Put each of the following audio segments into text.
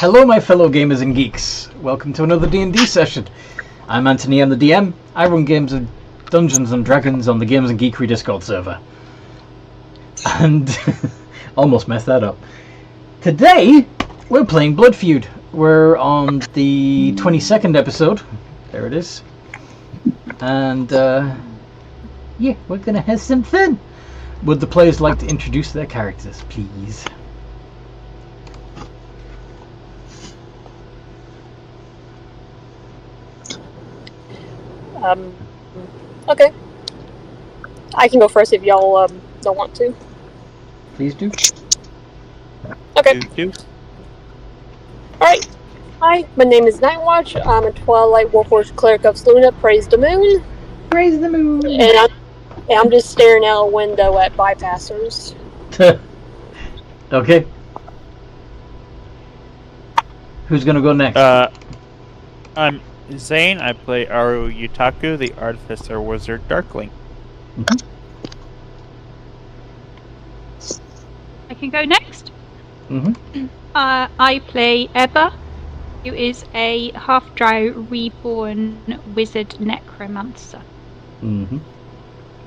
Hello, my fellow gamers and geeks. Welcome to another D&D session. I'm Anthony, I'm the DM. I run games of Dungeons and Dragons on the Games and Geekery Discord server. And almost messed that up. Today, we're playing Bloof Feud. We're on the 22nd episode. There it is. And, yeah, we're gonna have some fun. Would the players like to introduce their characters, please? Okay. I can go first if y'all don't want to. Please do. Okay. Alright. Hi, my name is Nightwatch. I'm a Twilight Warforged Cleric of Sluna. Praise the moon. Praise the moon. And I'm just staring out a window at bypassers. Okay. Who's gonna go next? I'm Zane. I play Aru Yutaku, the Artificer Wizard Darkling. Mm-hmm. I can go next. Mm-hmm. I play Ebba, who is a half-drow reborn wizard necromancer. Mm-hmm.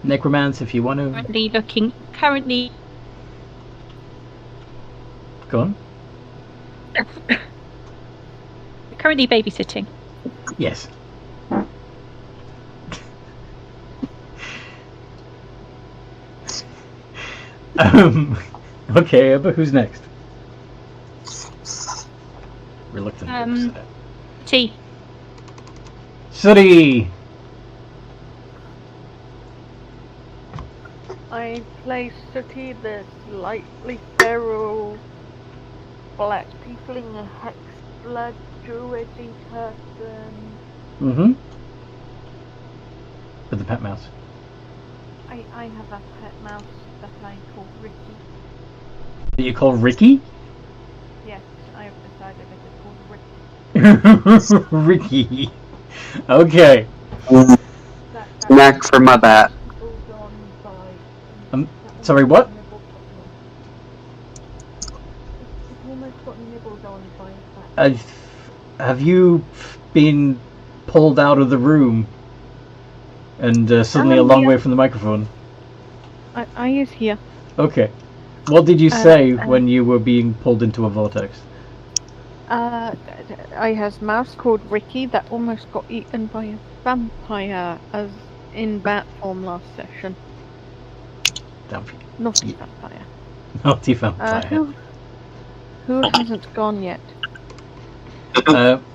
Necromancer, if you want to. Currently. Go on. Currently babysitting. Yes. Okay, but who's next? Reluctant. T. Sooty! I play Sooty, the slightly feral black tiefling, a hex blood druidy person. Mm-hmm. With the pet mouse. I have a pet mouse that I call Ricky. That you call Ricky? Yes, I have decided it is called Ricky. Ricky. Okay. Neck for my bat. Sorry, what? Have you been pulled out of the room and suddenly a long way from the microphone? I is here. Okay. What did you say when you were being pulled into a vortex? I has mouse called Ricky that almost got eaten by a vampire as in bat form last session. Naughty vampire. Naughty vampire. Who hasn't gone yet?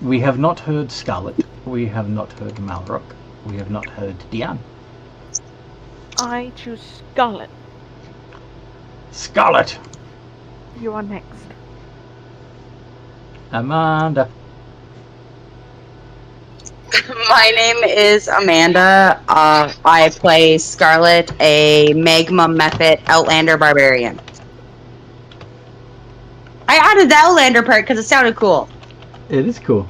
We have not heard Scarlet. We have not heard Malrock. We have not heard Deanne. I choose Scarlet. Scarlet! You are next. Amanda. My name is Amanda. I play Scarlet, a Magma Method Outlander Barbarian. I added the Outlander part because it sounded cool. It is cool.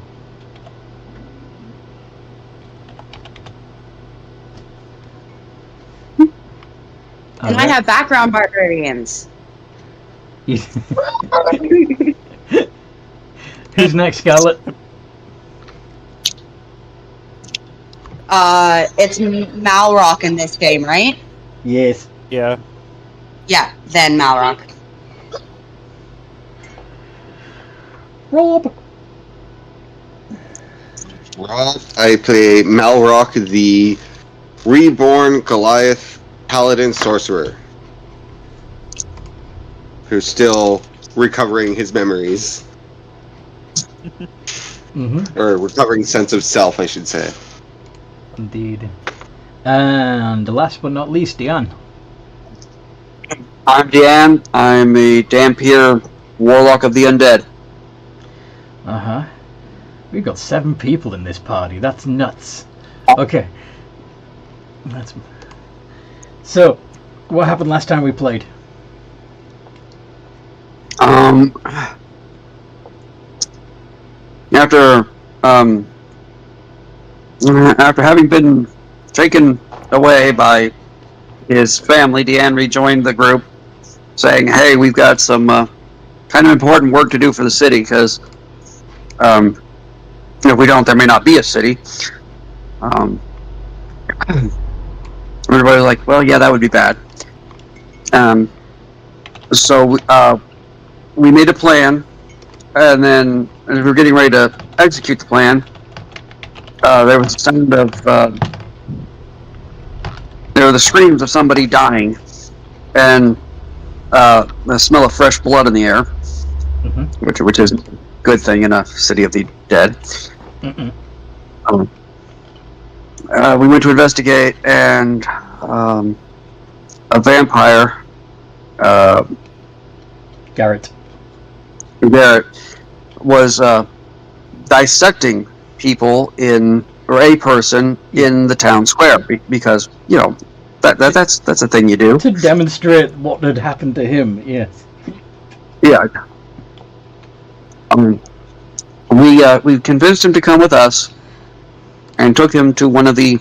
And I have background barbarians. Who's next, Scarlet? It's Malrock in this game, right? Yes. Yeah. Yeah, then Malrock. Rob. I play Malrock, the reborn Goliath Paladin Sorcerer, who's still recovering his memories. Mm-hmm. Or recovering sense of self, I should say. Indeed. And last but not least, Deanne. I'm Deanne. I'm a Dampier Warlock of the Undead. Uh-huh. We've got 7 people in this party. That's nuts. Okay. So, what happened last time we played? After having been taken away by his family, Deanne rejoined the group, saying, "Hey, we've got some kind of important work to do for the city, because If we don't, there may not be a city. Everybody was like, well, yeah, that would be bad. So we made a plan, and then as we were getting ready to execute the plan, there was the sound of there were the screams of somebody dying, and the smell of fresh blood in the air, which is a good thing in a city of the dead. We went to investigate, and a vampire, Garrett. was dissecting people or a person in the town square because that's a thing you do To demonstrate what had happened to him, yes. Yeah. We convinced him to come with us and took him to one of the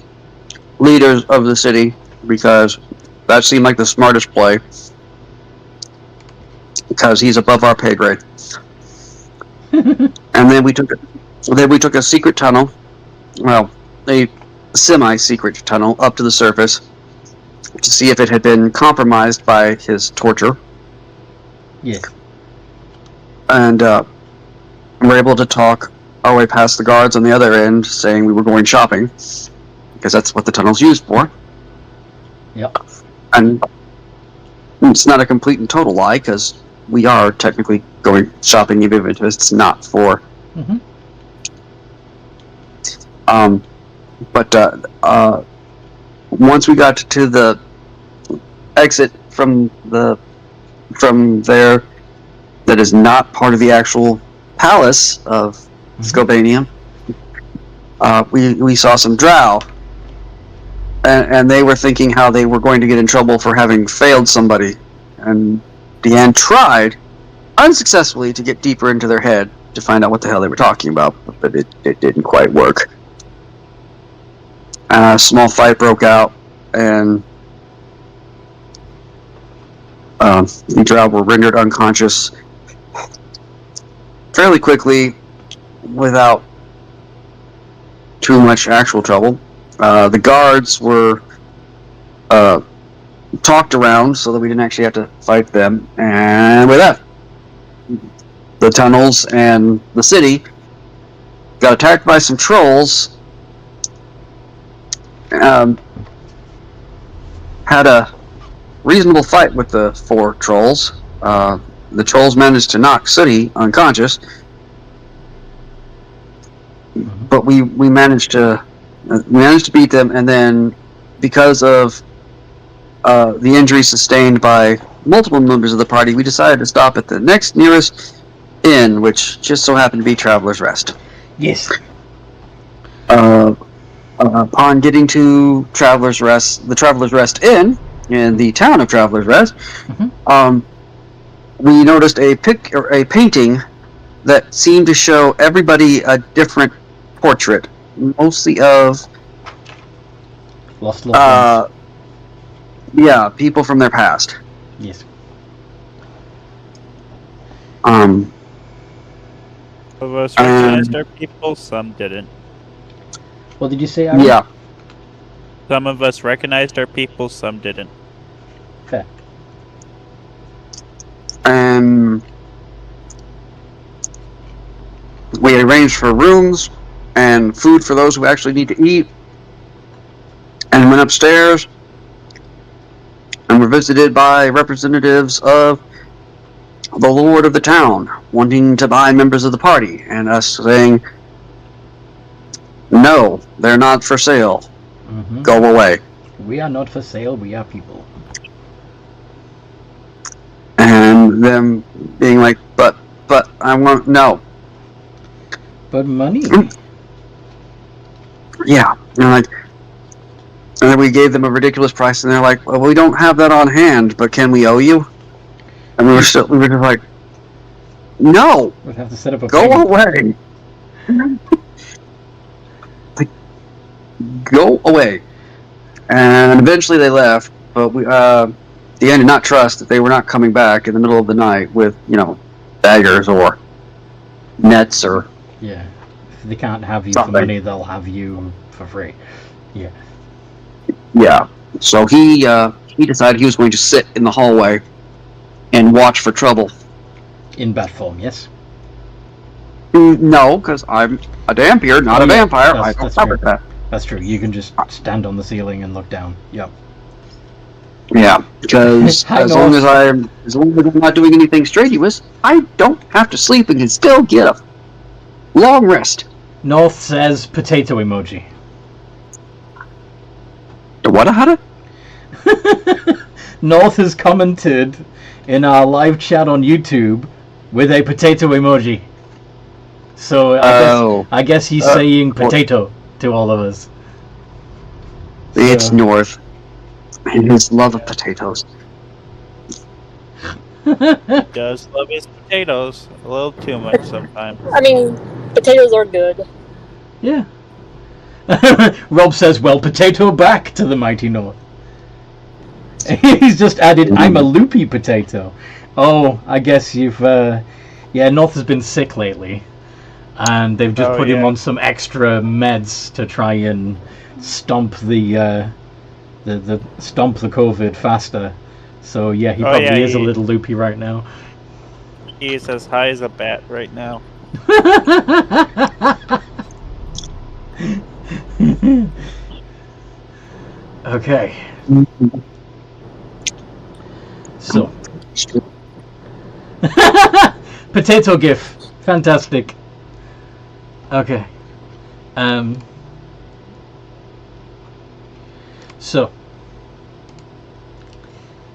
leaders of the city because that seemed like the smartest play because he's above our pay grade. And then we took a secret tunnel, well, a semi-secret tunnel up to the surface to see if it had been compromised by his torture. Yes. And we were able to talk our way past the guards on the other end, saying we were going shopping, because that's what the tunnel's used for. Yep. And it's not a complete and total lie, because we are technically going shopping, even if it's not for. But once we got to the exit from there, that is not part of the actual palace of Scobanium, we saw some drow, and they were thinking how they were going to get in trouble for having failed somebody, and Deanne tried unsuccessfully to get deeper into their head to find out what the hell they were talking about, but it didn't quite work. A small fight broke out, and the drow were rendered unconscious fairly quickly without too much actual trouble. The guards were talked around so that we didn't actually have to fight them, and with that, the tunnels and the city got attacked by some trolls. Had a reasonable fight with the 4 trolls. The trolls managed to knock City unconscious, but we managed to beat them. And then, because of the injuries sustained by multiple members of the party, we decided to stop at the next nearest inn, which just so happened to be Traveler's Rest. Yes. Upon getting to Traveler's Rest, the Traveler's Rest Inn in the town of Traveler's Rest, we noticed a painting that seemed to show everybody a different portrait, mostly of Lost loved ones. people from their past. Yes. Some of us recognized our people, some didn't. What did you say, Aaron? Yeah. Some of us recognized our people, some didn't. Fair. We arranged for rooms and food for those who actually need to eat, and went upstairs and were visited by representatives of the lord of the town wanting to buy members of the party, and us saying, no, they're not for sale. Go away. We are not for sale, we are people. And them being like, but I want, no. But money. Yeah. And then we gave them a ridiculous price, and they're like, well, we don't have that on hand, but can we owe you? And we were just like, no, We'd have to set up a go payment. away. Go away. And eventually they left, but Deanne did not trust that they were not coming back in the middle of the night with, daggers or nets or Yeah. If they can't have you Something. for money, they'll have you for free. Yeah. Yeah. So he decided he was going to sit in the hallway and watch for trouble. In bad form, yes. No, because I'm a dampier, not Oh, a yeah, vampire. that's- I don't that's cover true. that. That's true. You can just stand on the ceiling and look down. Yep. Yeah, because Hi, as long North. as I'm not doing anything strenuous, I don't have to sleep and can still get a long rest. North says potato emoji. The what had it? North has commented in our live chat on YouTube with a potato emoji. So I guess he's saying potato to all of us. It's So- North and his love of potatoes. Does love his potatoes a little too much sometimes. I mean, potatoes are good. Yeah. Rob says, well, potato back to the mighty North. He's just added, I'm a loopy potato. Oh, I guess you've... yeah, North has been sick lately. And they've just put him on some extra meds to try and stomp the COVID faster. So yeah, he probably is a little loopy right now. He is as high as a bat right now. Okay. So. Potato gif. Fantastic. Okay. So.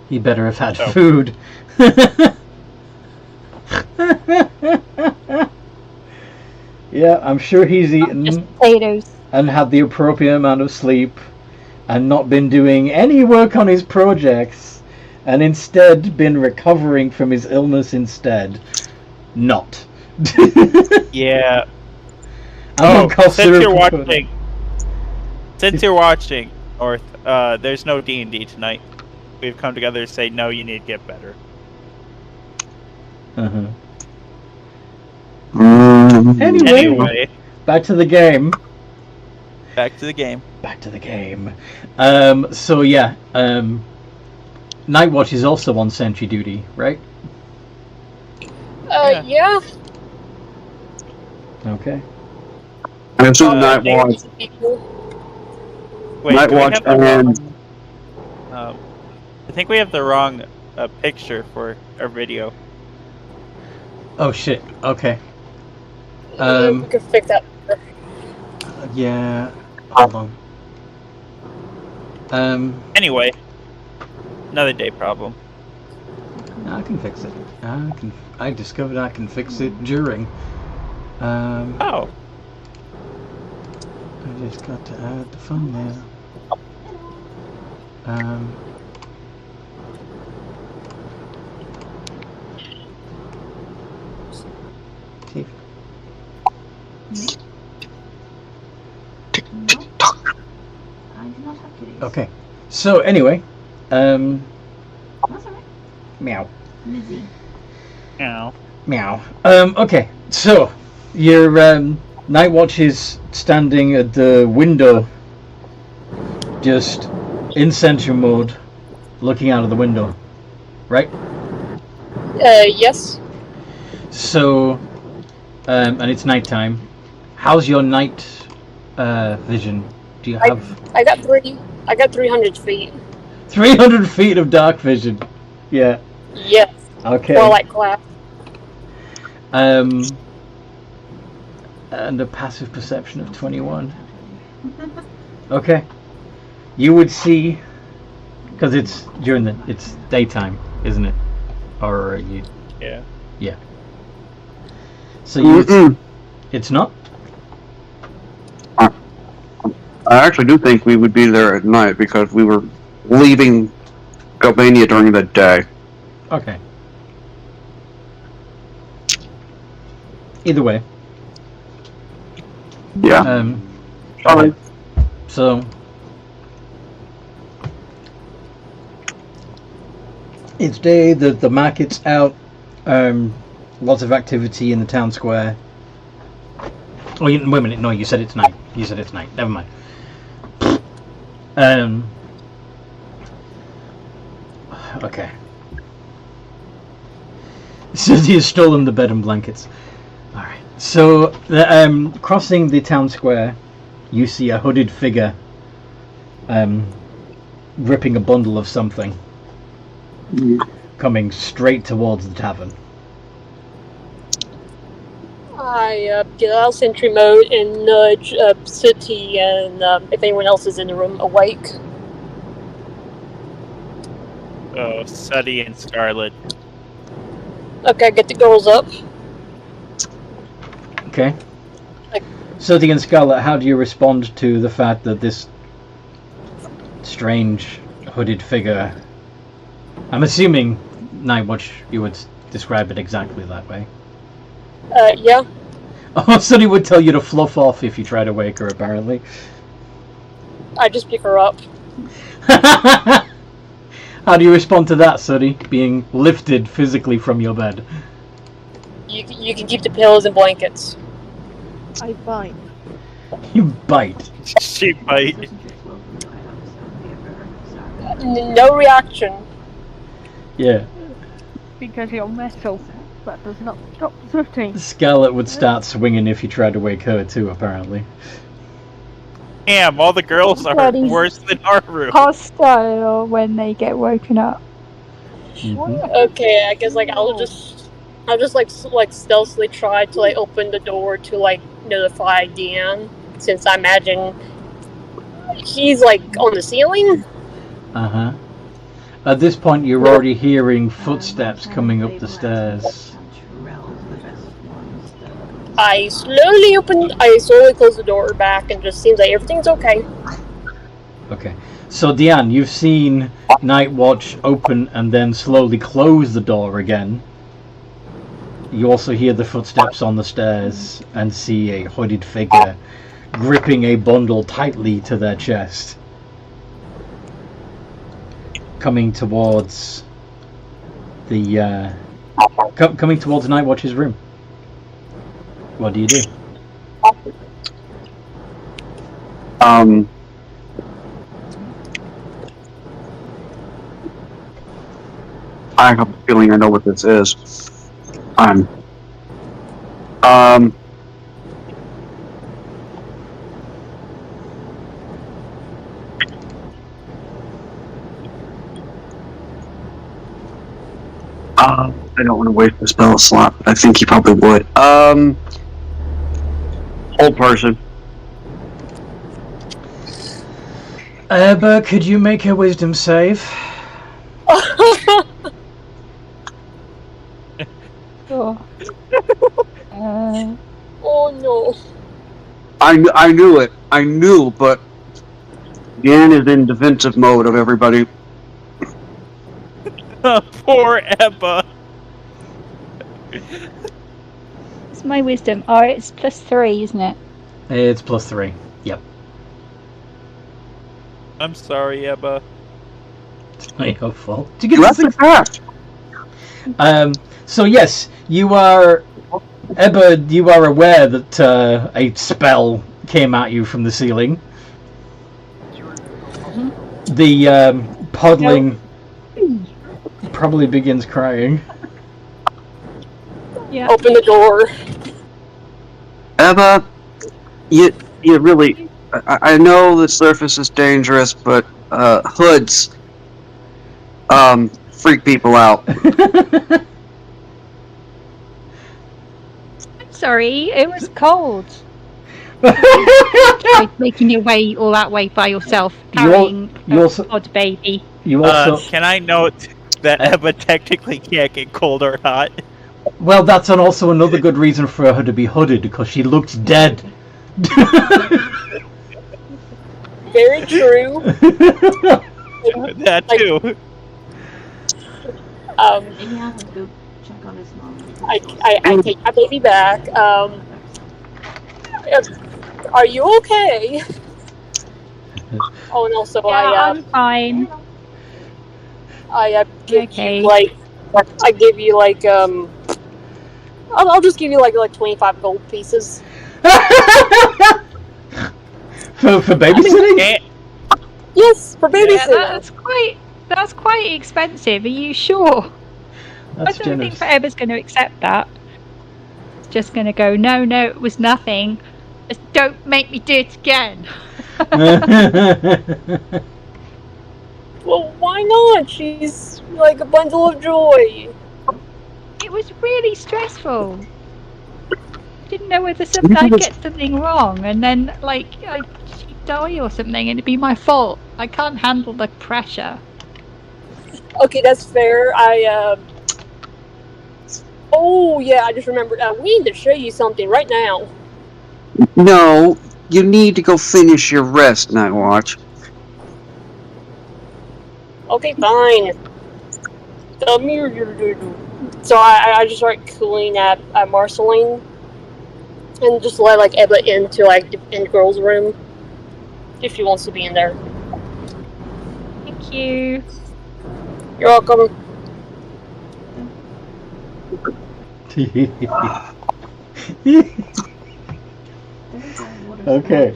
He better have had food. Yeah, I'm sure he's eaten Just potatoes. and had the appropriate amount of sleep and not been doing any work on his projects and instead been recovering from his illness instead. Not. Yeah. I'm on cough since syrup you're and watching, since you're watching, North, there's no D&D tonight. We've come together to say no, you need to get better. Uh-huh. Mm. Anyway, Back to the game. back to the game. Back to the game. So yeah, Nightwatch is also on sentry duty, right? Yeah. Okay. I assume Uh, Nightwatch. Wait, do we Nightwatch have the wrong, and I think we have the wrong picture for our video. Oh shit. Okay. We could fix that. Yeah. Hold on. Anyway, another day problem. I can fix it. I discovered I can fix it during. Oh, I just got to add the thumbnail. See. Okay. So anyway, meow. yeah. Meow. Okay, so your Nightwatch is standing at the window, just in sentry mode, looking out of the window, right? Yes. So, and it's nighttime. How's your night vision? Do you have I got 300 feet. 300 feet of dark vision? Yeah. Yes. Okay. More like glass. And a passive perception of 21. Okay. You would see, because it's it's daytime, isn't it? Or you? Yeah. Yeah. So you. Mm-mm. It's not. I actually do think we would be there at night because we were leaving Galvania during the day. Okay. Either way. Yeah. Okay. So it's day. The market's out. Lots of activity in the town square. Oh, wait a minute. No, you said it's night. Never mind. Okay. Susie has stolen the bed and blankets. Alright. So, crossing the town square, you see a hooded figure ripping a bundle of something, coming straight towards the tavern. I get out of sentry mode and nudge City and if anyone else is in the room awake. Oh, Suddy and Scarlet. Okay, get the girls up. Okay. Sooty and Scarlet, how do you respond to the fact that this strange hooded figure... I'm assuming, Nightwatch, you would describe it exactly that way. Yeah. Oh, Sooty would tell you to fluff off if you try to wake her, apparently. I just pick her up. How do you respond to that, Sooty? Being lifted physically from your bed. You can keep the pillows and blankets. I bite. You bite. She bite. No reaction. Yeah. Because you're metal. That does not stop Sooty. Scarlet would start swinging if you tried to wake her too, apparently. Damn, all the girls are Everybody's worse than our room. Hostile when they get woken up. Mhm. Okay, I guess I'll just stealthily try to open the door to notify Dan, since I imagine he's on the ceiling. Uh-huh. At this point, you're already hearing footsteps coming up the stairs. I slowly close the door back and just seems like everything's okay. Okay. So, Deanne, you've seen Nightwatch open and then slowly close the door again. You also hear the footsteps on the stairs and see a hooded figure gripping a bundle tightly to their chest, coming towards the coming towards Nightwatch's room. What do you do? I have a feeling I know what this is. I don't want to waste the spell slot, but I think he probably would. Old person. But could you make a wisdom save? Oh. Oh no. I knew it. I knew, but Dan is in defensive mode of everybody. Poor Ebba. It's my wisdom. Oh, it's +3, isn't it? It's +3. Yep. I'm sorry, Ebba. It's not your fault. You have to fact. So yes, you are, Ebba, you are aware that a spell came at you from the ceiling. The podling probably begins crying. Yeah. Open the door. Ebba, you really... I know the surface is dangerous, but hoods freak people out. Sorry, it was cold. Making your way all that way by yourself, carrying you a odd baby. You also... Can I note that Ebba technically can't get cold or hot? Well, that's also another good reason for her to be hooded, because she looked dead. Very true. That too. I take my baby back. Are you okay? Oh, and also I'm fine. I give Okay. you I'll just give you like 25 gold pieces. For babysitting? Yes, for Yeah, babysitting. that's quite expensive. Are you sure? That's I don't generous. think Forever's going to accept that. It's just going to go, no, it was nothing. Just don't make me do it again. Well, why not? She's like a bundle of joy. It was really stressful. Didn't know whether I'd get something wrong, and then she'd die or something, and it'd be my fault. I can't handle the pressure. Okay, that's fair. Oh yeah, I just remembered. We need to show you something right now. No, you need to go finish your rest, Nightwatch. Okay, fine. So I just start cooling at Marceline, and just let Ebba into the girls' room if she wants to be in there. Thank you. You're welcome. Okay.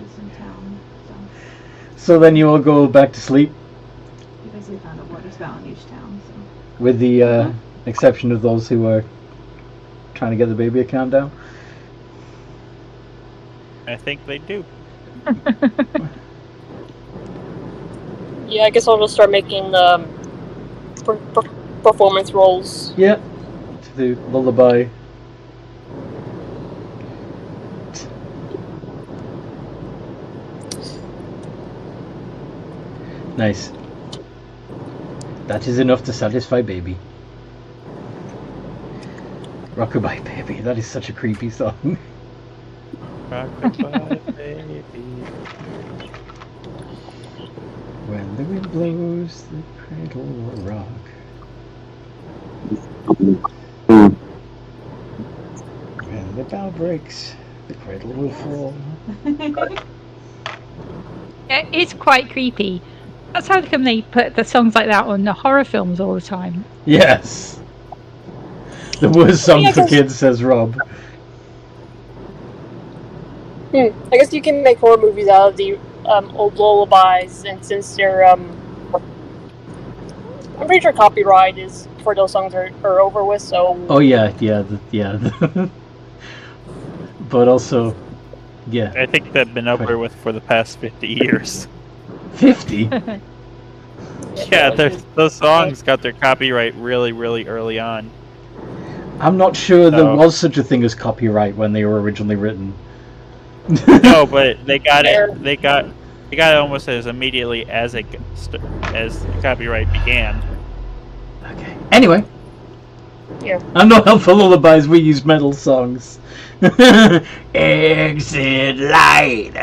So then you all go back to sleep? You basically found out what is found in each town, so. With the exception of those who are trying to get the baby account down? I think they do. Yeah, I guess I'll just start making performance rolls. Yeah. To the lullaby. Nice. That is enough to satisfy baby. Rockabye Baby, that is such a creepy song. Rockabye baby. When the wind blows, the cradle will rock. When the bow breaks, the cradle will fall. It's quite creepy. That's how come they put the songs like that on the horror films all the time. Yes! The worst song for kids, says Rob. I guess you can make horror movies out of the old lullabies, and since they're I'm pretty sure copyright is for those songs are over with. So Oh yeah. But also, yeah. I think they've been over with for the past 50 years. 50? Yeah, those songs got their copyright really, really early on. I'm not sure there was such a thing as copyright when they were originally written. No, but they got it. They got it almost as immediately as copyright began. Okay. Anyway. Yeah. I'm not helpful lullabies. We use metal songs. Exit light.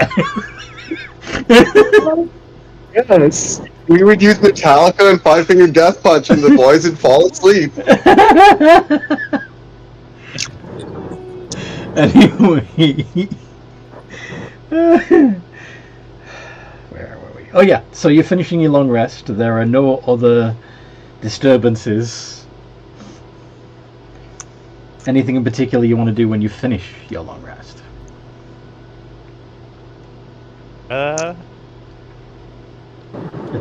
Yes. We would use Metallica and Five Finger Death Punch, and the boys would fall asleep. Anyway. Where were we? Oh yeah, so you're finishing your long rest. There are no other disturbances. Anything in particular you want to do when you finish your long rest? At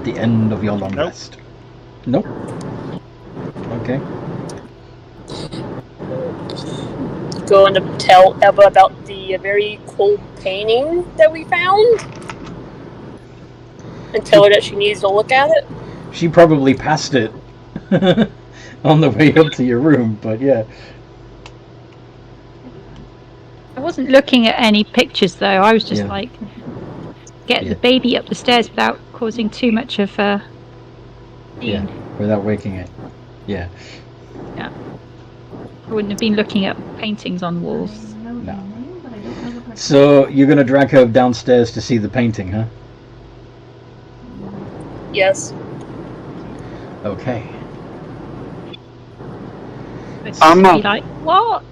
the end of your long rest? Nope. Okay. Going to tell Ebba about the very cool painting that we found, and tell her that she needs to look at it. She probably passed it on the way up to your room, but yeah. I wasn't looking at any pictures though. I was just get the baby up the stairs without causing too much of a scene. Yeah, without waking it. Yeah. Yeah. I wouldn't have been looking at paintings on walls. No. So you're gonna drag her downstairs to see the painting, huh? Yes. Okay. I'm not. Be like, what?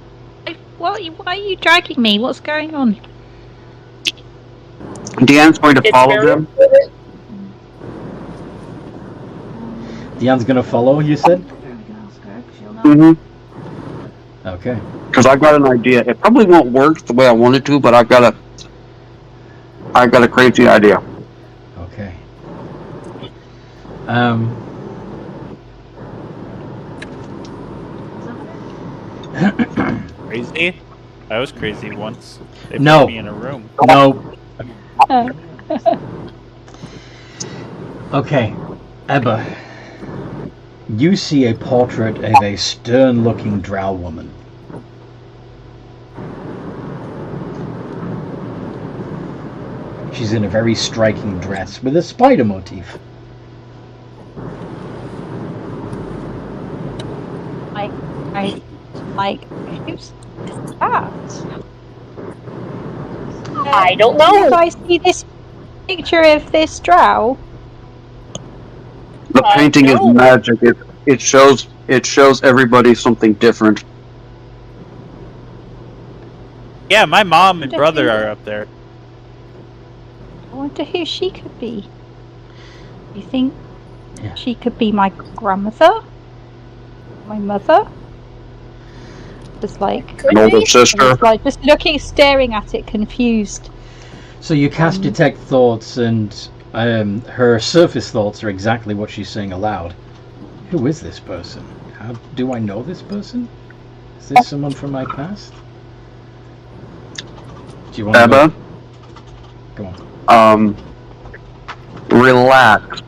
Why are you dragging me? What's going on? Deanne's going to follow them. Deanne's gonna follow, you said? Mm-hmm. Okay. Because I've got an idea. It probably won't work the way I want it to, but I've got a crazy idea. Okay. Crazy? I was crazy once. They No. put me in a room. No. Okay, Ebba. You see a portrait of a stern-looking drow woman. She's in a very striking dress with a spider motif. Who's that? I don't Did know. I see this picture of this drow? The painting no. is magic. It shows everybody something different. Yeah, my mom and brother are up there. I wonder who she could be. Do you think Yeah. she could be my grandmother? My mother? Just like, Could An older be. sister. just staring at it, confused. So you cast detect thoughts, and her surface thoughts are exactly what she's saying aloud. Who is this person? How do I know this person? Is this someone from my past? Do you want to Ebba, go on? Relax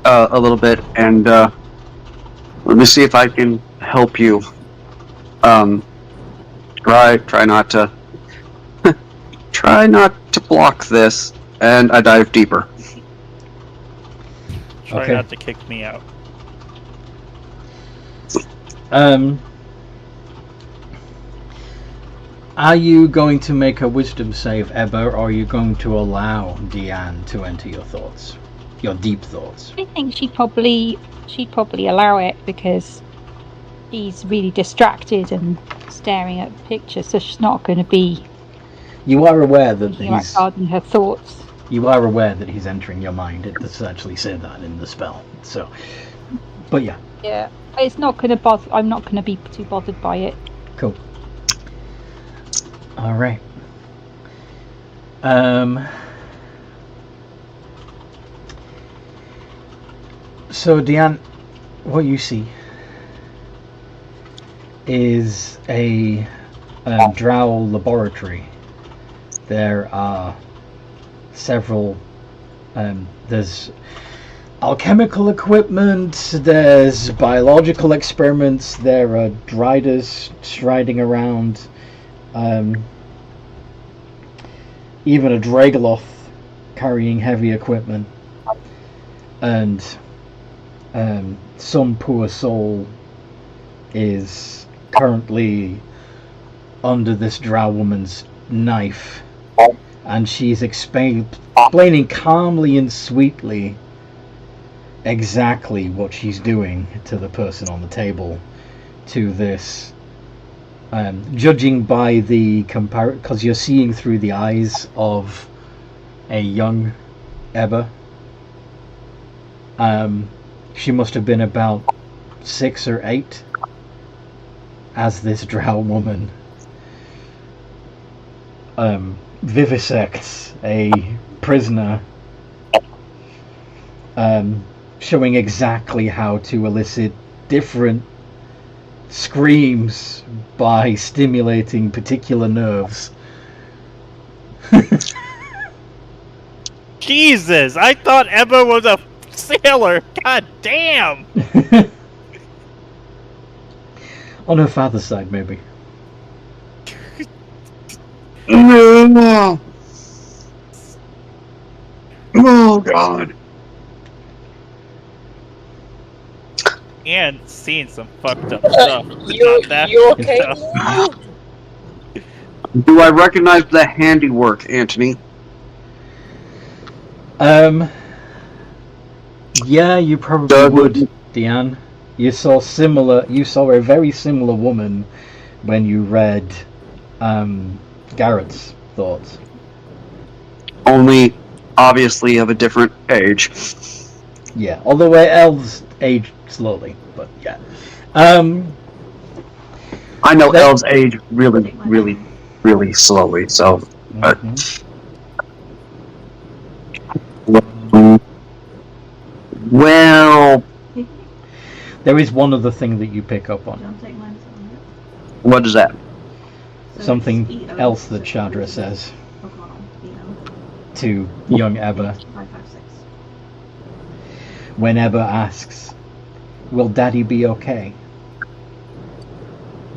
a little bit, and let me see if I can help you. Try not to try not to block this, and I dive deeper. Try Okay. not to kick me out. Are you going to make a wisdom save, Ebba, or are you going to allow Deanne to enter your thoughts? Your deep thoughts? I think she'd probably allow it because she's really distracted and staring at the picture, so she's not going to be You are aware that thinking about he's guarding her thoughts. you are aware that he's entering your mind. It does actually say that in the spell. So, but yeah, Yeah, it's not going to bother. I'm not going to be too bothered by it. cool. All right. So Deanne, what you see is a drow laboratory. There are several. There's alchemical equipment. There's biological experiments. There are driders striding around. Even a Dragoloth carrying heavy equipment, and some poor soul is currently under this drow woman's knife, and she's explaining calmly and sweetly exactly what she's doing to the person on the table, to this judging by the because you're seeing through the eyes of a young Ebba. She must have been about 6 or 8 as this drow woman vivisects a prisoner, showing exactly how to elicit different screams by stimulating particular nerves. Jesus! I thought Ebba was a sailor! God damn! On her father's side, maybe. Oh God! And seeing some fucked up stuff. but You not that okay? stuff. Do I recognize the handiwork, Anthony? Yeah, you probably would, Deanne. You saw a very similar woman when you read Garrett's thoughts. Only, obviously, of a different age. Yeah, although elves age slowly, but yeah. I know elves age really, really, really slowly, so. But, well, There is one other thing that you pick up on. Don't take mine. what is that? So Something it's E-O, else that so Chandra it's says O'Connell, E-O, to young Ebba 556. when Ebba asks, "Will Daddy be okay?"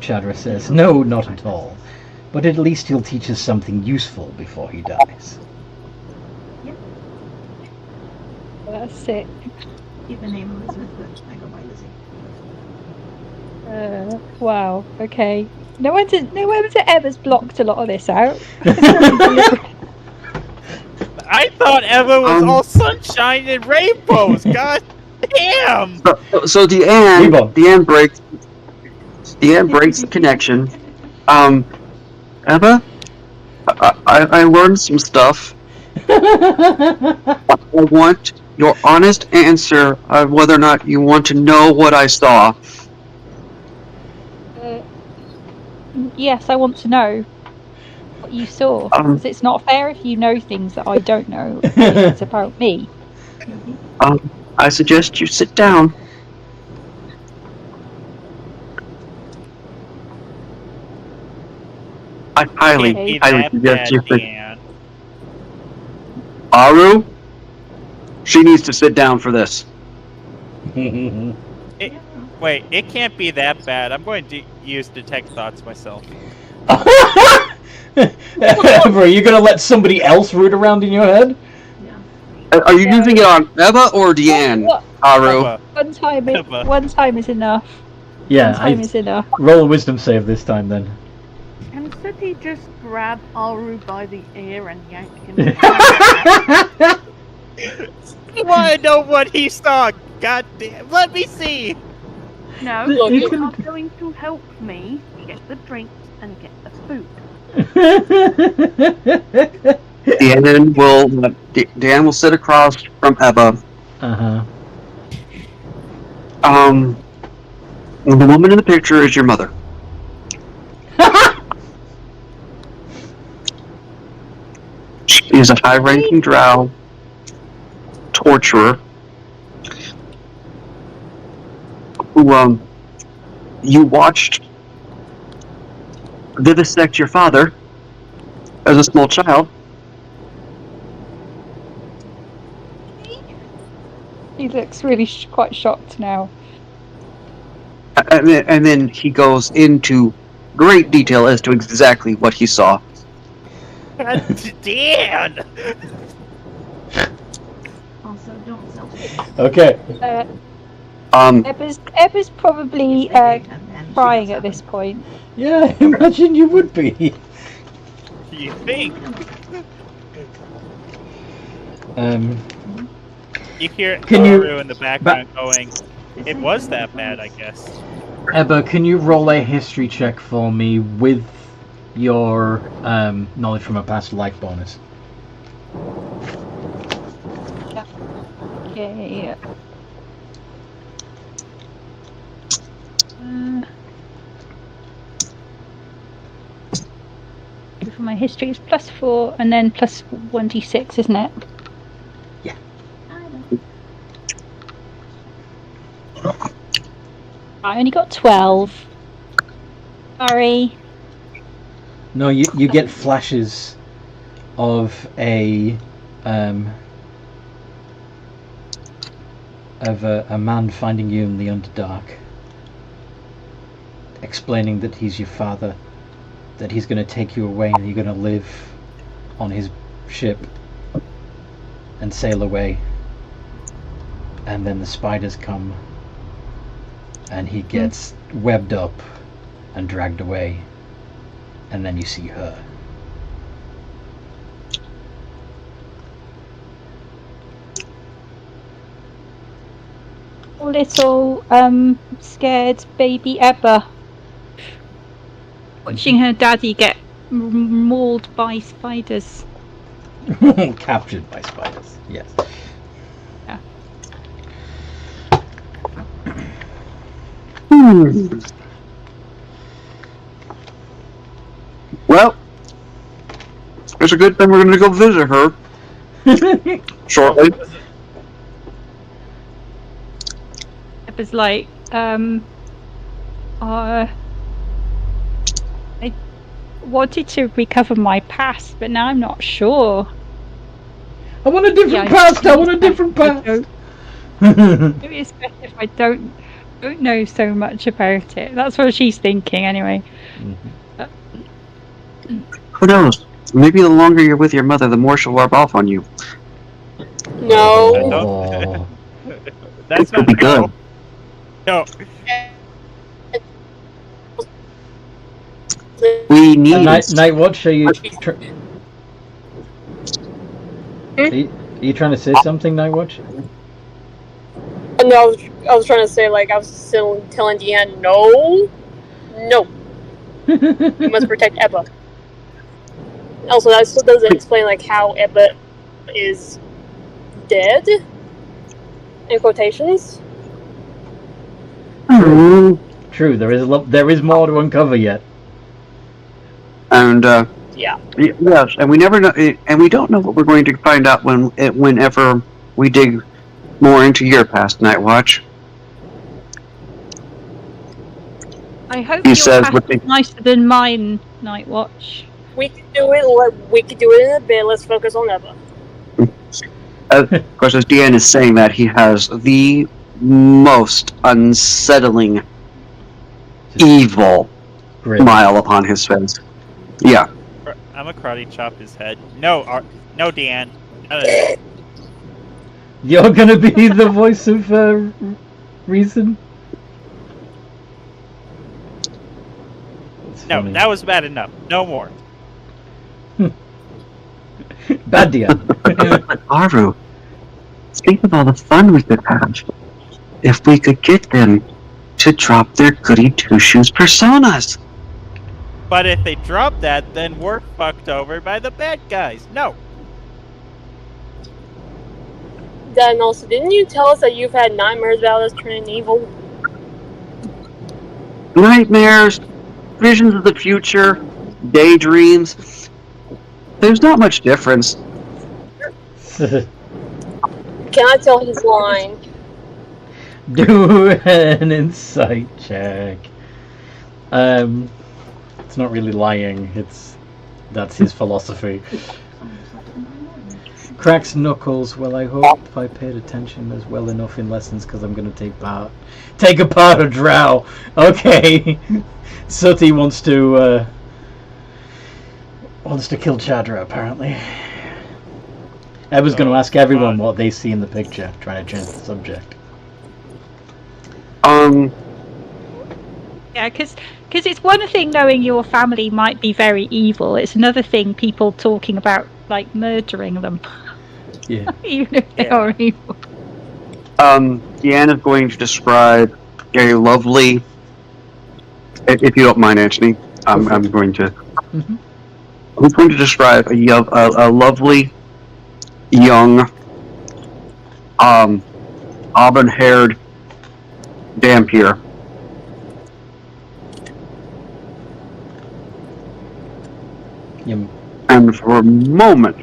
Chandra says, "No, not at all. But at least he'll teach us something useful before he dies." That's sick. Keep the name Elizabeth, but I go by Lizzie. Wow. Okay. No wonder Emma's blocked a lot of this out. I thought Eva was all sunshine and rainbows. God damn! So Deanne breaks the connection. Eva, I learned some stuff. I want your honest answer of whether or not you want to know what I saw. Yes, I want to know what you saw. 'Cause it's not fair if you know things that I don't know. It's about me. I suggest you sit down. I highly suggest you sit. Aru, she needs to sit down for this. Wait, it can't be that bad. I'm going to use detect thoughts myself. Are you gonna let somebody else root around in your head? Are you using it on Eva or Deanne, Aru? One time is enough. Yeah, One time is enough. Roll a wisdom save this time then. Can City just grab Aru by the ear and yank him? I want to know what he saw. God damn! Let me see. No, You you can- are going to help me get the drinks and get the food. Deanne will sit across from Eva. The woman in the picture is your mother. She is a high-ranking drow torturer who you watched vivisect your father as a small child. He looks really quite shocked now. And then he goes into great detail as to exactly what he saw. Dan! Also, don't sell. Okay. Ebba's probably crying at this point. Yeah, I imagine you would be. You think? You hear Aru in the background going, "It was that bad, I guess." Ebba, can you roll a history check for me with your knowledge from a past life bonus? Okay. For my history is +4 and then plus 1d6, isn't it? Yeah. I only got 12. Sorry. No, you get flashes of a man finding you in the Underdark, explaining that he's your father, that he's going to take you away and you're going to live on his ship and sail away. And then the spiders come and he gets webbed up and dragged away. And then you see her. Little scared baby Ebba, watching her daddy get mauled by spiders. Captured by spiders, yes. Yeah. Well, it's a good thing we're going to go visit her shortly. It was like, I wanted to recover my past, but now I'm not sure. I want a different past. I want a different past. Maybe it's better if I don't know so much about it. That's what she's thinking, anyway. Who knows? Maybe the longer you're with your mother, the more she'll rub off on you. No. Oh. That's Could not be good. No. We need Night Watch, are you trying to say something, Night Watch? No, I was trying to say, like, I was still telling Deanne, no. You must protect Ebba. Also, that still doesn't explain, like, how Ebba is dead, in quotations. True, there is more to uncover yet. And Yeah. yes, and we never know, and we don't know what we're going to find out whenever we dig more into your past, Night Watch. I hope He your says past what is nicer than mine, Night Watch. We could do it in a bit. Let's focus on Ebba. Of course, as Deanne is saying that, he has the most unsettling, evil smile upon his face. Yeah. I'm a karate chop his head. No, no, Deanne. None of that. You're gonna be the voice of reason? It's No, funny. that was bad enough. No more. Bad dear. Aru, think of all the fun we could have if we could get them to drop their goody two-shoes personas. But if they drop that, then we're fucked over by the bad guys. No. Then also, didn't you tell us that you've had nightmares about us turning evil? Nightmares, visions of the future, daydreams. There's not much difference. Can I tell he's lying? Do an insight check. It's not really lying. That's his philosophy. Cracks knuckles. Well, I hope I paid attention as well enough in lessons because I'm going to take apart a drow. Okay. Sooty wants to kill Chadra apparently. Ebba's going to ask everyone what they see in the picture, trying to change the subject. Yeah, because it's one thing knowing your family might be very evil. It's another thing people talking about, like, murdering them. Yeah. Even if they are evil. Deanne is going to describe a lovely, if you don't mind, Anthony, I'm going to. Mm-hmm. I'm going to describe a lovely, young, auburn-haired vampire. Yum. And for a moment,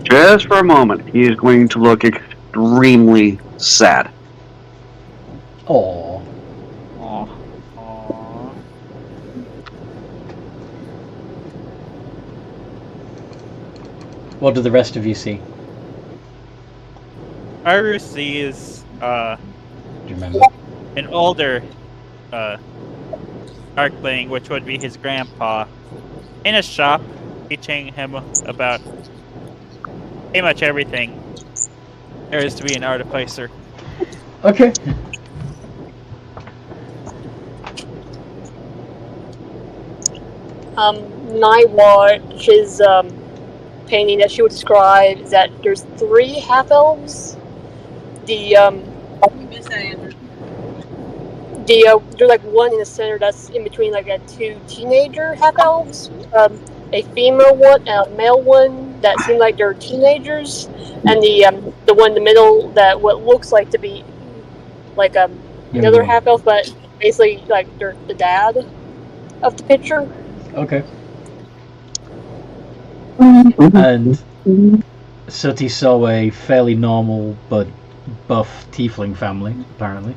just for a moment, he is going to look extremely sad. Aww. Aww. What do the rest of you see? Aru sees Do you remember? an older Darkling, which would be his grandpa, in a shop, teaching him about pretty much everything there is to be an artificer. Okay. Night Watch's painting that she would describe is that there's 3 half-elves. There's like one in the center that's in between like 2 teenager half-elves. A female one and a male one that seem like they're teenagers, and the one in the middle that what looks like to be like another half-elf, but basically like they're the dad. of the picture. Okay. And Sooty saw a fairly normal but buff tiefling family, apparently.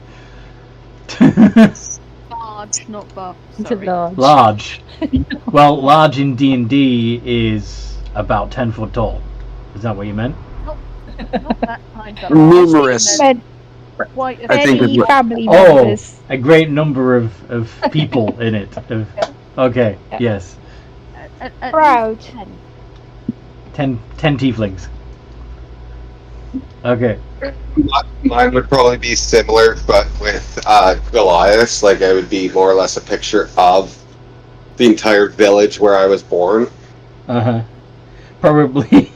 Large, not buff. It's a Sorry. large. Large. Well, large in D&D is about 10 foot tall. Is that what you meant? Not that kind of Numerous. Meant Quite a I think many it's- family Oh, members. a great number of people in it. Okay, yes. at Proud. least 10. 10 tieflings. Okay. Mine would probably be similar, but with Goliath, like I would be more or less a picture of the entire village where I was born. Uh-huh. Probably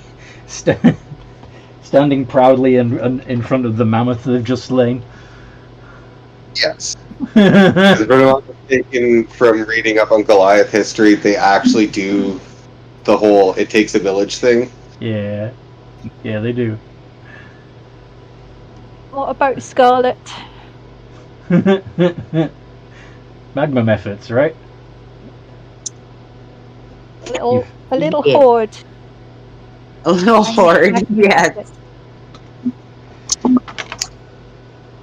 standing proudly in front of the mammoth they've just slain. Yes. If I'm not mistaken from reading up on Goliath history, they actually do the whole "it takes a village" thing. Yeah. Yeah, they do. What about Scarlet? Magma efforts, right? A little Yeah. horde. A little horde, yes.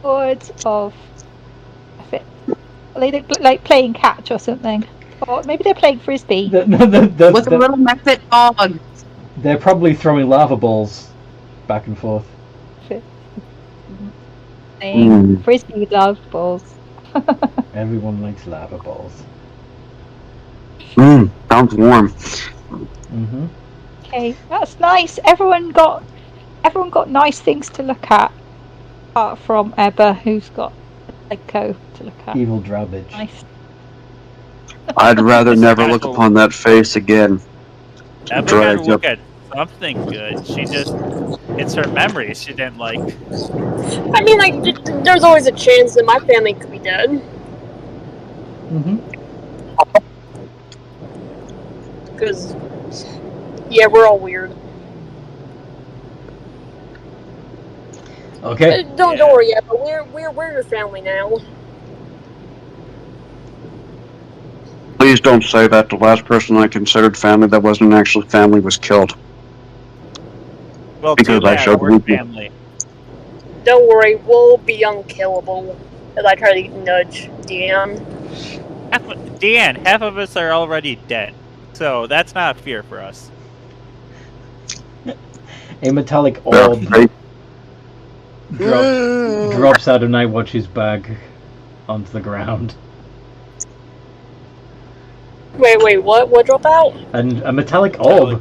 Horde of. They look like playing catch or something. Or maybe they're playing frisbee. With a little method dog. They're probably throwing lava balls back and forth. Playing frisbee with lava balls. Everyone likes lava balls. Sounds warm. Mm-hmm. Okay, that's nice. Everyone got nice things to look at. Apart from Ebba, who's got a co to look at. Evil Drabbage. Nice. I'd rather never look upon that face again. Ever Dragged gotta look up. at something good. It's her memories she didn't like. I mean, like, there's always a chance that my family could be dead. Mm-hmm. Because, yeah, we're all weird. Okay. Don't worry yet, but we're your family now. Please don't say that. The last person I considered family that wasn't actually family was killed. Well, Because too I bad, showed we're weakness. family. Don't worry, we'll be unkillable. As I try to nudge DM. Half of us are already dead, so that's not a fear for us. A metallic Well, orb they- drops out of Nightwatch's bag onto the ground. Wait, what? What dropped out? And a metallic orb.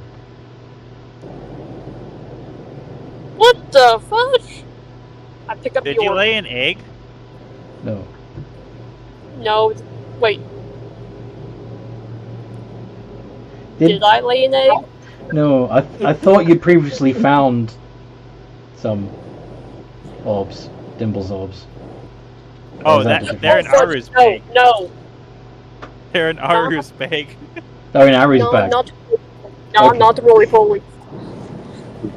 What the fudge? I pick up Did your. you lay an egg? No. No, wait. Did I lay an egg? No, I thought you'd previously found some orbs. Dimble's orbs. Or Oh, is that a they're in different- Aru's No, bag. no. They're in Aru's bag. Oh, in Ari's No, bag. not Okay. not the roly poly.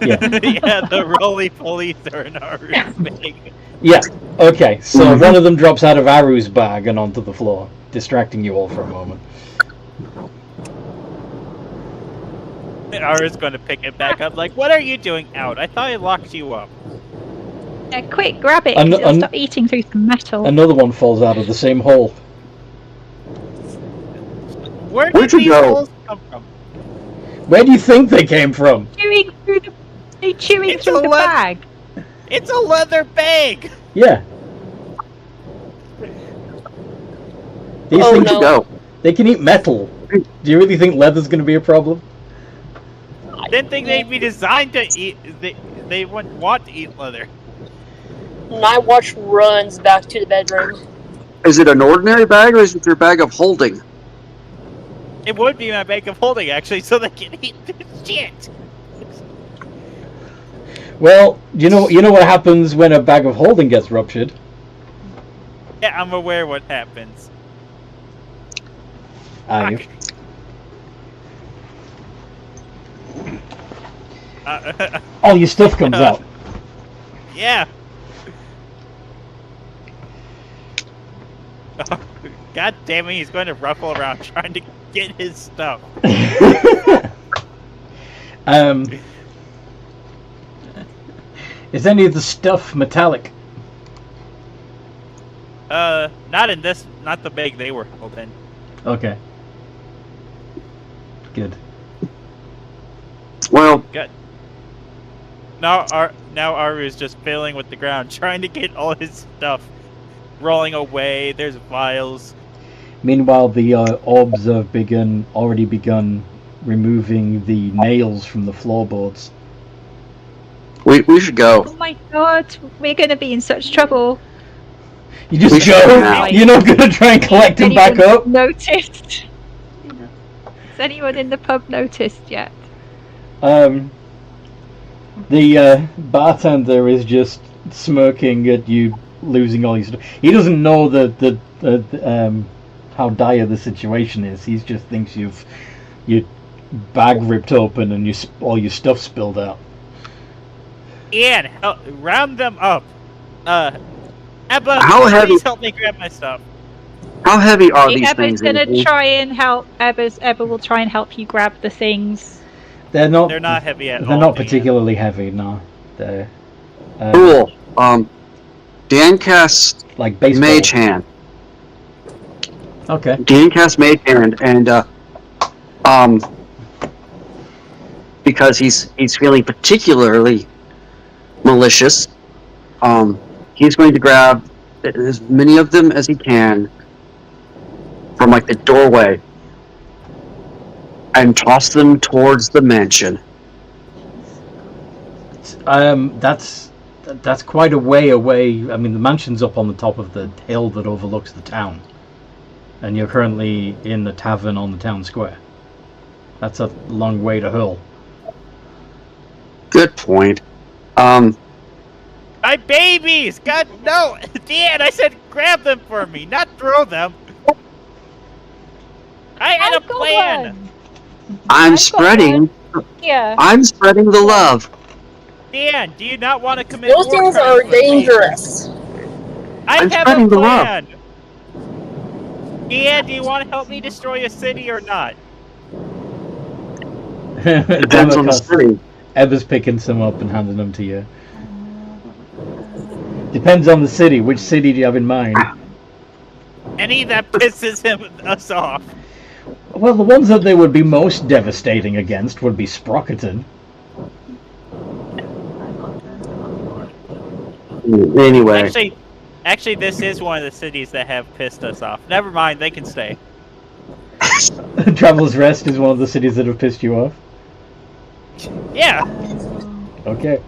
Yeah. Yeah, the roly-polies are in Aru's bag. Yeah. Okay, so one of them drops out of Aru's bag and onto the floor, distracting you all for a moment. Aru's going to pick it back up like, what are you doing out? I thought I locked you up. Quick, grab it. 'Cause An- it'll an- stop eating through some metal. Another one falls out of the same hole. Where Where'd did you these go? holes come from? Where do you think they came from? Chewing through It's through a the le- bag. It's a leather bag! Yeah. These Oh, things no. Go. they can eat metal. Do you really think leather's going to be a problem? I didn't think they'd be designed to eat. They wouldn't want to eat leather. Nightwatch runs back to the bedroom. Is it an ordinary bag or is it your bag of holding? It would be my bag of holding, actually, so they can eat the shit. Well, you know what happens when a bag of holding gets ruptured. Yeah, I'm aware what happens. Are you? All your stuff comes out. Yeah. God damn it, he's going to ruffle around trying to get his stuff. Is any of the stuff metallic? Not in this, not the bag they were held in. Okay. Good. Well, Good. Now Aru is just fiddling with the ground, trying to get all his stuff rolling away. There's vials. Meanwhile, the orbs have already begun removing the nails from the floorboards. we should go. Oh my god, we're going to be in such trouble. You just We should go. now. You're not gonna try and collect him back Anyone up. Noticed? Has anyone in the pub noticed yet? The bartender is just smirking at you losing all your stuff. He doesn't know how dire the situation is. He just thinks your bag ripped open and all your stuff spilled out. Ian, round them up. Ebba, How heavy- please help me grab my stuff. How heavy are these Ebba's things? gonna Anthony? try and help. Ebba will try and help you grab the things. They're not heavy at all. They're not Dan. particularly heavy, no. They're Cool. Dan casts like baseball. Mage Hand. Okay. Dan casts Mage Hand, and because he's feeling particularly malicious, he's going to grab as many of them as he can from like the doorway and toss them towards the mansion. That's quite a way away. I mean, the mansion's up on the top of the hill that overlooks the town, and you're currently in the tavern on the town square. That's a long way to hurl. Good point. My babies! God, no! Dan, I said grab them for me, not throw them. I had a I've got plan. one. I'm I've got spreading. Yeah. I'm spreading the love. Dan, do you not want to commit Those war things crimes are with me? dangerous. I I'm have a spreading the love. plan. Dan, do you want to help me destroy a city or not? Depends on the city. Ebba's picking some up and handing them to you. Depends on the city. Which city do you have in mind? Any that pisses us off. Well, the ones that they would be most devastating against would be Sprockerton. Anyway, Actually, this is one of the cities that have pissed us off. Never mind, they can stay. Traveler's Rest is one of the cities that have pissed you off. Yeah. Okay.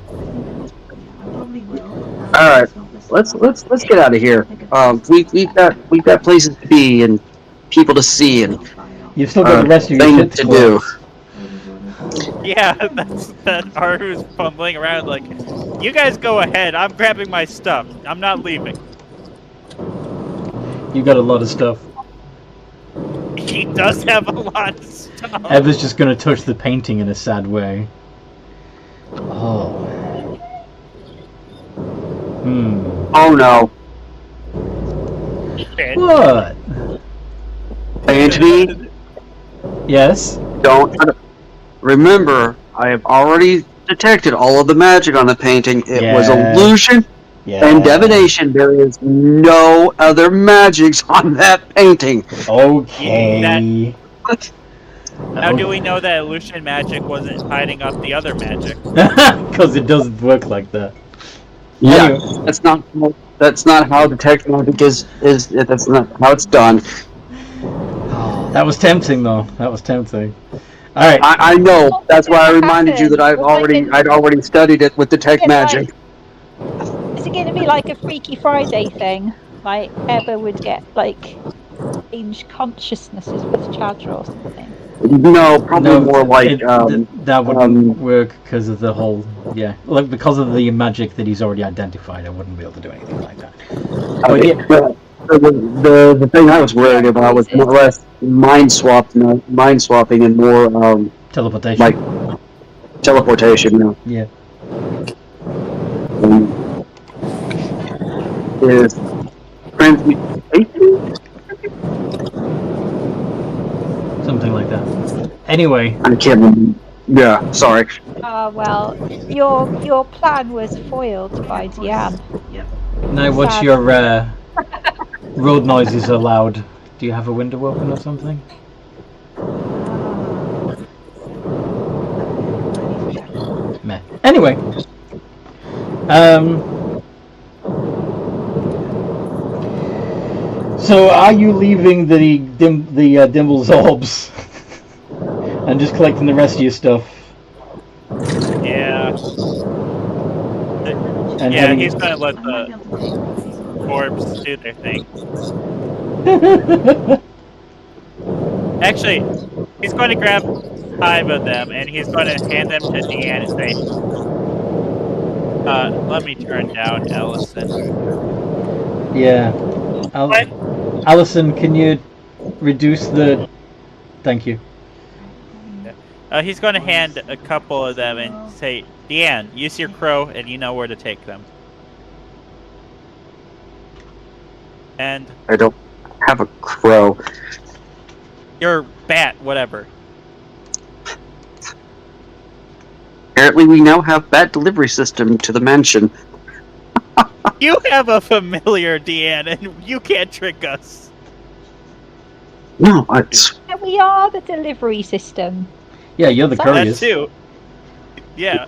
all right. Let's get out of here. We've got places to be and people to see and You've still got the rest of your things shit to to do. Yeah, that Aru's fumbling around like, you guys go ahead, I'm grabbing my stuff. I'm not leaving. You got a lot of stuff. He does have a lot of stuff. Eva's just gonna touch the painting in a sad way. Oh. Oh no, What? Anthony, Yes? don't try to... Remember, I have already detected all of the magic on the painting. It was Yeah. illusion Yeah. and divination. There is no other magics on that painting. Okay. How do we know that illusion magic wasn't hiding up the other magic? Because it doesn't work like that. Yeah, Anyway. that's not how detect magic is. That's not how it's done. That was tempting, though. That was tempting. All right. I know. That's why I What reminded you that I'd happened? already studied it with detect Yeah, magic. Is it going to be like a Freaky Friday thing? Like Ebba would get like strange consciousnesses with Chadra or something? No, probably more like that wouldn't work because of the whole like because of the magic that he's already identified. I wouldn't be able to do anything like that. But yeah, the thing I was worried about was more or less mind swapping, and more teleportation. like teleportation. Yeah. Is transmutation? something like that. Anyway, I can't remember. Yeah, sorry. Well, your plan was foiled by Deanne. Yep. now what's Sad. your road noises are loud? Do you have a window open or something? Meh. Anyway, so are you leaving the Dimble's orbs and just collecting the rest of your stuff? Yeah. And Yeah, having he's gonna let I might be the able to take a piece of the orbs do their thing. Actually, he's going to grab 5 of them and he's going to hand them to Deanne and say, let me turn down Allison. Yeah. What? Allison, can you reduce the... Thank you. He's going to hand a couple of them and say, Deanne, use your crow and you know where to take them. And I don't have a crow. your bat, whatever. Apparently, we now have bat delivery system to the mansion. You have a familiar, Deanne, and you can't trick us. No, it's Yeah, we are the delivery system. Yeah, you're the That That couriers. too. Yeah.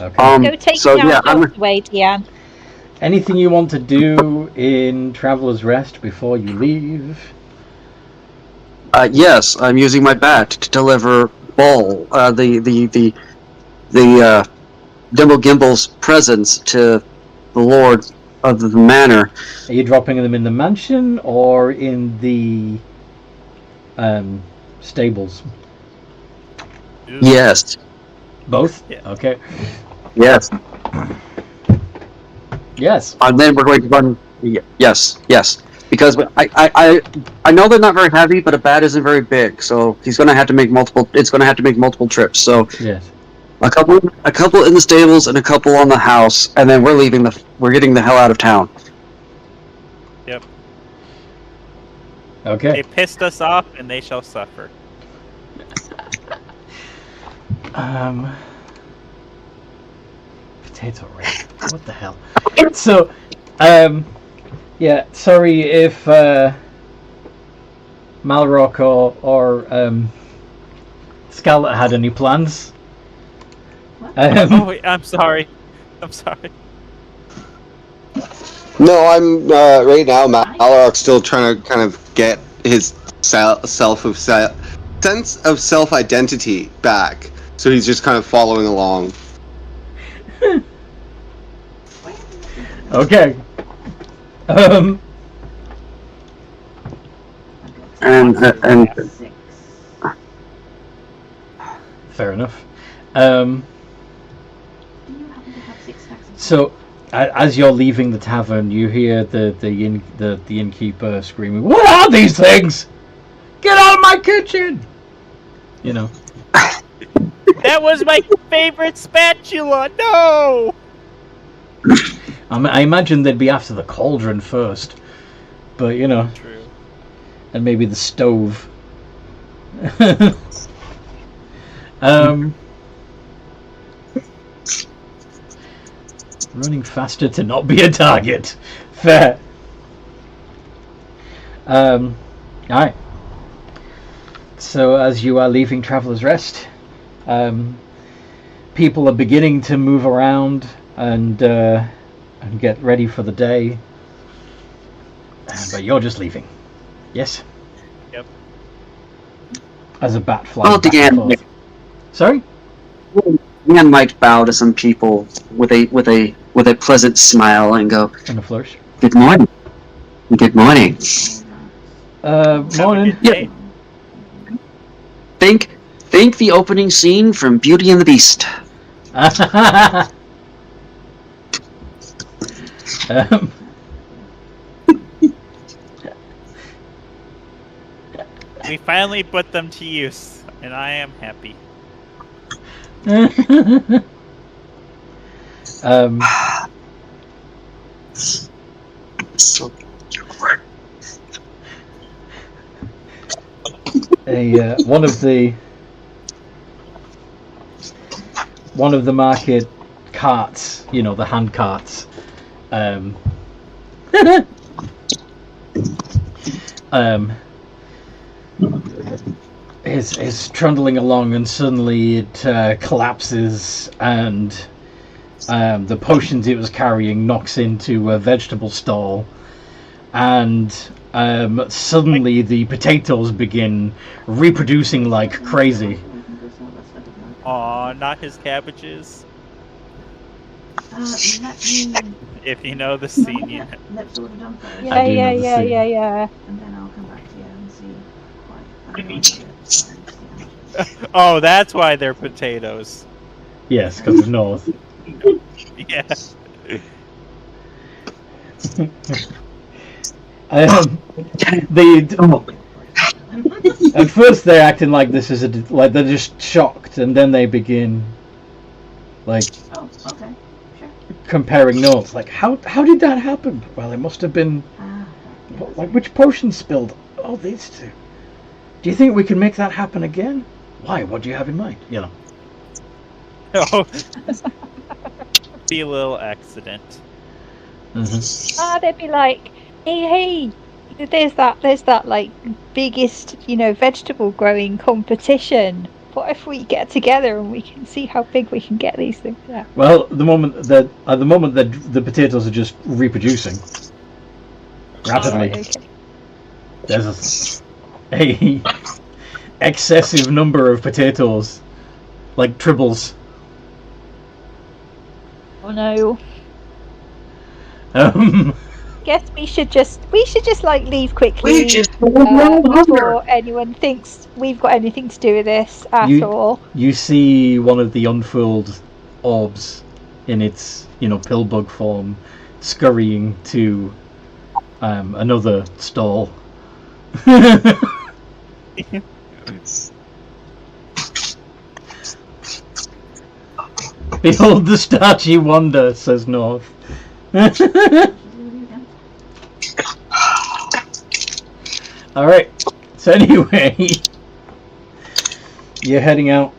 Okay. Go take so the yeah, outdoors away, Deanne. Anything you want to do in Traveler's Rest before you leave? yes, I'm using my bat to deliver Bull, the Dimble Gimble's presents to the Lord of the Manor. Are you dropping them in the mansion or in the stables? Yes, Both? Yeah. Okay. yes. Yes. And then we're going to run. Yes, because I know they're not very heavy, but a bat isn't very big, so he's going to have to make multiple. It's going to have to make multiple trips. So Yes. a couple in the stables and a couple on the house, and then we're getting the hell out of town. Yep. Okay. They pissed us off and they shall suffer. Potato rape. What the hell? So, yeah. Sorry if Malrock or Scarlet had any plans. Oh, I'm sorry. I'm sorry. No, I'm right now. Malrock's still trying to kind of get his sense of self-identity back. So he's just kind of following along. Okay. And Six. Fair enough. Do you happen to have 6 stacks of So, as you're leaving the tavern, you hear the innkeeper screaming, "What are these things? Get out of my kitchen!" You know. That was my favorite spatula. No. I imagine they'd be after the cauldron first, but you know, True. and maybe the stove. Running faster to not be a target. Fair. Alright. So as you are leaving Traveler's Rest, people are beginning to move around and get ready for the day. But you're just leaving. Yes? Yep. As a bat flies well, back and forth. Sorry? Deanne might bow to some people with a pleasant smile and go, And a flourish. "Good morning. Good morning." Morning. Hey, Think the opening scene from Beauty and the Beast. we finally put them to use, and I am happy. So, one of the market carts, you know, the hand carts, is trundling along, and suddenly it collapses, and the potions it was carrying knocks into a vegetable stall, and suddenly the potatoes begin reproducing like crazy. Aw, not his cabbages. Let me. If you know the scene, you know. Let's order done first. I do know the scene. Yeah. And then I'll come back to you and see. Oh, that's why they're potatoes. Yes, because of North. Yeah. At first they're acting like this is like they're just shocked, and then they begin like Oh, okay. Sure. comparing notes. Like, how did that happen? Well, it must have been like, which potion spilled? Oh, these two. Do you think we can make that happen again? Why? What do you have in mind? You know. Oh. Be a little accident. Mm-hmm. They'd be like, hey, there's that like biggest, vegetable growing competition. What if we get together and we can see how big we can get these things? Yeah. Well, at the moment that the potatoes are just reproducing rapidly. Right, okay. There's a excessive number of potatoes, like tribbles. Oh no. Guess we should just like leave quickly before anyone thinks we've got anything to do with this at all. You see one of the unfurled orbs in its pillbug form scurrying to another stall. Behold the starchy wonder, says North. Alright, so anyway, you're heading out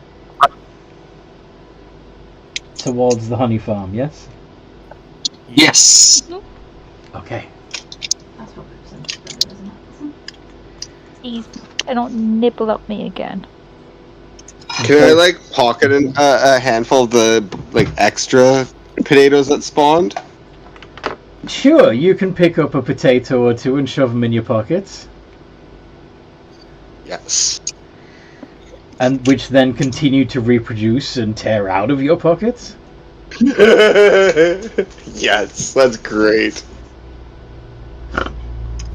towards the honey farm, yes? Yes. Okay. That's what represents better, isn't it? Please don't nibble up me again. Can I pocket a handful of the extra potatoes that spawned? Sure, you can pick up a potato or two and shove them in your pockets. Yes. And which then continue to reproduce and tear out of your pockets? Yes, that's great.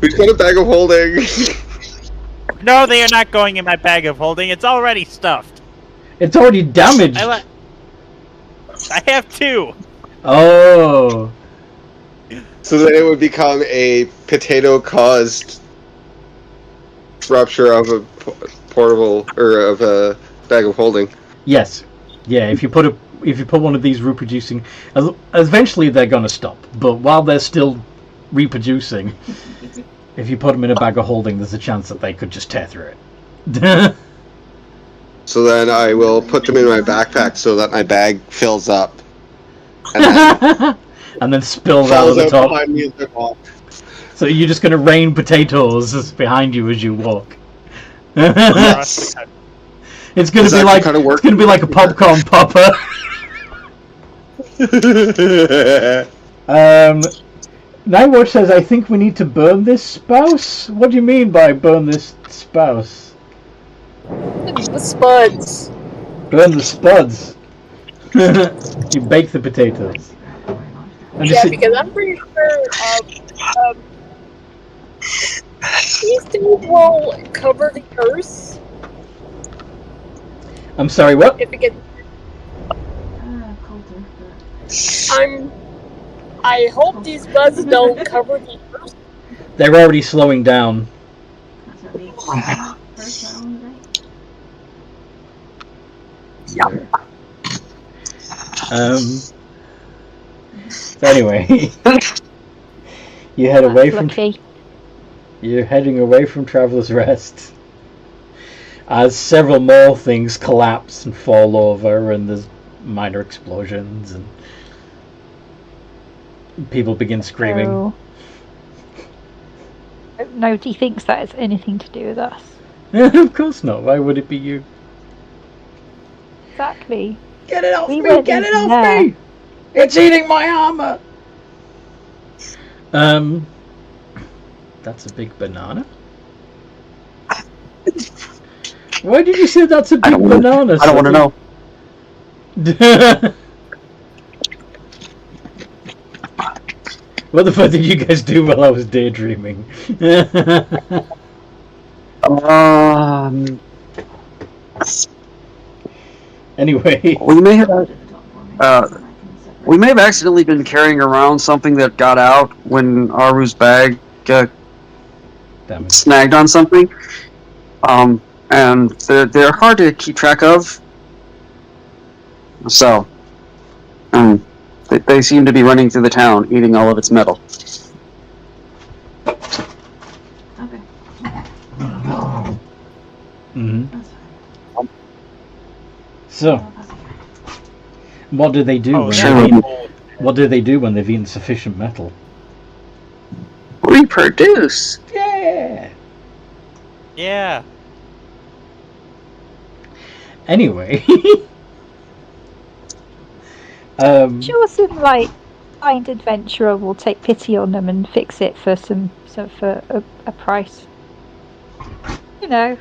Who's got a bag of holding? No, they are not going in my bag of holding. It's already stuffed. It's already damaged. I have two. Oh. So then it would become a potato-caused rupture of a portable or of a bag of holding. Yes. Yeah. If you put one of these reproducing, eventually they're gonna stop. But while they're still reproducing, if you put them in a bag of holding, there's a chance that they could just tear through it. So then I will put them in my backpack so that my bag fills up. And then spills out of the top. behind me as I walk. So you're just going to rain potatoes behind you as you walk. Yes. It's going to be like it's going to be like a popcorn popper. Nightwatch says, "I think we need to burn this spouse." What do you mean by burn this spouse? The spuds. Burn the spuds. You bake the potatoes. Yeah, because I'm pretty sure these things will cover the earth. I'm sorry, what? If it gets, Colder, I hope these buds don't cover the earth. They're already slowing down. that's a big first round, right? So anyway, you head away from. Lucky. You're heading away from Traveler's Rest. as several more things collapse and fall over, and there's minor explosions, and people begin screaming. So, nobody thinks that has anything to do with us. Of course not. Why would it be you? Exactly. Get it off We me! weren't Get it even off there. me! It's eating my armor! That's a big banana? Why did you say that's a big banana? I don't want to know. What the fuck did you guys do while I was daydreaming? Anyway. We may have accidentally been carrying around something that got out when Aru's bag snagged on something. And they're hard to keep track of. So, they seem to be running through the town, eating all of its metal. Okay. Mm-hmm. That's fine. So, what do they do when what do they do when they've eaten sufficient metal? Reproduce. Yeah. Yeah. Anyway. Sure, some kind adventurer will take pity on them and fix it for for a price. You know.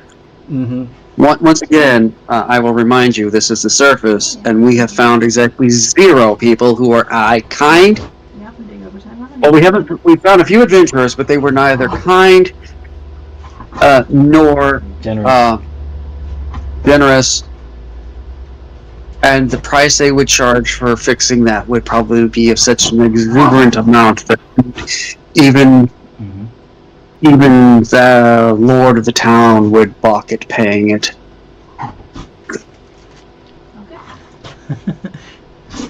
Mm-hmm. Once again, I will remind you, this is the surface, and we have found exactly 0 people who are kind. You have to dig overtime on Well, we found a few adventurers, but they were neither kind nor generous. And the price they would charge for fixing that would probably be of such an exuberant amount that even the lord of the town would balk at paying it.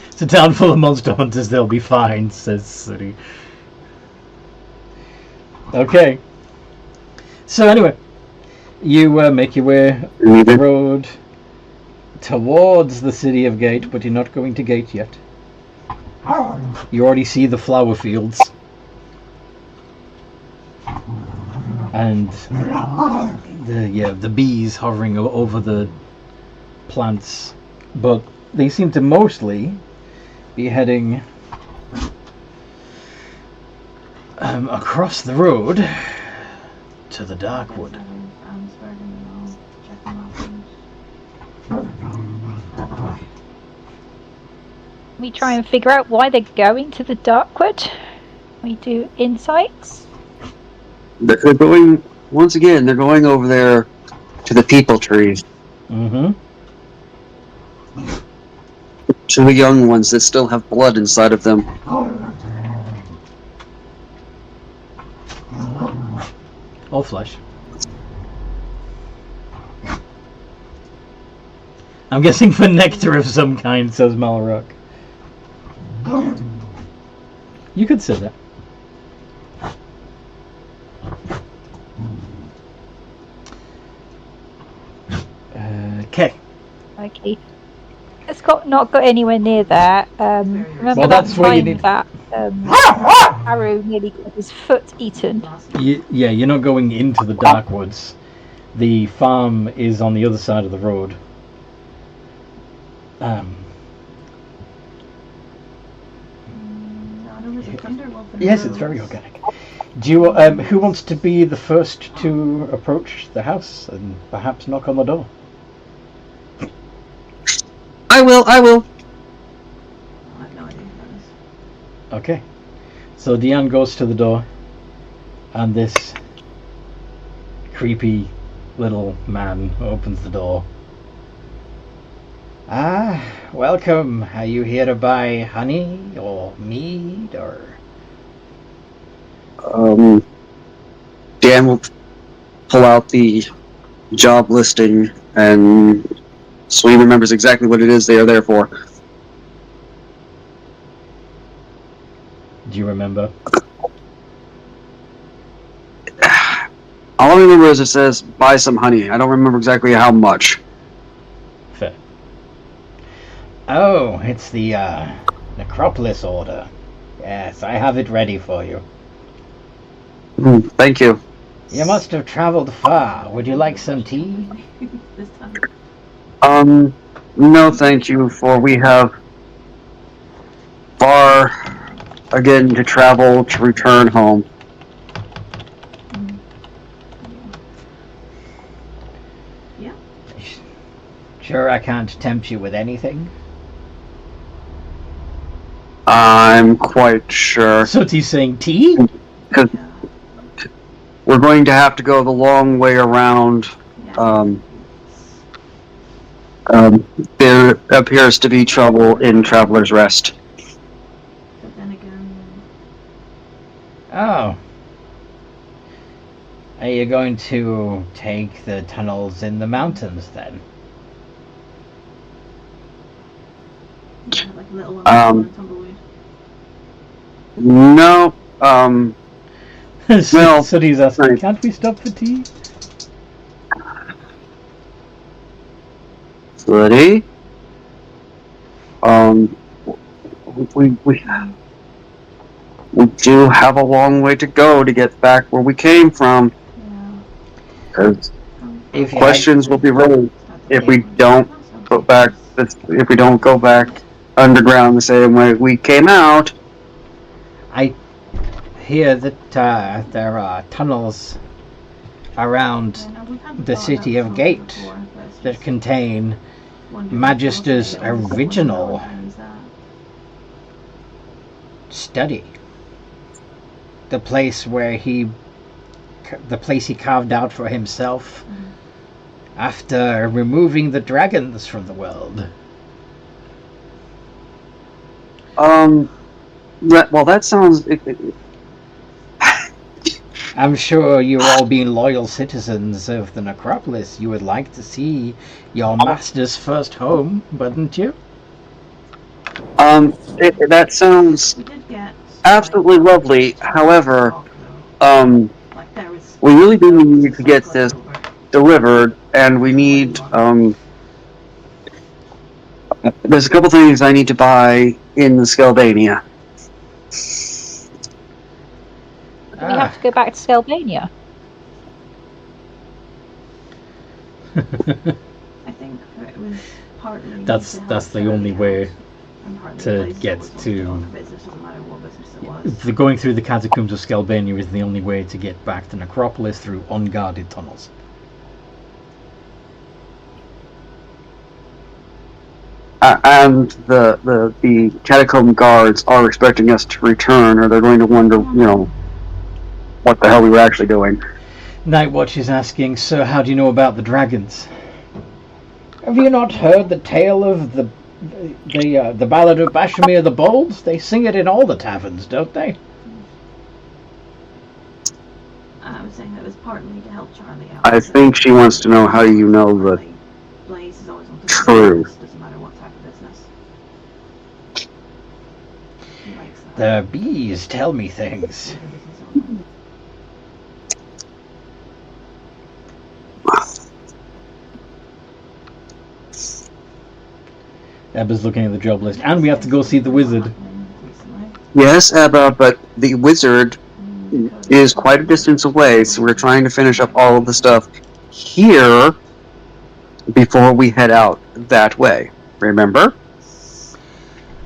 It's a town full of monster hunters, they'll be fine, says City. Okay. So anyway, you make your way up the road towards the city of Gate, but you're not going to Gate yet. You already see the flower fields. And the bees hovering over the plants, but they seem to mostly be heading across the road to the Darkwood. We try and figure out why they're going to the Darkwood. We do insights. They're going, once again, they're going over there to the people trees. Mm-hmm. To the young ones that still have blood inside of them. All flesh. I'm guessing for nectar of some kind, says Malrock. You could say that. Okay. Okay. It's not got anywhere near that. Remember Well, that that's where you time need- that Arrow nearly got his foot eaten? Yeah, you're not going into the Darkwoods. The farm is on the other side of the road. Yes, it's very organic. Do you? Who wants to be the first to approach the house and perhaps knock on the door? I will. I have no idea who that is. Okay. So Deanne goes to the door, and this creepy little man opens the door. Ah, welcome. Are you here to buy honey or mead or? Dan will pull out the job listing, and so he remembers exactly what it is they are there for. Do you remember? All I remember is it says buy some honey. I don't remember exactly how much. Fair. Oh, it's the Necropolis order. Yes, I have it ready for you. Thank you. You must have traveled far. Would you like some tea? This time. No thank you, for we have far again to travel to return home. Yeah. Sure, I can't tempt you with anything. I'm quite sure. Sooty's saying tea? Because we're going to have to go the long way around. There appears to be trouble in Traveler's Rest. But then again, Oh. Are you going to take the tunnels in the mountains then? yeah, like little one and tumbleweed. No, well, Sooty's asking, right. can't we stop for tea? Ready? We do have a long way to go to get back where we came from. Yeah. Because If you questions will be raised if we don't go back. If we don't go back underground the same way we came out. I hear that there are tunnels around Yeah, no, we've had the thought city about of something Gate before, but it's that just contain wondering Magister's what they always original want to use that. study. The place he carved out for himself after removing the dragons from the world. Well, that sounds. I'm sure you all being loyal citizens of the Necropolis, you would like to see your master's first home, wouldn't you? That sounds We did get absolutely lovely. However, like there was we really do need to get this delivered, and we need there's a couple things I need to buy in the Skeldania. We have to go back to Skelvania. I think it was partly That's the only way to get to. business, doesn't matter what business it was. The going through the catacombs of Skelbania is the only way to get back to Necropolis through unguarded tunnels. And the catacomb guards are expecting us to return, or they're going to wonder, what the hell we were actually doing. Nightwatch is asking, so how do you know about the dragons? Have you not heard the tale of the Ballad of Bashmir the Bold? They sing it in all the taverns, don't they? I was saying that it was partly to help Charlie out. I think she wants to know how you know the Blaze is always wanted truth. business, doesn't matter what type of business. He likes that. The bees tell me things. Ebba's looking at the job list, and we have to go see the wizard. Yes, Abba, but the wizard is quite a distance away, so we're trying to finish up all of the stuff here before we head out that way. Remember?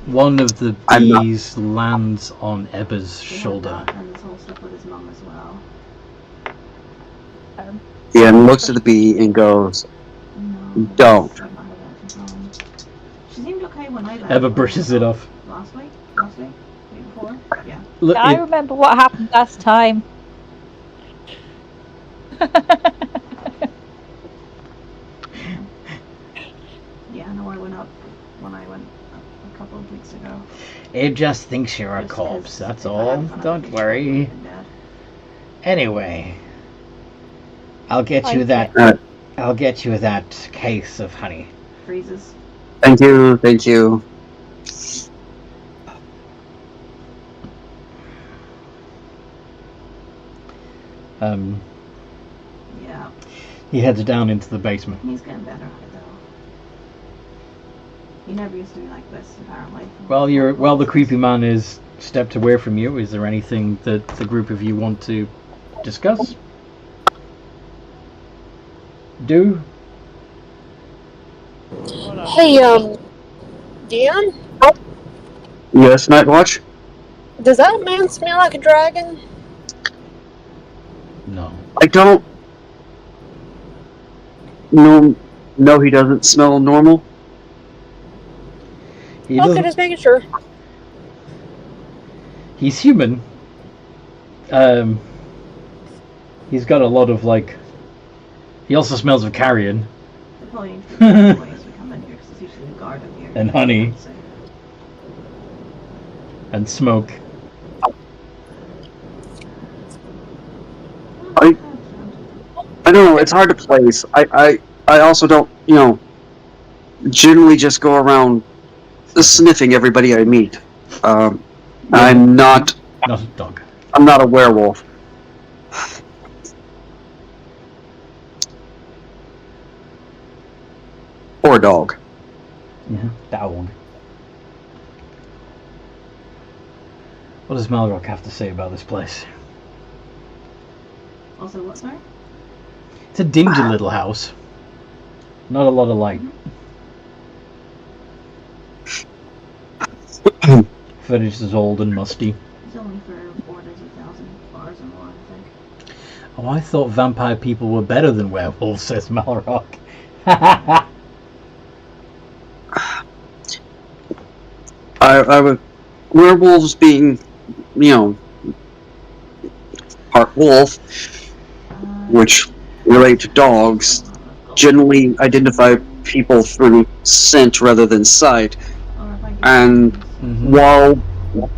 One of the bees lands on Ebba's shoulder. And this whole stuff with his mum as well. He looks at the bee and goes, No, "Don't." She seemed okay when I left. Ebba brushes it off. Last week? Week before? Yeah. Look, I remember what happened last time. Yeah, no, I went up when I went a couple of weeks ago. it just thinks you're a Just corpse, 'cause that's if I all. hadn't gone up, Don't I'd worry. been dead. Anyway, I'll get you that. I'll get you that case of honey. Freezes. Thank you, thank you. He heads down into the basement. He's getting better at it though. He never used to be like this, apparently. While the creepy man is stepped away from you, is there anything that the group of you want to discuss? Do? Hey, Dan? Yes, Nightwatch? Does that man smell like a dragon? No. I don't... No, he doesn't smell normal. He Okay, doesn't. just making sure. He's human. He's got a lot of like. He also smells of carrion The probably need to be employees who come in here because it's usually the guard up here. And honey. and smoke. I don't know, it's hard to place. I also don't, generally just go around sniffing everybody I meet. I'm not Not a dog. I'm not a werewolf. Or a dog. Yeah, dog. What does Malrock have to say about this place? Also, what, sorry? It's a dingy little house. Not a lot of light. Furniture is old and musty. It's only for orders of 1,000 bars or more, I think. Oh, I thought vampire people were better than werewolves, says Malrock. I would, werewolves being, part wolf, which relate to dogs, generally identify people through scent rather than sight. And while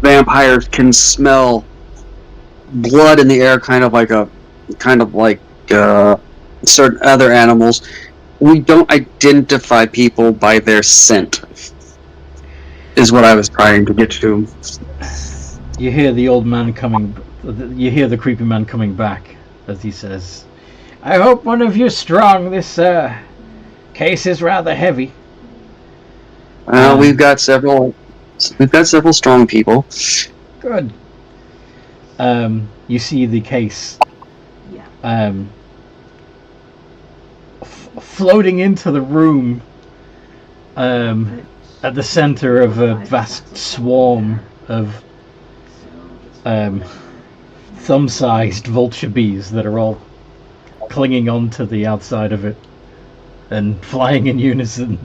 vampires can smell blood in the air, kind of like certain other animals, we don't identify people by their scent. Is what I was trying to get to. You hear the old man coming. You hear the creepy man coming back as he says, "I hope one of you's strong. This case is rather heavy." We've got several strong people. Good. You see the case. Yeah. Floating into the room. At the center of a vast swarm of thumb-sized vulture bees that are all clinging on to the outside of it and flying in unison.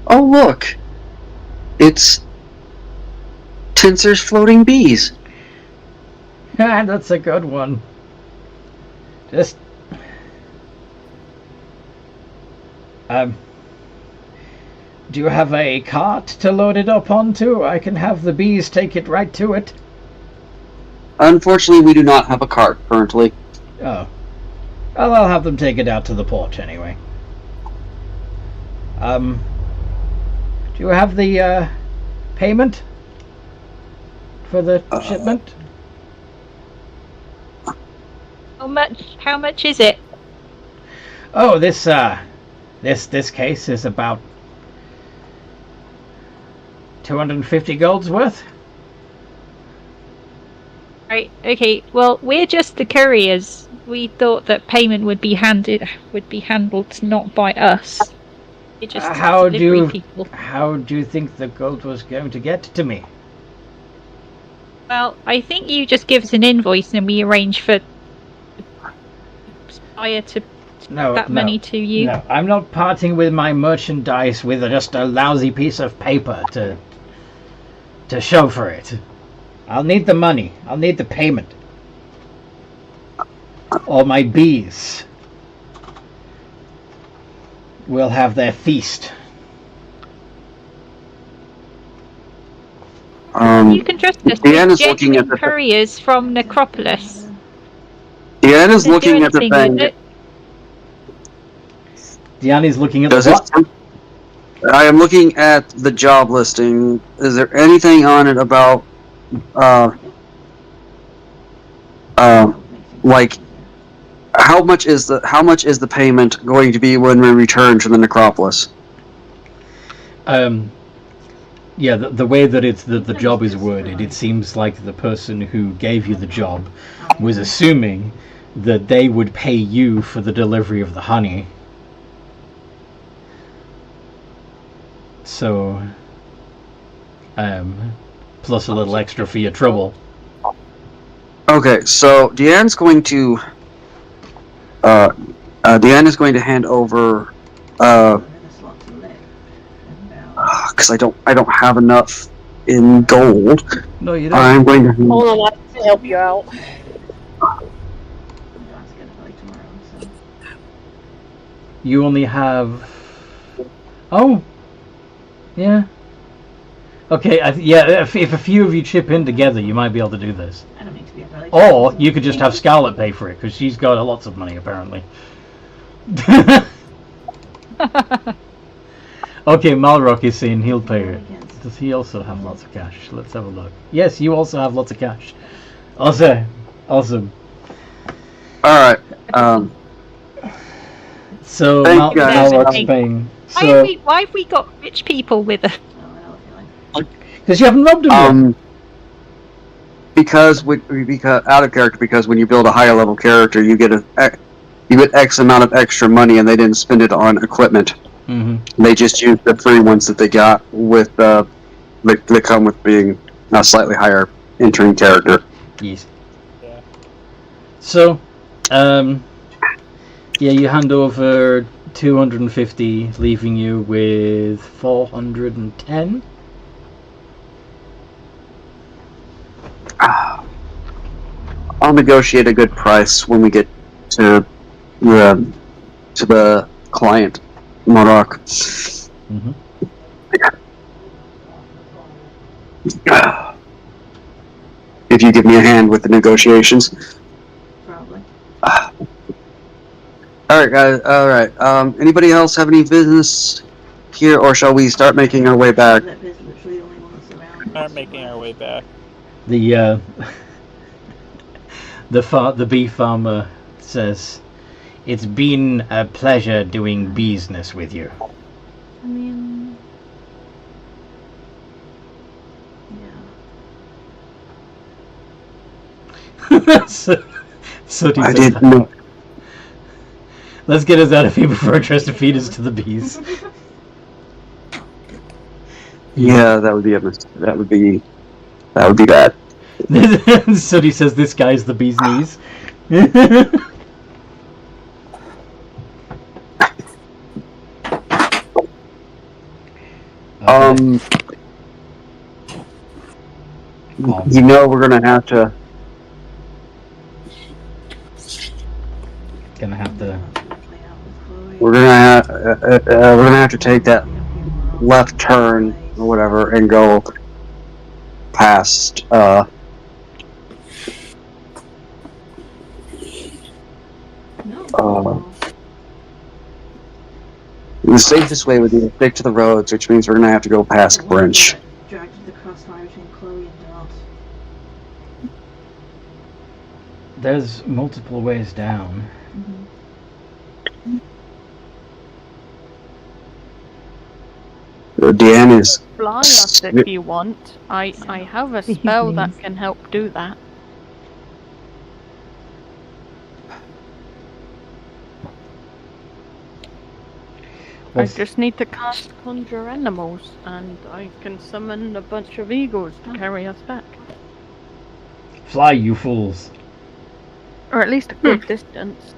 Oh look! It's Tensor's floating bees. That's a good one. Just do you have a cart to load it up onto? I can have the bees take it right to it. Unfortunately, we do not have a cart currently. Oh. Well, I'll have them take it out to the porch anyway. Do you have the payment for the shipment? How much is it? Oh, this case is about 250 gold's worth. Right, okay. Well, we're just the couriers. We thought that payment would be handled not by us. We're just delivery people. How do you think the gold was going to get to me? Well, I think you just give us an invoice and we arrange for buyer to money to you. No, I'm not parting with my merchandise with just a lousy piece of paper to show for it. I'll need the money. I'll need the payment. Or my bees will have their feast. You can trust us. Deanna's We're looking at the couriers from Necropolis. Deanna's looking at the thing. Deanna's looking at the what? I am looking at the job listing. Is there anything on it about like, how much is the payment going to be when we return to the necropolis? Yeah, the way that the job is worded, it seems like the person who gave you the job was assuming that they would pay you for the delivery of the honey. So, plus a little extra for your trouble. Okay, so Deanne's going to hand over because I don't have enough in gold. No, you don't. I'm going to Hold on, I can help you out. You only have. Oh, yeah. Okay, if a few of you chip in together, you might be able to do this. I don't need to be a village. Or you could just have Scarlet pay for it, because she's got lots of money, apparently. Okay, Malrock is saying he'll pay it. Does he also have lots of cash? Let's have a look. Yes, you also have lots of cash. Awesome. Alright, So, Thank you, guys. Malrock's paying. Why have we got rich people with us? Because you haven't robbed them yet. because out of character, because when you build a higher level character, you get X amount of extra money, and they didn't spend it on equipment. Mm-hmm. They just used the free ones that they got with that come with being a slightly higher entering character. Yes. Yeah. So, you hand over 250, leaving you with 410. I'll negotiate a good price when we get to the client, Morok. Mm-hmm. If you give me a hand with the negotiations. Probably. Alright, guys. Alright. Anybody else have any business here, or shall we start making our way back? That is literally the only one that's around. Start making our way back. The the bee farmer says, "It's been a pleasure doing business with you." I mean, yeah. so he I says didn't that. know. Let's get us out of here before it tries to feed us to the bees. Yeah, that would be bad. So he says, "This guy's the bee's knees." You know we're gonna have to. We're gonna have to take that left turn or whatever and go past. The safest way would be to stick to the roads, which means we're gonna have to go past Brinch. Dragged the crossfire between Chloe and Dot. There's multiple ways down. Deanne is. Fly us if you want. I have a spell that can help do that. I just need to cast Conjure Animals, and I can summon a bunch of eagles to carry us back. Fly, you fools. Or at least a good distance.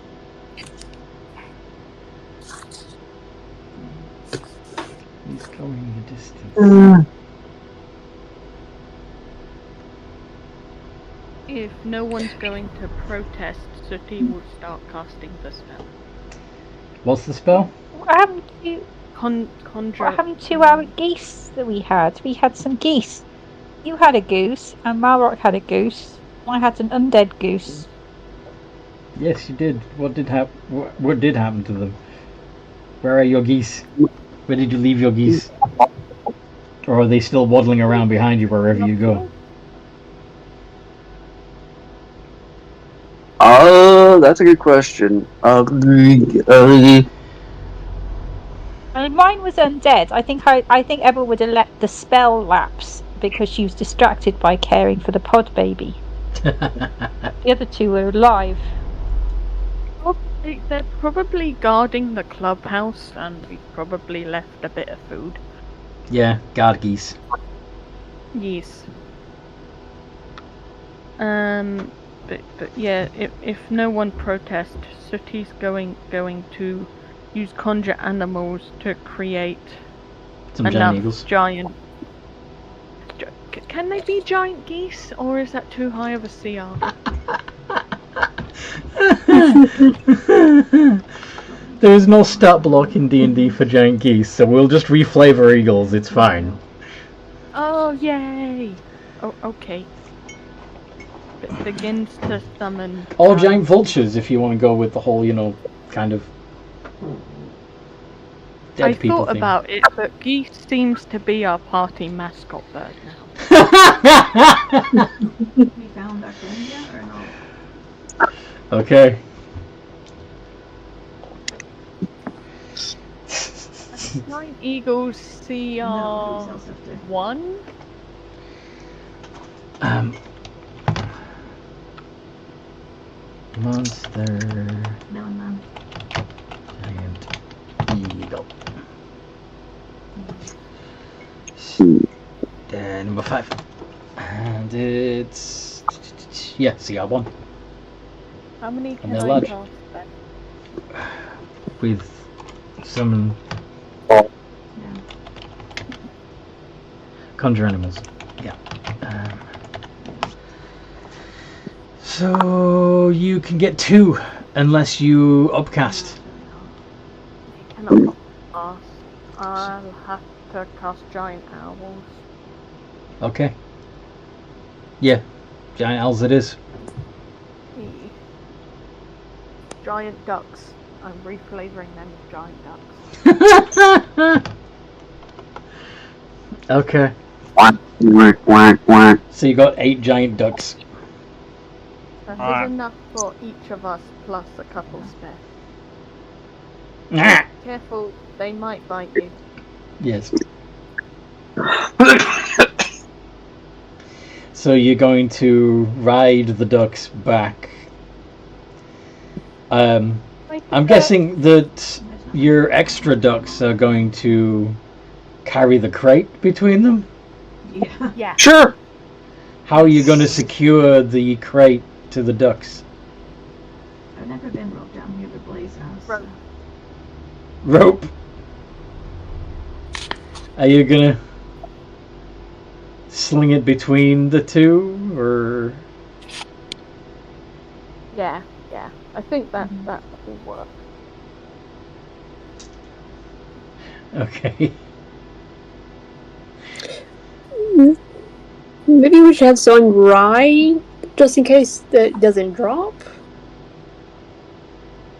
He's going a distance. If no one's going to protest, Sooty will start casting the spell. What's the spell? What happened to Conjure. What happened to our geese that we had? We had some geese. You had a goose, and Malrock had a goose. I had an undead goose. Yes, you did. What did happen to them? Where are your geese? Where did you leave your geese? Or are they still waddling around behind you wherever you go? That's a good question. Mine was undead. I think Ebba would have let the spell lapse because she was distracted by caring for the pod baby. The other two were alive. They're probably guarding the clubhouse, and we probably left a bit of food. Yeah, guard geese. Yes. But yeah, if no one protests, Sooty's going to use conjure animals to create Some enough giant eagles. giant. Can they be giant geese, or is that too high of a CR? There is no stat block in D&D for giant geese, so we'll just reflavor eagles. It's fine. Oh yay! Oh okay. Begins to summon. Or giant vultures, if you want to go with the whole, kind of dead I people thought thing. about it, but geese seems to be our party mascot bird now. We found our friend yet or not? Okay. Giant eagles CR No, we also have to. 1. Monster No, none. giant eagle. Number 5. And it's... yeah, CR1. How many can they're I large. cast then? With some Yeah. conjure animals. Yeah. So you can get 2 unless you upcast. I cannot cast. I'll have to cast giant owls. Okay. Yeah, giant owls it is. Giant ducks. I'm reflavoring them with giant ducks. Okay. Quack, quack, quack, quack. So you got 8 giant ducks. So there's enough for each of us plus a couple spare. Ah! Careful, they might bite you. Yes. So you're going to ride the ducks back. I'm guessing that your extra ducks are going to carry the crate between them? Yeah. Yeah. Sure. How are you going to secure the crate to the ducks? I've never been roped down here to Blaze House. so- Rope? Are you going to sling it between the two, or... Yeah. I think that will work. Okay. Maybe we should have someone ride, just in case that doesn't drop.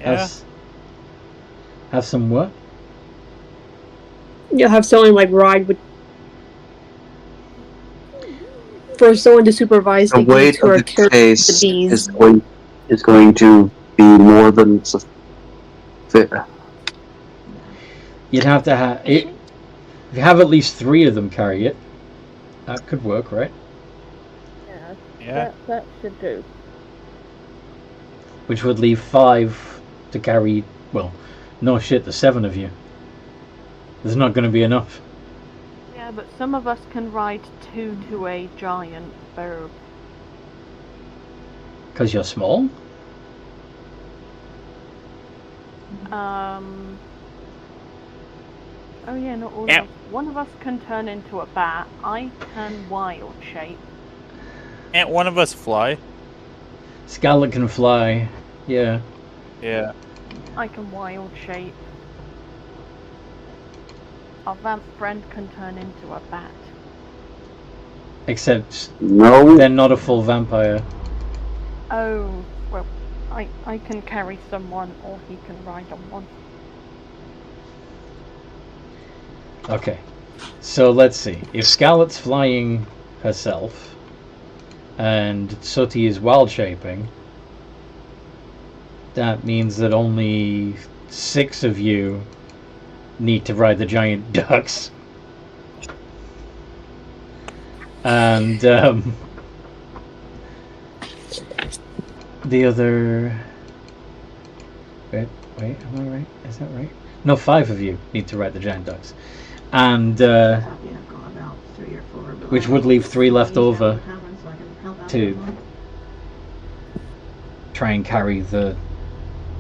Yeah. Have some what? You'll have someone ride with, for someone to supervise The the weight geese who of are the carrying case the bees. is going to be more than sufficient. You'd have to have it. If you have at least 3 of them carry it, that could work, right? Yeah. That should do. Which would leave 5 to carry. Well, no shit, the 7 of you. There's not going to be enough. Yeah, but some of us can ride 2 to a giant bird. Because you're small? Oh yeah, not all Yeah. of us. One of us can turn into a bat. I can wild shape. Can't one of us fly? Scarlet can fly. Yeah. Yeah. I can wild shape. Our vamp friend can turn into a bat. Except No. they're not a full vampire. Oh, well, I can carry someone, or he can ride on one. Okay. So let's see. If Scarlet's flying herself, and Sooty is wild shaping, That means that only 6 of you need to ride the giant ducks. And the other... Wait, am I right? Is that right? No, 5 of you need to ride the giant ducks. And I've got about 3 or 4. But which would leave 3 left over tavern, so I can help out to with one. try and carry the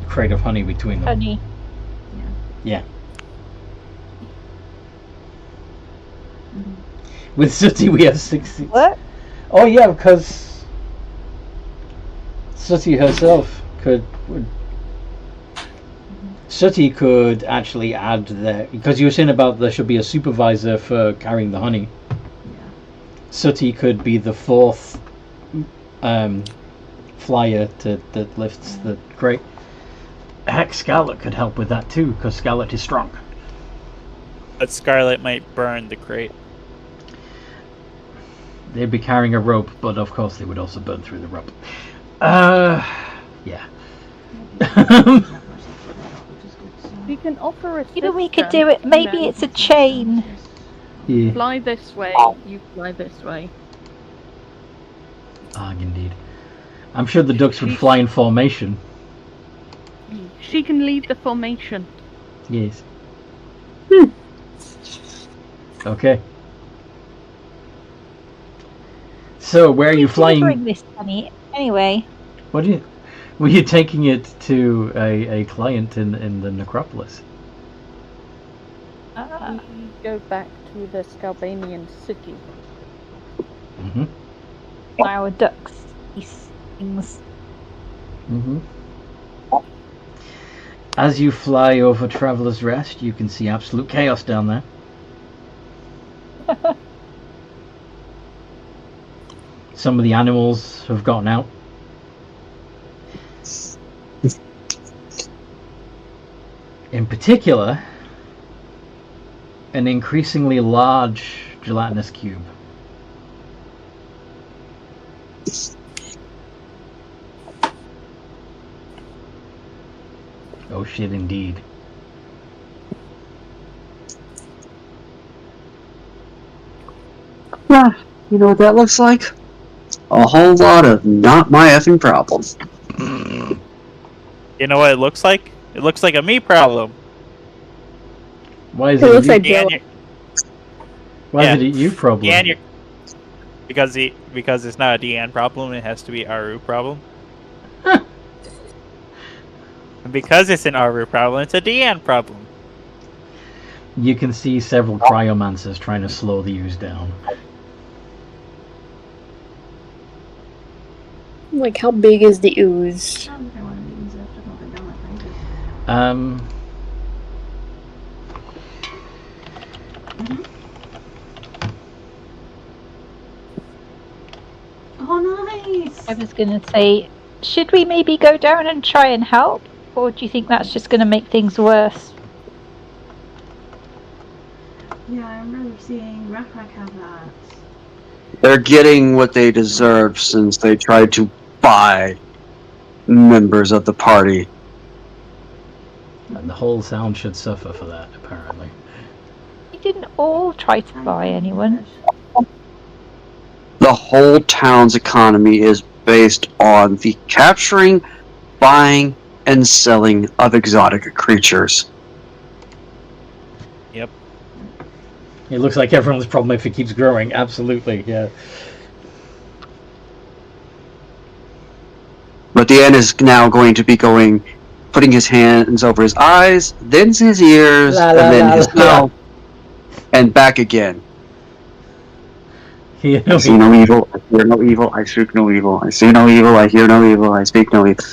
crate of honey between them. Honey. Yeah. Mhm. With Sooty we have 60. What? Oh yeah, because Sooty herself Sooty could actually add because you were saying about there should be a supervisor for carrying the honey. Yeah. Sooty could be the 4th flyer that lifts the crate. Heck, Scarlet could help with that too, because Scarlet is strong. But Scarlet might burn the crate. They'd be carrying a rope, but of course they would also burn through the rope. Yeah. We can offer a You know, we could do it. Maybe it's a chain. Yeah. Fly this way, you fly this way. Ah, indeed. I'm sure the ducks would fly in formation. She can lead the formation. Yes. Okay. So, where are you flying? Delivering this honey anyway. What do you? Were you taking it to a client in the necropolis? We go back to the Scalbanian city. Mm-hmm. Our ducks. These things. Mm-hmm. As you fly over Traveller's Rest, you can see absolute chaos down there. Some of the animals have gotten out. In particular, an increasingly large gelatinous cube. Oh shit, indeed. Yeah, you know what that looks like? A whole lot of not my effing problem. You know what it looks like? It looks like a me problem. Why is It it? looks like Dan, Bill. Why yeah. is it a you problem? Dan, because it's not a Deanne problem, it has to be Aru problem. And because it's an Aru problem, it's a Deanne problem. You can see several cryomancers trying to slow the ooze down. Like, how big is the ooze? I don't think I want to use it. I don't think I'm that big. Oh, nice! I was gonna say, should we maybe go down and try and help, or do you think that's just gonna make things worse? Yeah, I remember seeing Raprak have that. They're getting what they deserve since they tried to buy members of the party. And the whole town should suffer for that, apparently. We didn't all try to buy anyone. The whole town's economy is based on the capturing, buying, and selling of exotic creatures. Yep. It looks like everyone's problem if it keeps growing. Absolutely, yeah. But the end is now going to be putting his hands over his eyes, then his ears, La, and la, then la, his la. mouth, and back again. You I know, see no evil, I hear no evil, I speak no evil. I see no evil, I hear no evil, I speak no evil.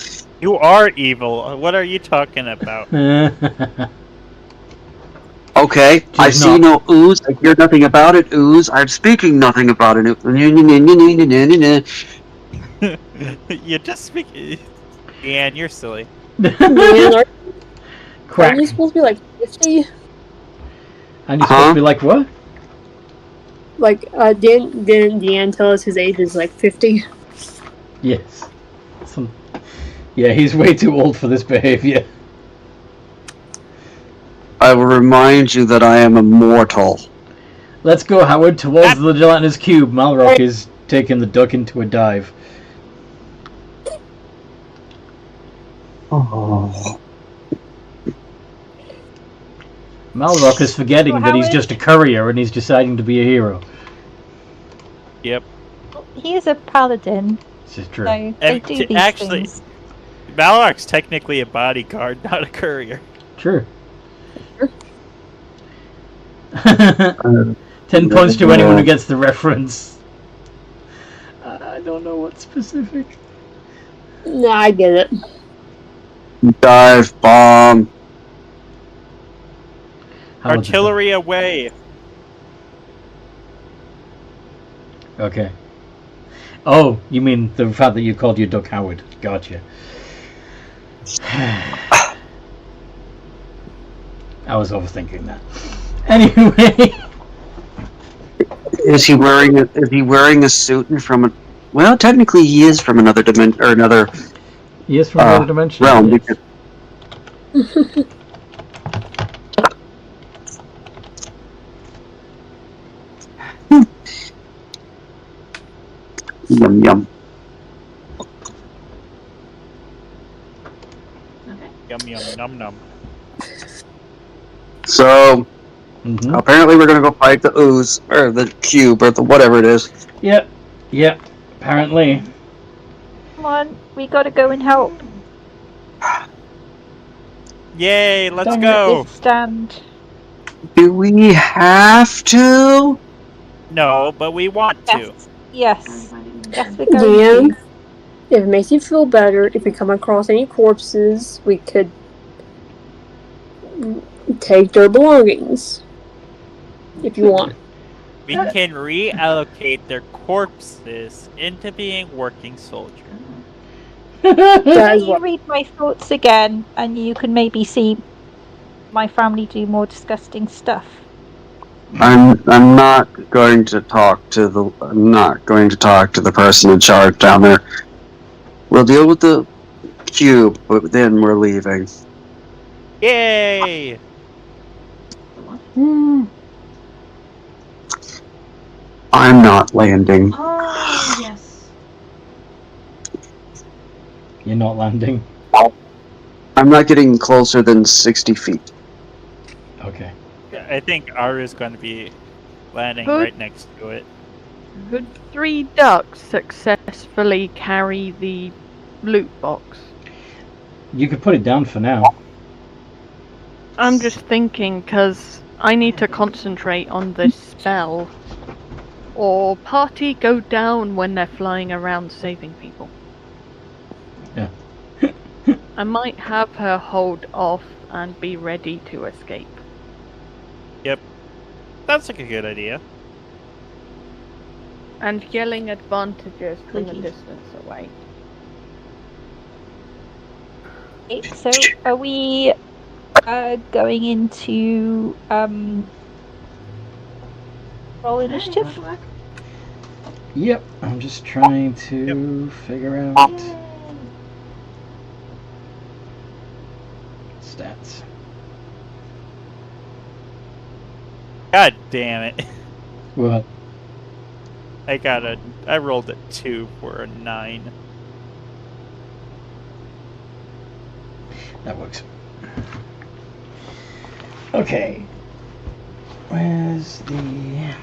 You are evil. What are you talking about? Okay, I She's see no ooze, I hear nothing about it, ooze, I'm speaking nothing about it. You just speak. Deanne, you're silly. Man, are Crack. you supposed to be like 50? And you're supposed to be like, what? Like, didn't Deanne tell us his age is like 50? Yes. Yeah, he's way too old for this behavior. I will remind you that I am immortal. Let's go, Howard, towards the gelatinous cube. Malrock is taking the duck into a dive. Oh. Malrock is forgetting that he's just a courier and he's deciding to be a hero. Yep. He is a paladin. This is true. So they do these Actually, things. Malrock's technically a bodyguard, not a courier. True. 10 points to anyone who gets the reference. I don't know what specific. No, I get it. Dive bomb. Artillery away. Okay. Oh, you mean the fact that you called your duck Howard. Gotcha. I was overthinking that. Anyway. Is he wearing a suit and from a? Well, technically, he is from another dimension or another. He is from another dimension. Realm. Yes. Because... Yum yum. Yum yum num num. So apparently, we're gonna go fight the ooze or the cube or the whatever it is. Yep. Yep. Apparently. Come on, we gotta go and help. Yay! Let's Don't go. let this stand. Do we have to? No, but we want to. Yes. Yes, we're going Dan, if it makes you feel better, if we come across any corpses, we could take their belongings. If you want. We can reallocate their corpses into being working soldiers. Can you read my thoughts again, and you can maybe see my family do more disgusting stuff. I'm not going to talk to the person in charge down there. We'll deal with the cube, but then we're leaving. Yay! I'm not landing. Oh, yes. You're not landing. I'm not getting closer than 60 feet. Okay. I think R is going to be landing Good. right next to it. Could 3 ducks successfully carry the loot box? You could put it down for now. I'm just thinking, because I need to concentrate on this spell. Or party go down when they're flying around saving people. Yeah. I might have her hold off and be ready to escape. Yep. That's like a good idea. And yelling advantages from a Clicky. distance away. Okay, so are we going into roll initiative? Yep. I'm just trying to figure out stats. God damn it. What? I rolled a 2 for a 9. That works. Okay. Where's the...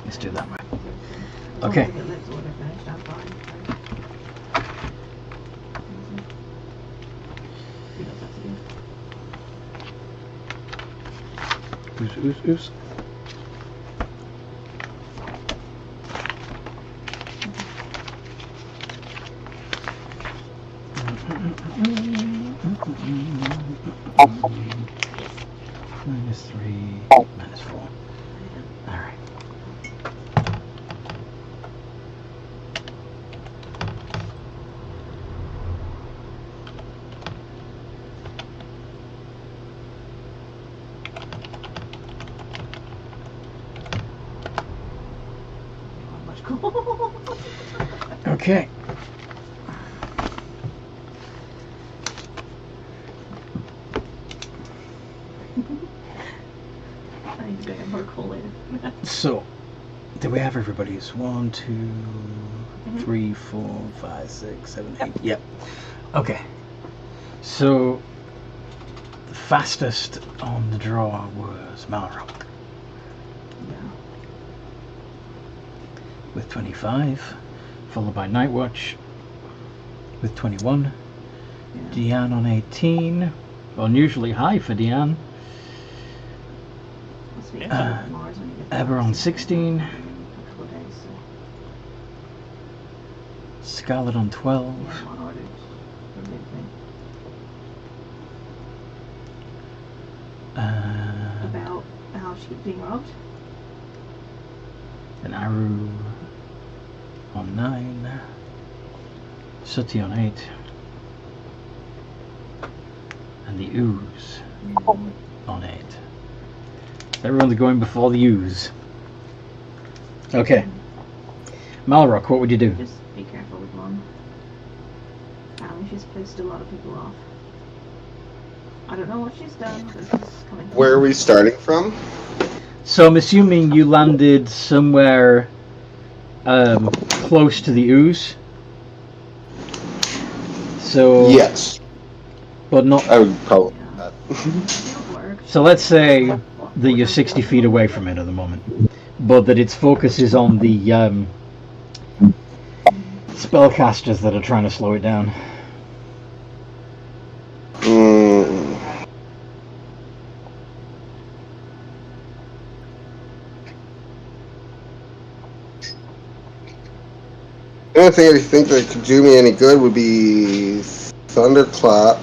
Let's do it that way. Okay. Oops. -3, -4. Alright. Okay. I need to go get more coal later. So, do we have everybody's? 1, 2, 3, 4, 5, 6, 7, 8. Yep. Okay. So, the fastest on the draw was Malrock Yeah. with 25, followed by Nightwatch with 21. Yeah. Deanne on 18. Unusually high for Deanne. Must be Yeah. Mars when you get Eber on 16. in a couple of days, so Scarlet on 12. yeah, one ordered for big thing. About how she's being robbed. And Aru on 9. Sooty on 8. And the Ooze on 8. Everyone's going before the Ooze. Okay. Malrock, what would you do? Just be careful with Mom. She's pissed a lot of people off. I don't know what she's done, but it's coming. Where are we starting from? So I'm assuming you landed somewhere close to the Ooze. So Yes, but not. I would probably. Field work. So let's say that you're 60 feet away from it at the moment, but that its focus is on the spellcasters that are trying to slow it down. The only thing I think that could do me any good would be Thunderclap,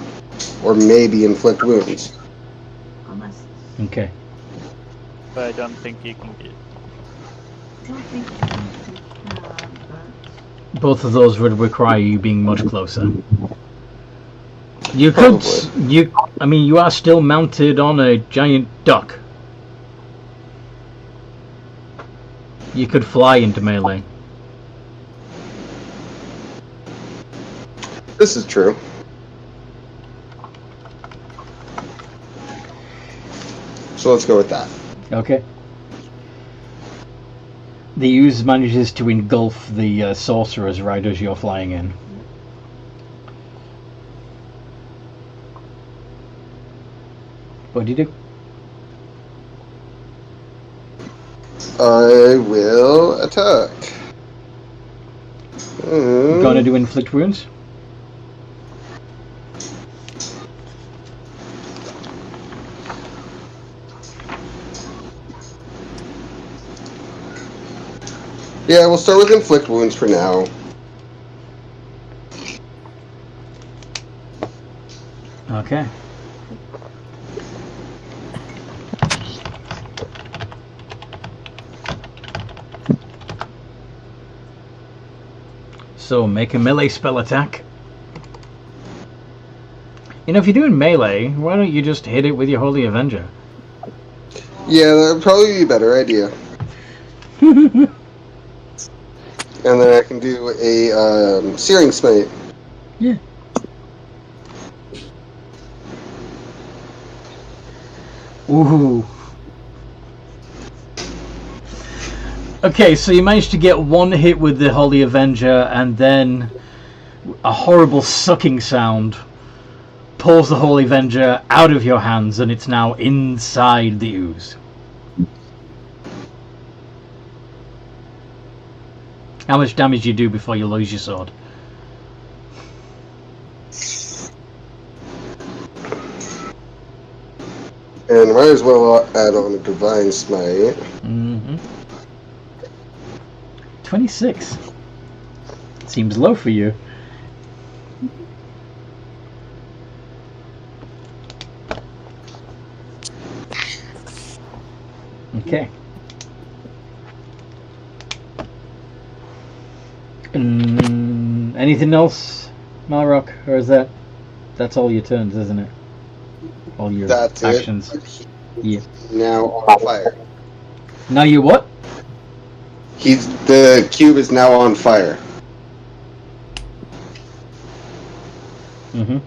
or maybe Inflict Wounds. Unless Okay. But I don't think you can get. I don't think you can, but Both of those would require you being much closer. You could. I mean, you are still mounted on a giant duck. You could fly into melee. This is true. So let's go with that. Okay. The Ooze manages to engulf the sorcerers right as you're flying in. What do you do? I will attack. Gonna do inflict wounds? Yeah, we'll start with Inflict Wounds for now. Okay. So make a melee spell attack. You know, if you're doing melee, why don't you just hit it with your Holy Avenger? Yeah, that would probably be a better idea. And then I can do a Searing Smite. Yeah. Ooh. Okay, so you managed to get one hit with the Holy Avenger, and then a horrible sucking sound pulls the Holy Avenger out of your hands, and it's now inside the ooze. How much damage do you do before you lose your sword? And might as well add on a Divine Smite. 26. Seems low for you. Okay. Anything else, Malrock? Or is that's all your turns, isn't it? All your That's actions. it. Yeah. Now on fire. Now you what? The cube is now on fire. Mm-hmm.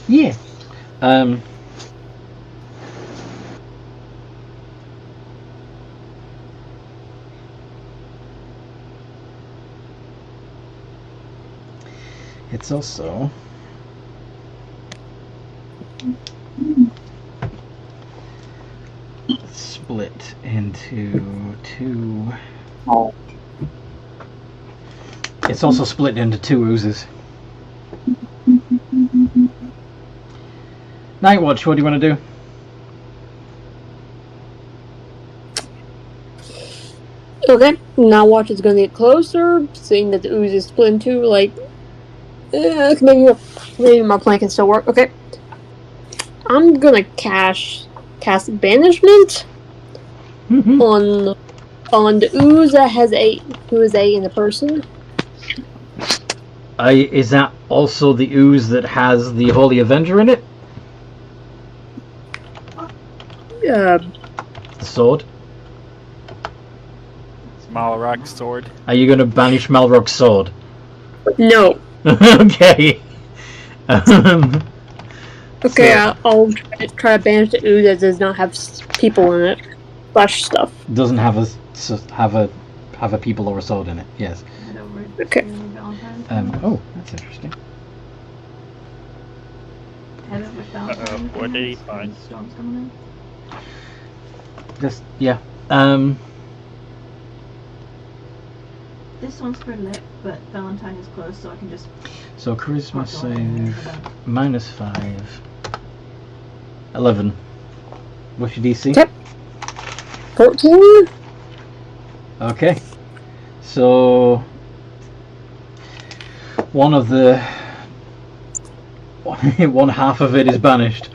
Yeah. It's also split into two. It's also split into two oozes. Nightwatch, what do you want to do? Okay, now watch is gonna get closer, seeing that the ooze is split in two, like, maybe my plan can still work. Okay. I'm gonna cast banishment on the ooze that has who is A in the person. Is that also the ooze that has the Holy Avenger in it? The sword? Malrock's sword. Are you going to banish Malrock's sword? No. Okay. Okay, I'll try to banish the ooze that does not have people in it. Slash stuff. Doesn't have a people or a sword in it. Yes. Okay. Oh, that's interesting. What did he find? Storm's coming in. Just yeah. This one's for lit, but Valentine is close, so I can just. So charisma save -5. 11. What's your DC? Yep. 14. Okay. So one half of it is banished.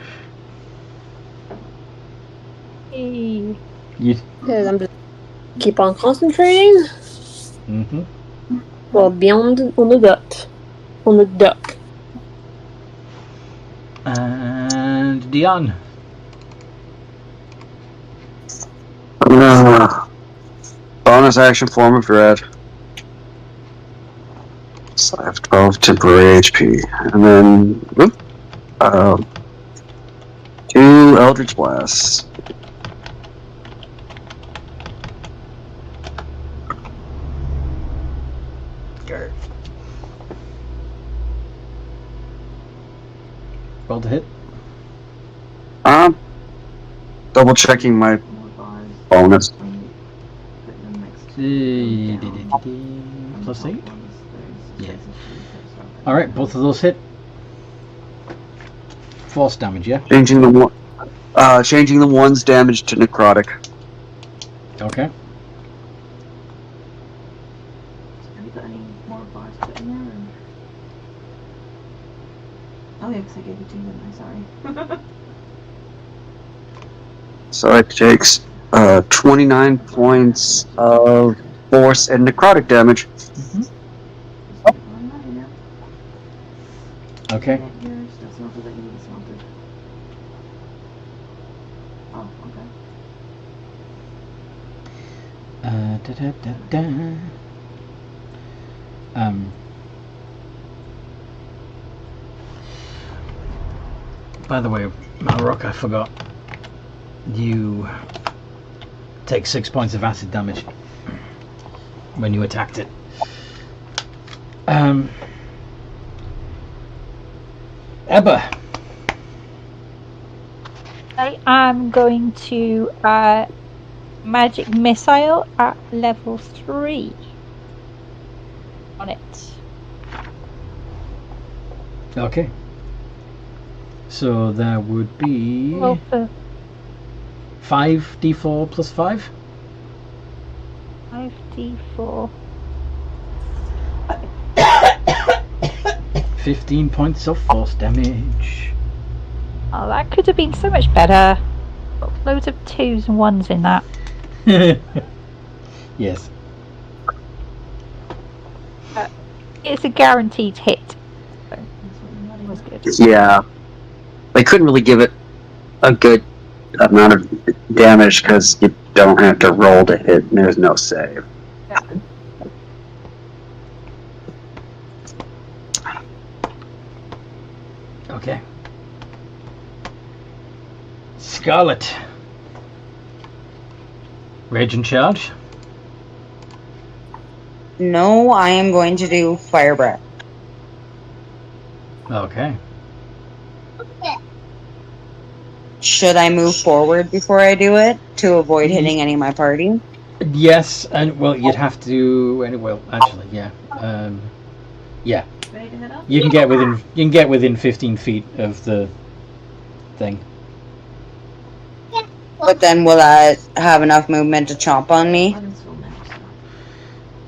Hey. Yeah, I'm just keep on concentrating. Mm-hmm. Well, beyond on the duck. And Dion. Bonus action form of dread. So I have 12 temporary HP. And then 2 Eldritch Blasts. Roll to hit. Double checking my bonus. +8? Yeah. Alright, both of those hit. Force damage, yeah? Changing the one's damage to necrotic. Okay. Have you got any more bars put in there? Or... Oh yeah, because I gave you 2, didn't I? Sorry. So it takes 29 points of force and necrotic damage. Okay. Your stuff smelted that you need smelted. Oh, okay. By the way, Malrock, I forgot. You take 6 points of acid damage when you attacked it. Ebba. I am going to magic missile at level 3 on it. Okay. So that would be Well, 5d4 plus 5? 5d4. 15 points of force damage. Oh, that could have been so much better. Got loads of 2s and 1s in that. Yes. It's a guaranteed hit. So, it was good. Yeah. They couldn't really give it a good amount of damage because you don't have to roll to hit, and there's no save. Okay. Scarlet. Rage and charge. No, I am going to do fire breath. Okay. Should I move forward before I do it to avoid hitting any of my party? Yes, and well, you'd have to. Well, actually, yeah. Yeah. Ready to head up? You can get within 15 feet of the thing. But then will that have enough movement to chomp on me? Evansville next.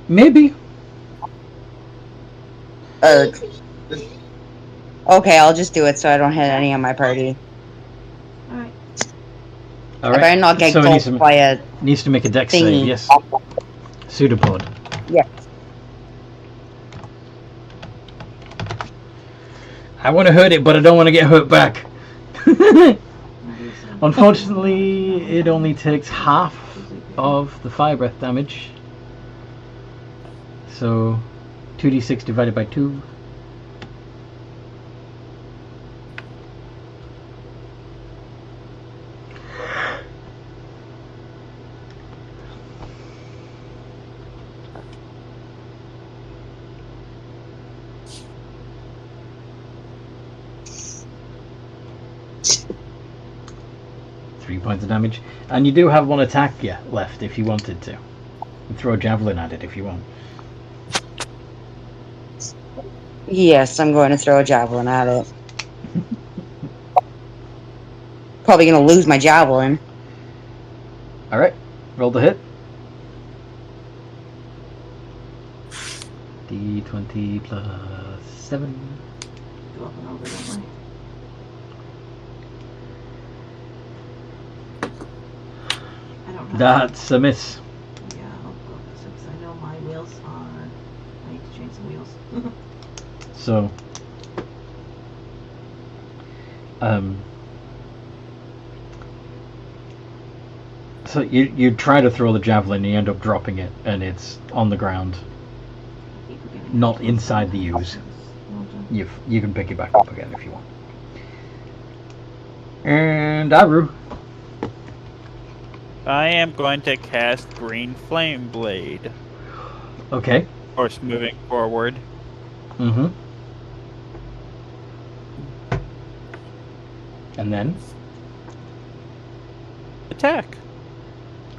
Maybe. Okay, I'll just do it so I don't hit any of my party. Alright. All If I not get So it gulped by a needs to make a dex thingy. save. Yes. Pseudopod. Yeah. I want to hurt it, but I don't want to get hurt back. Unfortunately, it only takes half of the fire breath damage. So, 2d6 divided by 2. Points of damage, and you do have one attack left if you wanted to. You can throw a javelin at it if you want. Yes, I'm going to throw a javelin at it. Probably going to lose my javelin. Alright, roll the hit. D20 plus 7. Go up and over, don't worry. I don't know. That's a miss. Yeah, I'll go up because I know my wheels are. I need to change some wheels. So, so you try to throw the javelin, you end up dropping it, and it's on the ground, not inside the ooze. You can pick it back up again if you want. And Aru. I am going to cast Green Flame Blade. Okay. Of course, moving forward. Mm-hmm. And then? Attack.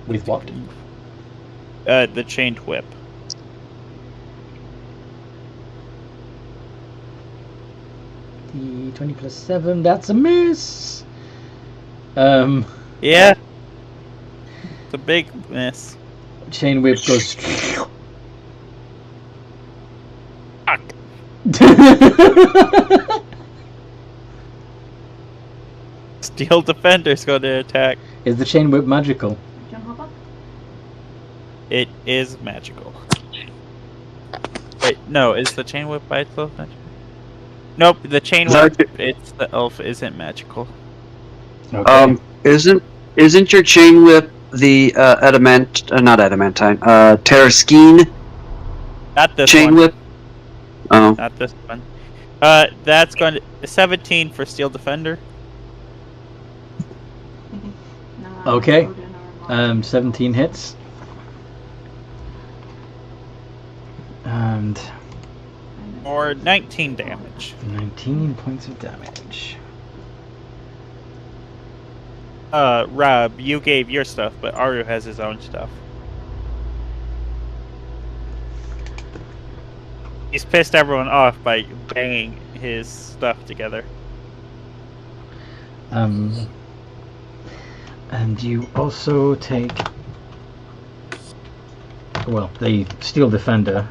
With what? The chained whip. D20 plus 7, that's a miss! Yeah. It's a big miss. Chain whip goes... Fuck. Steel Defender's going to attack. Is the chain whip magical? Jump hop up? It is magical. Wait, no, is the chain whip by itself magical? Nope, the chain whip, it's the elf, isn't magical. Okay. Isn't your chain whip the not adamantine, Terraskeen Not this chain one. whip? Oh. Not this one. That's going to 17 for Steel Defender. No, Okay. Odin or Mark. 17 hits. And Or 19 damage. 19 points of damage. Rob, you gave your stuff, but Aru has his own stuff. He's pissed everyone off by banging his stuff together. And you also take... Well, the Steel Defender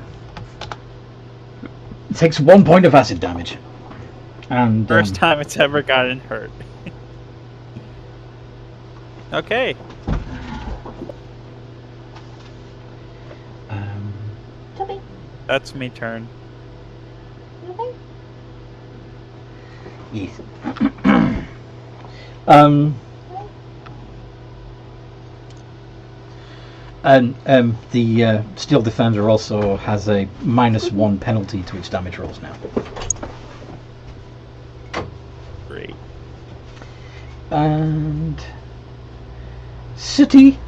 takes 1 point of acid damage. And First time it's ever gotten hurt. Okay. Toby. That's me turn. yes. And the Steel Defender also has a -1 penalty to its damage rolls now. Great. And City.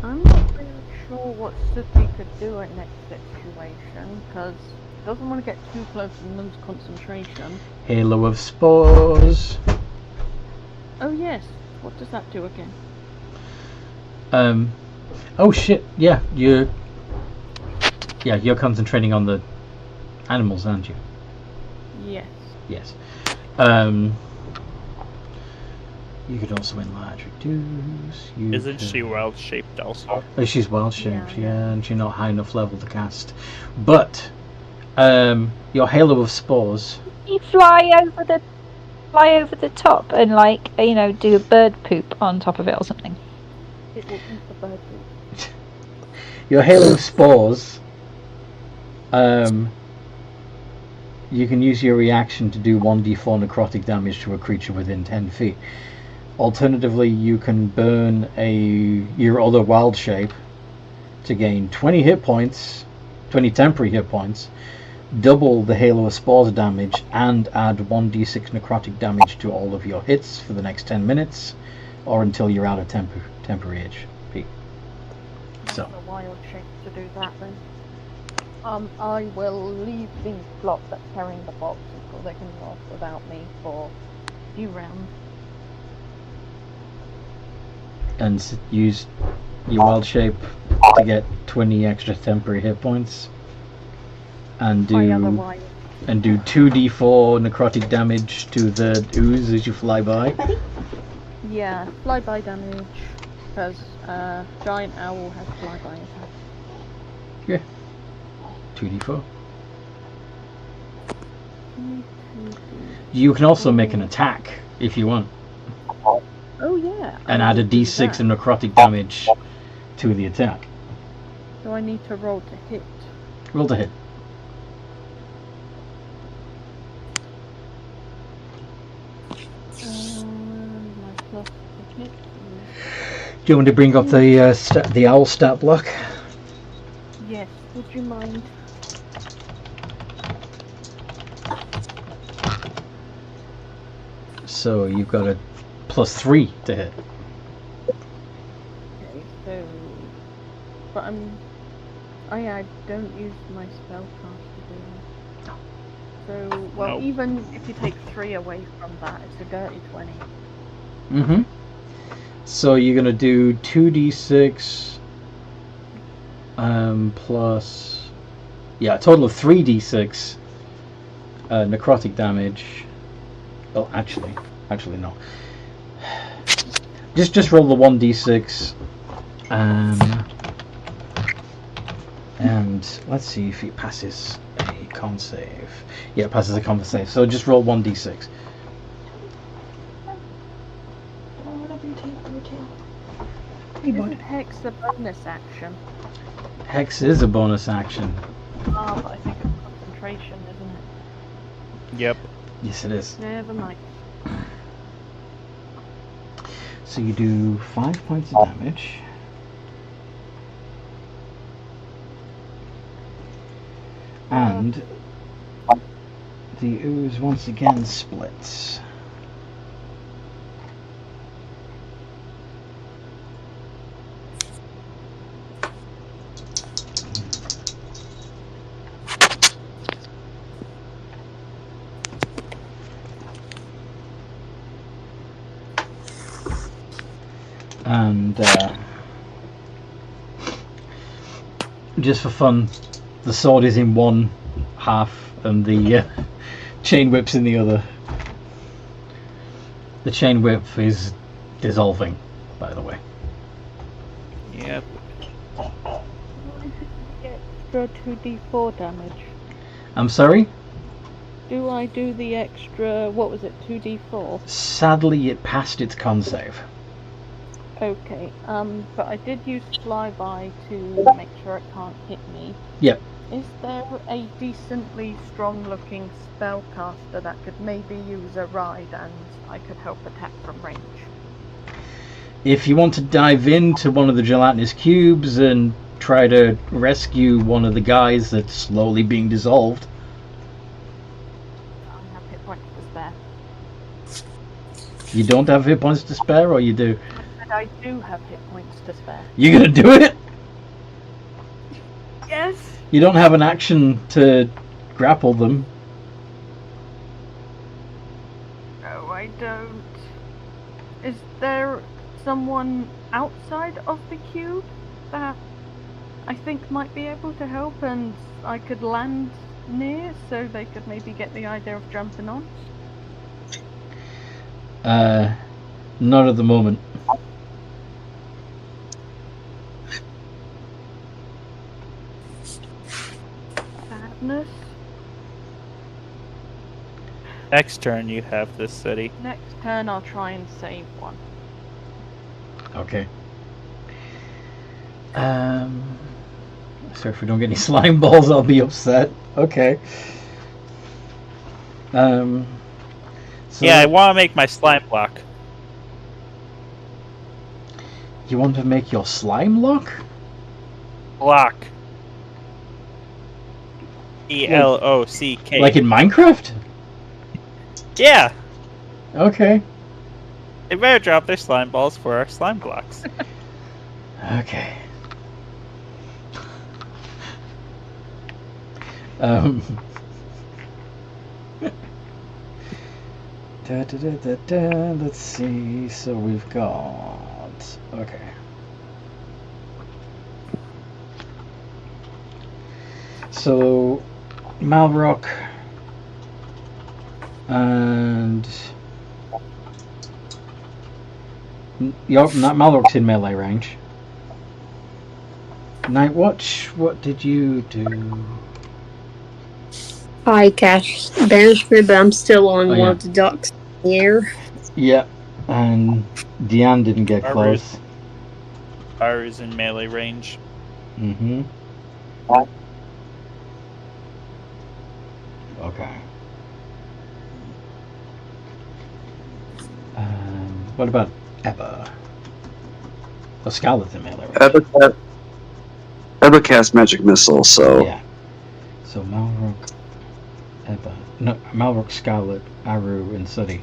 I'm not really sure what City could do in that situation, because it doesn't want to get too close and lose concentration. Halo of Spores. Oh yes, what does that do again? Oh shit, yeah, you're concentrating on the animals, aren't you? Yes. Yes. You could also enlarge, reduce. Isn't she wild shaped also? Oh, she's wild shaped, Yeah. and she's not high enough level to cast. But your Halo of Spores. You fly over the top and do a bird poop on top of it or something. It will eat the bird food. Your Halo of Spores. You can use your reaction to do 1d4 necrotic damage to a creature within 10 feet. Alternatively, you can burn your other wild shape to gain 20 hit points, 20 temporary hit points, double the Halo of Spores damage, and add 1d6 necrotic damage to all of your hits for the next 10 minutes, or until you're out of temporary HP. So. A wild shape to do that then. I will leave the block that's carrying the box so they can go off without me for a few rounds. And use your wild shape to get 20 extra temporary hit points, and do 2d4 necrotic damage to the ooze as you fly by. Yeah, flyby damage, because giant owl has flyby attack. Yeah. 2d4. You can also make an attack if you want. Oh yeah. And add a d6 of necrotic damage to the attack. So I need to roll to hit. Roll to hit. My plus to hit. Do you want to bring up the owl stat block? Yes, would you mind? So you've got a +3 to hit. Okay, so... But I don't use my spellcast to do that. So, well, Nope. even if you take 3 away from that, it's a dirty 20. Mm-hmm. So you're going to do 2d6 plus... Yeah, a total of 3d6 necrotic damage. Well, actually no. Just roll the 1d6, and let's see if it passes a con save. Yeah, it passes a con save. So just roll 1d6. Isn't Hex a bonus action? Hex is a bonus action. Ah, but I think it's concentration, isn't it? Yep. Yes, it is. Never mind. So you do 5 points of damage. And the ooze once again splits. And just for fun, the sword is in one half and the chain whip's in the other. The chain whip is dissolving, by the way. Yep. Extra 2d4 damage. I'm sorry? Do I do the extra, what was it, 2d4? Sadly, it passed its con save. Okay, but I did use flyby to make sure it can't hit me. Yep. Is there a decently strong-looking spellcaster that could maybe use a ride and I could help attack from range? If you want to dive into one of the gelatinous cubes and try to rescue one of the guys that's slowly being dissolved. I have hit points to spare. You don't have hit points to spare, or you do? And I do have hit points to spare. You gonna do it? Yes. You don't have an action to grapple them. No, I don't. Is there someone outside of the cube that I think might be able to help and I could land near so they could maybe get the idea of jumping on? Not at the moment. Sadness. Next turn, you have this city. Next turn, I'll try and save one. Okay. So if we don't get any slime balls, I'll be upset. Okay. So Yeah, I want to make my slime block. You want to make your slime lock? Block. ELOCK. Like in Minecraft? Yeah. Okay. They better drop their slime balls for our slime blocks. Okay. Let's see. So we've got. Okay. So Malrock and Malrock's in melee range. Nightwatch, what did you do? I cast banishment, but I'm still on Oh, one of the ducks in the air. Yeah, and Deanne didn't get close. Ours in melee range. Mm-hmm. Okay. What about Ebba? Oh, Scarlet's in melee range. Ebba cast magic missile, so Yeah. So Malrock, Ebba. No, Malrock, Scarlet, Aru, and Sooty.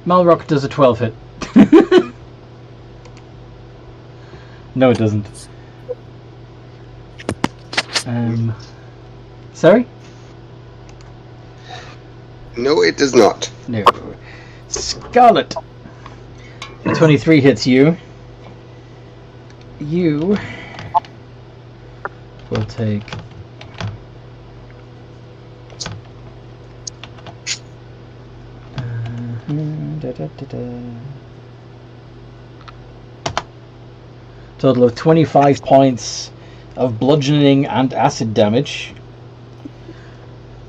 Malrock does a 12 hit. No, it doesn't. Sorry? No, it does not. No. Scarlet. 23 hits you. You will take total of 25 points of bludgeoning and acid damage.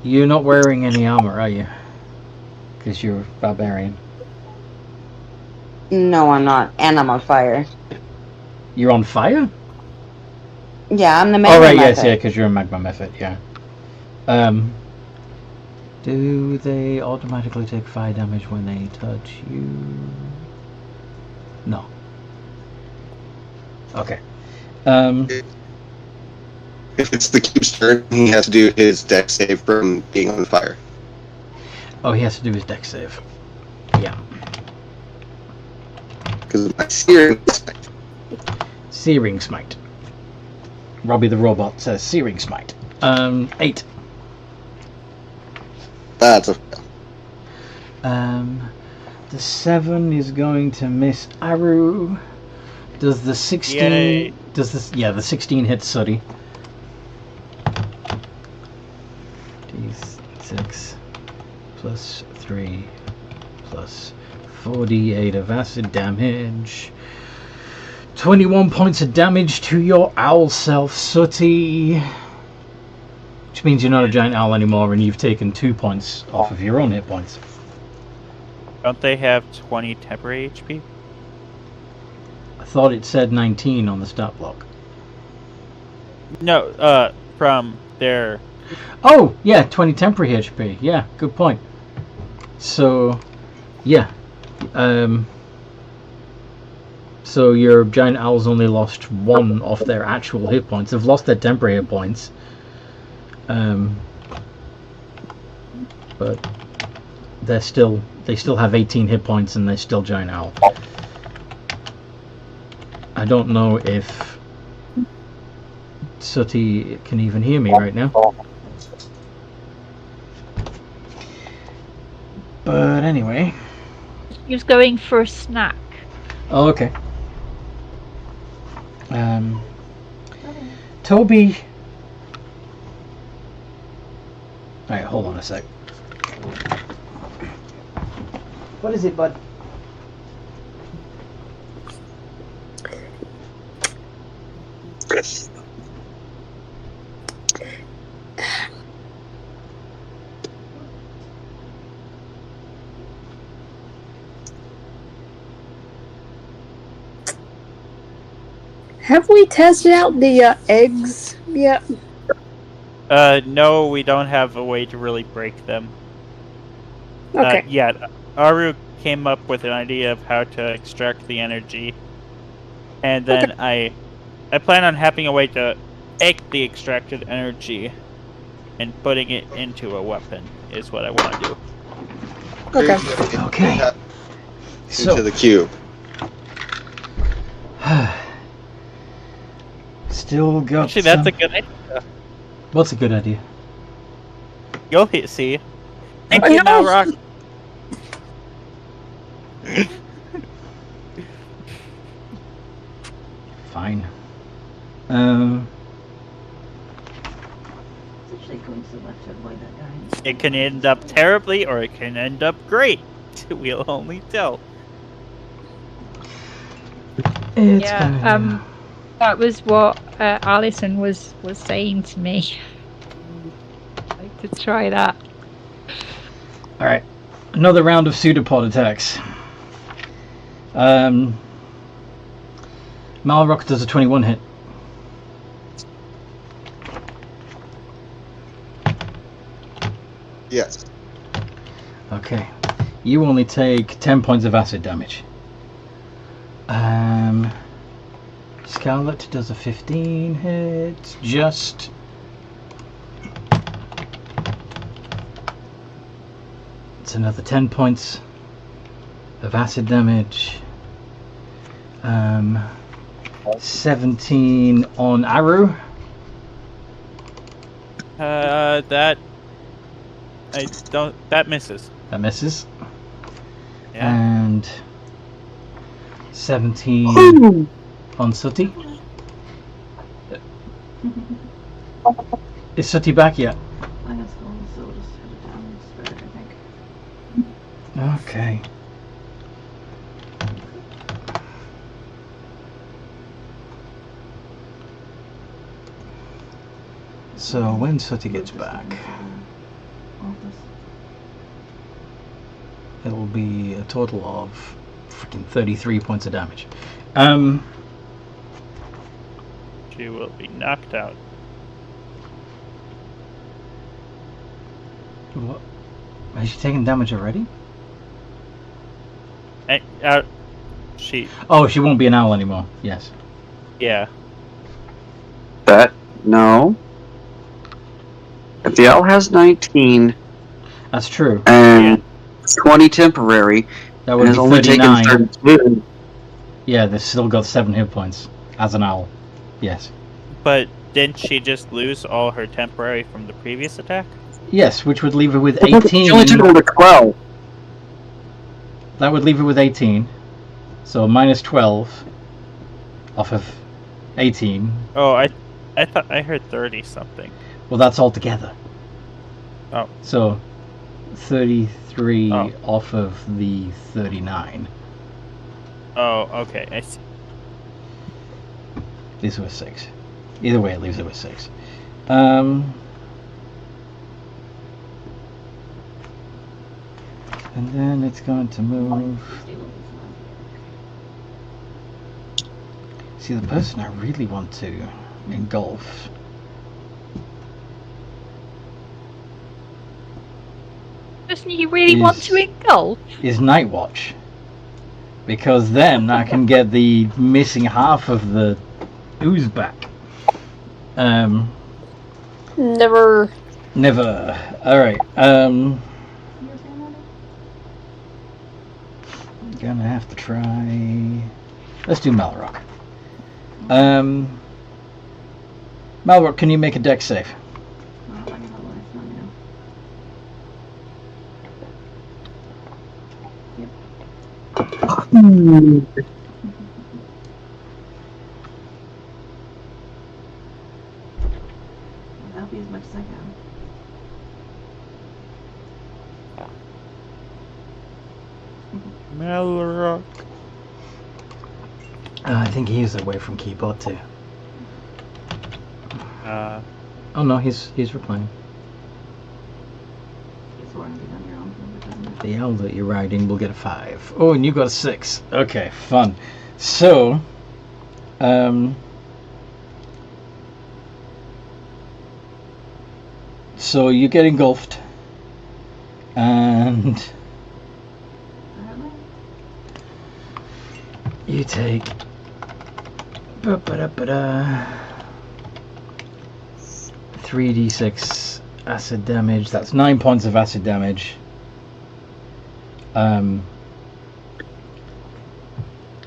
You're not wearing any armor, are you? Because you're a barbarian. No, I'm not, and I'm on fire. You're on fire? Yeah, I'm the magma Oh, right, method. yes, yeah, because you're a magma method, yeah. Do they automatically take fire damage when they touch you? No. Okay. If it's the cube's turn, he has to do his dex save from being on fire. Oh, he has to do his dex save. Yeah. Because of my searing smite. Searing Smite. Robbie the Robot says Searing Smite. 8. That's a fail. The 7 is going to miss Aru. Does the 16... Yay. Does this... Yeah, the 16 hits Sooty. D6 plus 3 plus 4d8 of acid damage. 21 points of damage to your owl self, Sooty. Which means you're not a giant owl anymore and you've taken 2 points off of your own hit points. Don't they have 20 temporary HP? I thought it said 19 on the stat block. No, from their... Oh, yeah, 20 temporary HP. Yeah, good point. So, yeah. So your giant owls only lost 1 off their actual hit points. They've lost their temporary hit points. But they still have 18 hit points and they're still giant owl. I don't know if Sooty can even hear me right now. But anyway. He was going for a snack. Oh, okay. Toby. Alright, hold on a sec. What is it, bud? Have we tested out the eggs yet? No, we don't have a way to really break them. Okay. Yeah, Aru came up with an idea of how to extract the energy. And then I plan on having a way to take the extracted energy and putting it into a weapon is what I want to do. Okay. Okay. Into the cube. Still got Actually, that's a good idea. What's a good idea? You'll see. Thank you, now, Rock. Fine. It's actually going to the left to avoid that guy. It can end up terribly or it can end up great. We'll only tell. It's Yeah, that was what Alison was saying to me. I'd like to try that. Alright. Another round of pseudopod attacks. Malrock does a 21 hit. Yes. Okay. You only take 10 points of acid damage. Scarlet does a 15 hit. Just. It's another 10 points of acid damage. 17 on Aru. That misses. That misses. Yeah. And 17 on Sooty. Is Sooty back yet? I guess we'll just hit it down and spread it, I think. Okay. So when Sooty gets back, it'll be a total of freaking 33 points of damage. She will be knocked out. What? Has she taken damage already? She. Oh, she won't be an owl anymore. Yes. Yeah. No. If the owl has 19 That's true. and 20 temporary, That and would has be only 39. taken 32, Yeah, they've still got 7 hit points as an owl. Yes. But didn't she just lose all her temporary from the previous attack? Yes, which would leave her with she 18. only took over 12. That would leave her with 18. So minus 12 off of 18. Oh, I thought I heard 30 something. Well, that's all together. Oh. So 33 Oh. off of the 39. Oh, okay. I see. Leaves her with 6. Either way, it leaves her with 6. And then it's going to move. See, the person I really want to engulf. Person you really want to engulf? Is Nightwatch. Because then I can get the missing half of the ooze back. Never. Alright, I'm gonna have to try... Let's do Malrock. Malrock, can you make a dex save? That'll be as much as I can. Malrock. I think he is away from keyboard too. Oh no, he's replying. It's warranted on your own, but it doesn't matter. The owl that you're riding will get a 5. Oh, and you got a 6. Okay, fun. So, so you get engulfed, and you take 3d6 acid damage. That's 9 points of acid damage.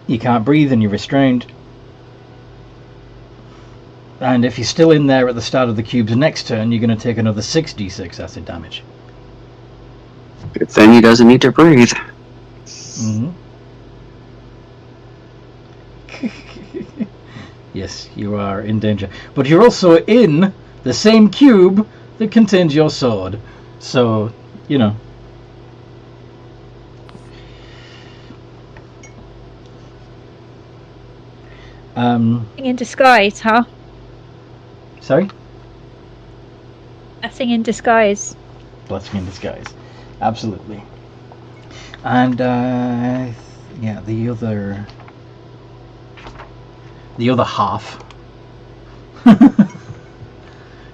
You can't breathe and you're restrained. And if you're still in there at the start of the cube's next turn, you're going to take another 6d6 acid damage. Good thing he doesn't need to breathe. Mm-hmm. Yes, you are in danger. But you're also in the same cube that contains your sword. So, you know. In disguise, huh? Sorry? Blessing in disguise. Blessing in disguise. Absolutely. And, yeah, the other half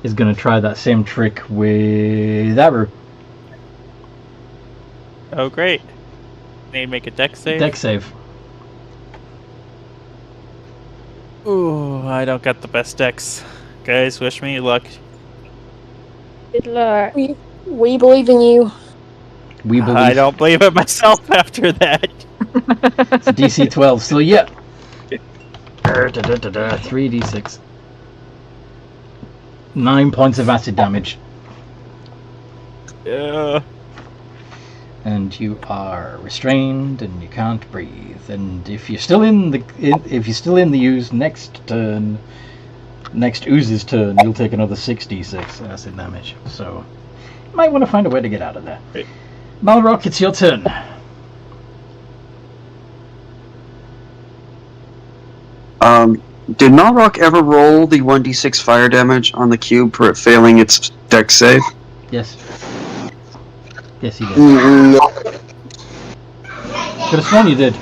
is going to try that same trick with Aru. Oh, great. Need to make a dex save? Dex save. Ooh, I don't got the best dex. Guys, wish me luck. Good luck. We believe in you. We believe. I don't believe it myself after that. It's DC 12, so yeah. 3d6. 9 points of acid damage. Yeah. And you are restrained and you can't breathe. And if you're still in the ooze next ooze's turn, you'll take another 6d6 acid damage. So you might want to find a way to get out of there. Right. Malrock, it's your turn. Did Malrock ever roll the 1d6 fire damage on the cube for it failing its dex save? Yes. Yes, he did. No. Could have sworn you did.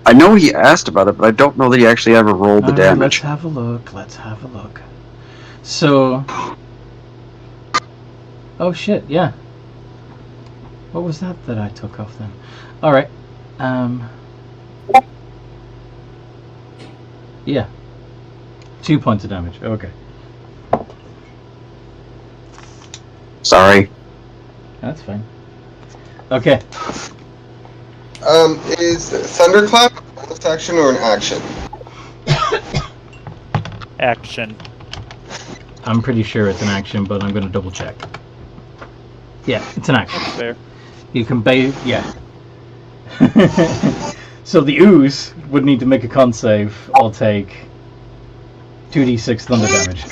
I know he asked about it, but I don't know that he actually ever rolled the Let's damage. have a look. Let's have a look. So. Oh shit! Yeah. What was that I took off then? All right. Yeah. 2 points of damage. Okay. Sorry. That's fine. Okay. Is Thunderclap a bonus action or an action? Action. I'm pretty sure it's an action, but I'm going to double check. Yeah, it's an action. That's fair. You can yeah. So the ooze would need to make a con save or take 2d6 thunder damage.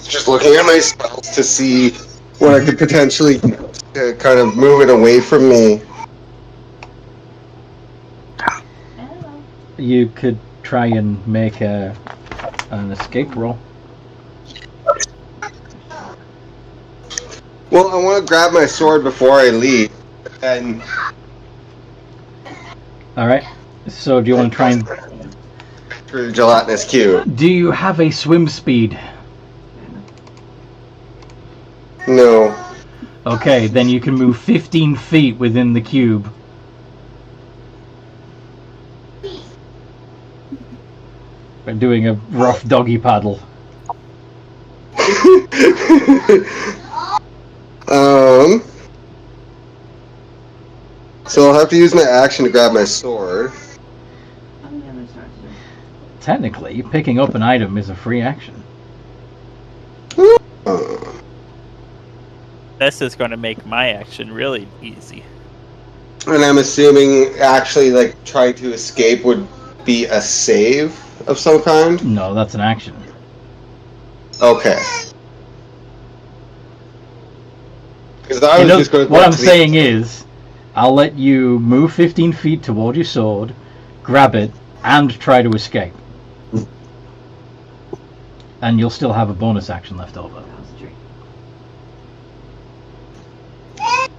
Just looking at my spells to see what I could potentially kind of move it away from me. Hello. You could try and make an escape roll. Well, I want to grab my sword before I leave, and All right. So do you want to try and? through the gelatinous cube. Do you have a swim speed? No. Okay, then you can move 15 feet within the cube. By doing a rough doggy paddle. So I'll have to use my action to grab my sword. Technically, picking up an item is a free action. This is going to make my action really easy. And I'm assuming actually, like, trying to escape would be a save of some kind? No, that's an action. Okay. Because I was just going to... What I'm saying is, I'll let you move 15 feet toward your sword, grab it, and try to escape. And you'll still have a bonus action left over.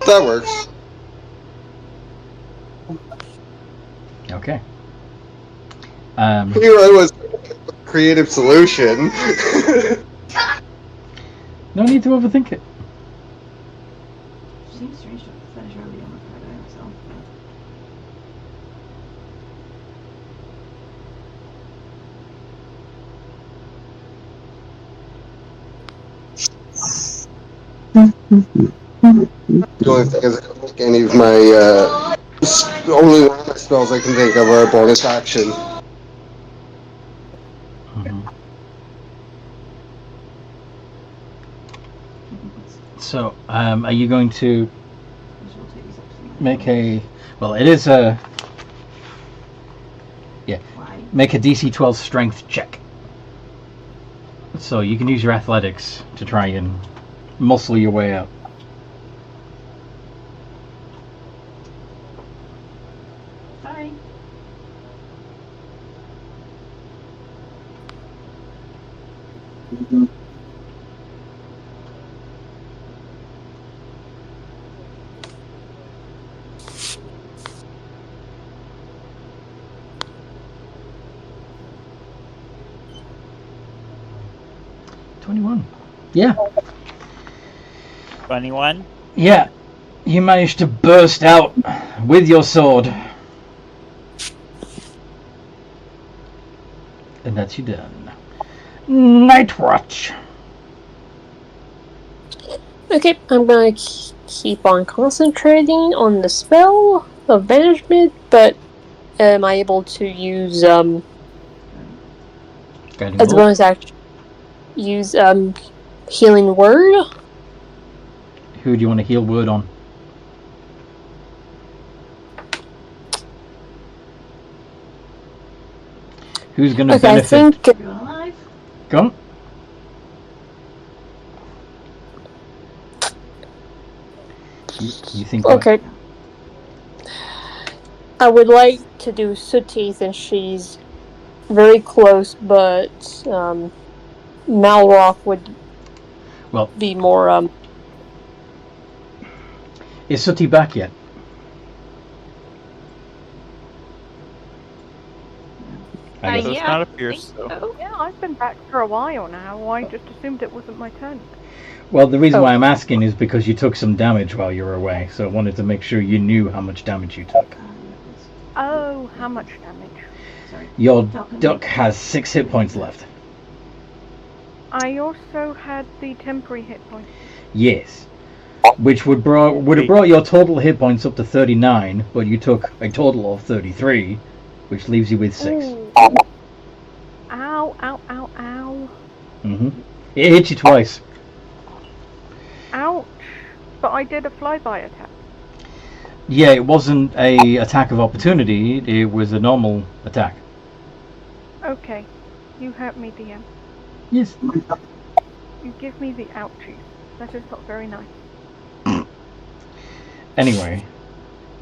That works. Okay. Here I was, creative solution. No need to overthink it. Seems strange to finish early on a Friday myself. The only thing is I don't think any of my, only one of my spells I can think of are a bonus action. Mm-hmm. So, are you going to make a... Well, it is a... Yeah. Make a DC 12 strength check. So you can use your athletics to try and muscle your way out. Sorry. Yeah. 21? Yeah. You managed to burst out with your sword. And that's you done. Night Watch. Okay, I'm gonna keep on concentrating on the spell of banishment, but am I able to use Guiding as a bolt. bonus action? Use healing word? Who do you want to heal word on? Who's going to Okay, benefit? I think You're alive? Come. You think? okay. I would like to do Sooty since she's very close, but Malroth would Well, be more is Sooty back yet? I guess. Does yeah, not I appear think so. Yeah, I've been back for a while now. I just assumed it wasn't my turn. Well, the reason Oh. why I'm asking is because you took some damage while you were away, so I wanted to make sure you knew how much damage you took. Oh, how much damage? Sorry. Your duck has 6 hit points left. I also had the temporary hit point. Yes. Which would have brought your total hit points up to 39, but you took a total of 33, which leaves you with 6. Ooh. Ow, ow, ow, ow. It hit you twice. Ouch. But I did a flyby attack. Yeah, it wasn't a attack of opportunity, it was a normal attack. Okay. You hurt me, DM. Yes. You give me the ouchies. That is not very nice. Anyway.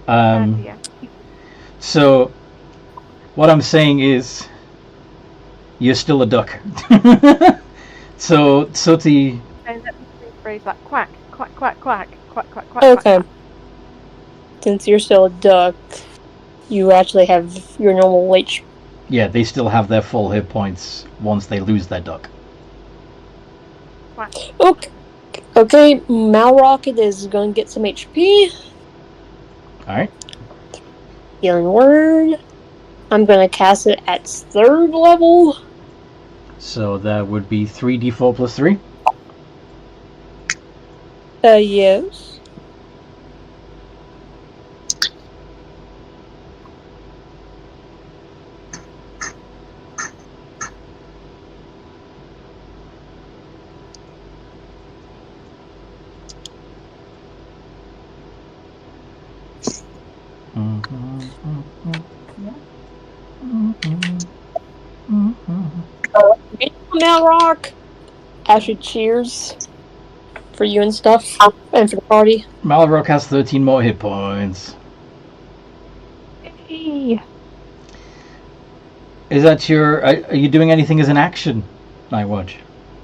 Yeah. So, what I'm saying is, you're still a duck. So, Sooty... And let me rephrase that. Quack, quack, quack, quack, quack, quack, quack. Okay. Quack. Since you're still a duck, you actually have your normal HP. Yeah, they still have their full hit points once they lose their duck. Quack. Okay, Malrocket is going to get some HP. Alright. Healing Word. I'm going to cast it at 3rd level. So that would be 3d4 plus 3. Yes. Malrock. Actually, cheers for you and stuff, and for the party. Malrock has 13 more hit points. Hey. Is that your... Are you doing anything as an action, Nightwatch?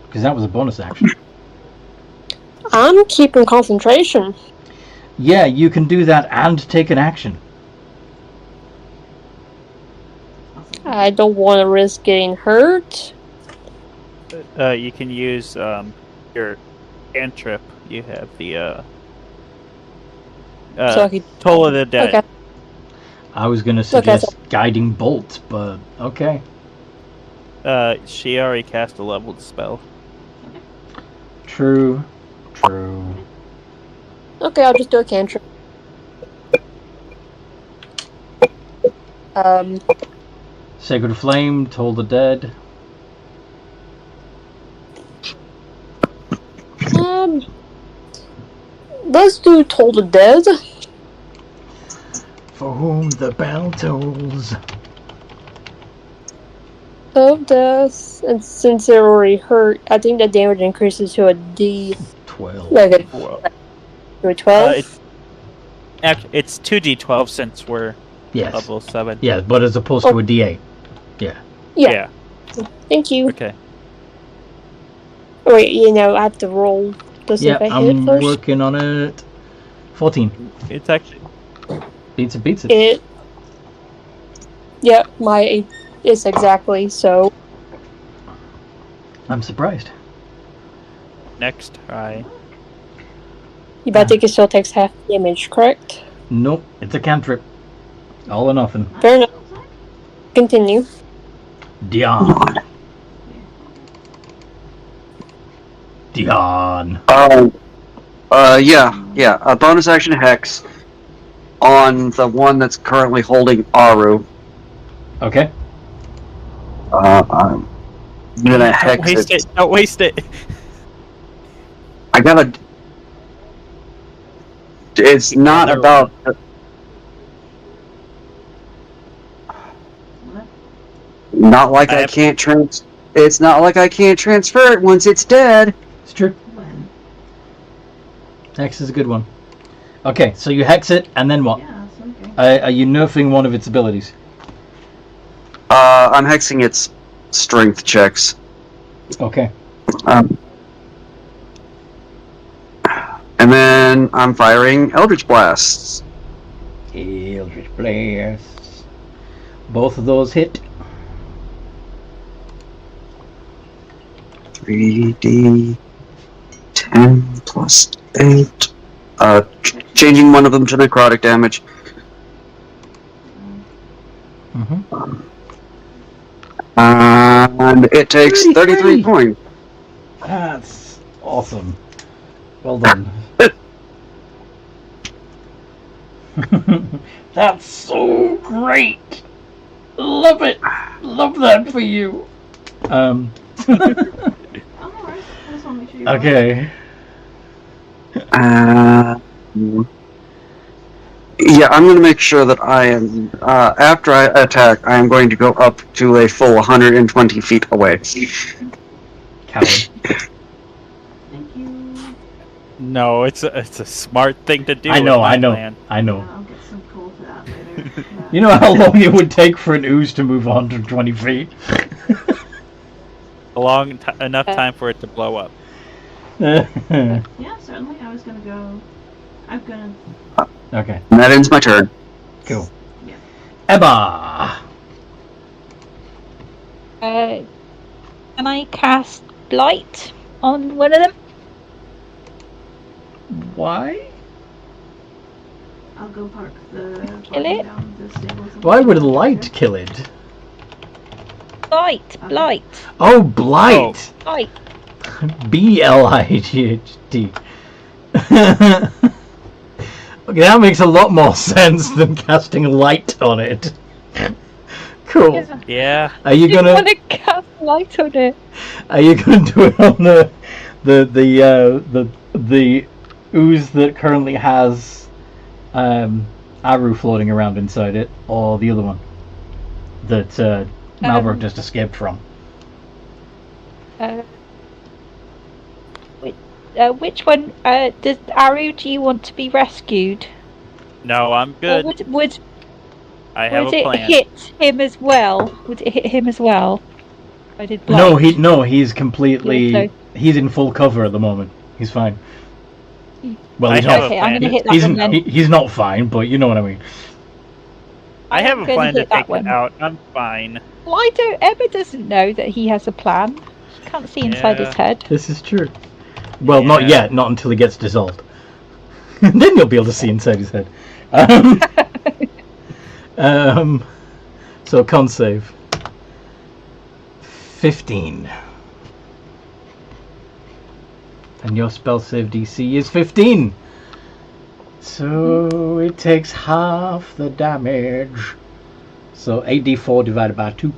Because that was a bonus action. I'm keeping concentration. Yeah, you can do that and take an action. I don't want to risk getting hurt. You can use your cantrip. You have the So I could... Toll of the Dead. Okay. I was going to suggest Guiding Bolt, but okay. She already cast a leveled spell. True. Okay, I'll just do a cantrip. Sacred Flame, Toll the Dead. Let's do Toll the Dead. For whom the bell tolls. Of death, and since they're already hurt, I think the damage increases to a D12. Like to a 12? It's 2d12 since we're level 7. Yeah, but as opposed to a D8. Yeah. Thank you. Okay. Wait, I have to roll to see if I hit I'm first. working on it. 14. It's actually... Beats it. Yeah, it's exactly, so... I'm surprised. Next try. I think it still takes half damage, correct? Nope, it's a cantrip. All or nothing. Fair enough. Continue. Dion. Yeah. A bonus action hex on the one that's currently holding Aru. Okay. I'm gonna hex it. Don't waste it. I gotta. It's not about. Not like I can't It's not like I can't transfer it once it's dead. It's true. Hex is a good one. Okay, so you hex it, and then what? Yeah, that's okay. Are you nerfing one of its abilities? I'm hexing its strength checks. Okay. And then I'm firing Eldritch Blasts. Eldritch Blasts. Both of those hit. 3d10 plus 8. Changing one of them to necrotic damage. And it takes 33 points. That's awesome. Well done. That's so great. Love it. Love that for you. I'm alright. I just want to make sure you're Okay. Yeah, I'm going to make sure that I am, after I attack, I am going to go up to a full 120 feet away. Coward. Thank you. No, it's a smart thing to do. I know. Yeah, I'll get some cool for that later. You know how long it would take for an ooze to move 120 feet? Enough time for it to blow up. Yeah, certainly. I was gonna go. I'm gonna. Okay, And that ends my turn. cool. Yeah. Ebba! Can I cast Blight on one of them? Why? I'll go park the. Kill it? Down the stables. Why would light kill it? Blight. Okay. Blight. Oh, blight! Blight. B-L-I-G-H-T. Okay, that makes a lot more sense than casting light on it. Cool. Yeah. Are you I gonna? want to cast light on it. Are you gonna do it on the ooze that currently has Aru floating around inside it, or the other one that Malbrook just escaped from? Which one? Does Aru? Do you want to be rescued? No, I'm Or good. would I have a it plan. hit him as well? Would it hit him as well? I did Blight. He's completely Yeah, he's in full cover at the moment. He's fine. Well, I he's have not. a Okay, I'm plan. gonna hit that He's, one then. he's not fine, but you know what I mean. I have a I'm gonna plan to hit that take one. it out. I'm fine. Well, I don't. Emma doesn't know that he has a plan. She can't see inside his Yeah. head. This is true. Well, not Yeah. yet. Not until he gets dissolved. Then you'll be able to see inside his head. So con save. 15. And your spell save DC is 15. So it takes half the damage. So 8d4 divided by 2.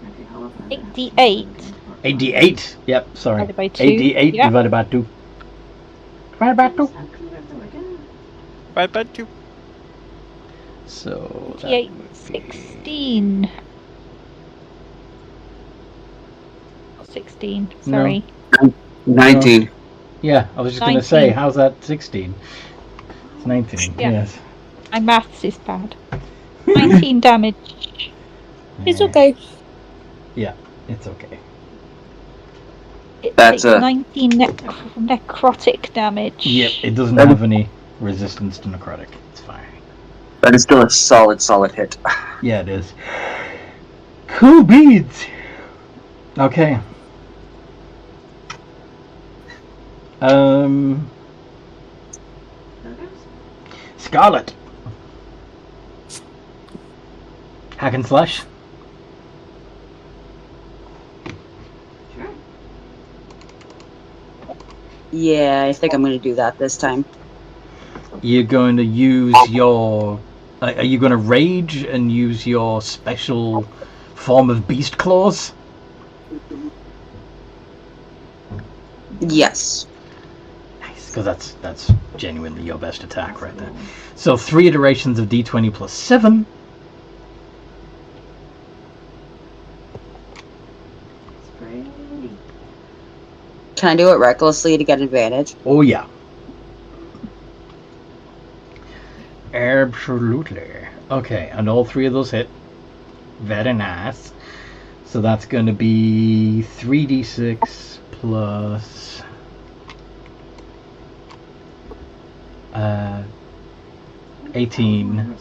Okay, hold on. 8d8. 8d8. Yep, sorry. Divided by 2. 8d8 Yep. divided by 2. Divided by 2. Bye, bye, too. So that 8, would be 16. 16. Sorry. 19. Yeah, I was just going to 19. say, how's that 16? It's 19, Yeah. yes. My maths is bad. 19 damage. It's Yeah, okay. It's okay. It That's takes a- 19 necrotic damage. Yep, it doesn't have any resistance to necrotic. It's fine. That is still a solid hit. Yeah, it is. Cool beads! Okay. Scarlet. Hack and slash. Sure. Yeah, I think I'm going to do that this time. You're going to use your... Are you going to rage and use your special form of beast claws? Yes. Nice, because that's genuinely your best attack right there. So 3 iterations of d20 plus 7. It's pretty. Can I do it recklessly to get advantage? Oh yeah. Absolutely. Okay, and all 3 of those hit. Very nice. So that's going to be 3d6 plus 18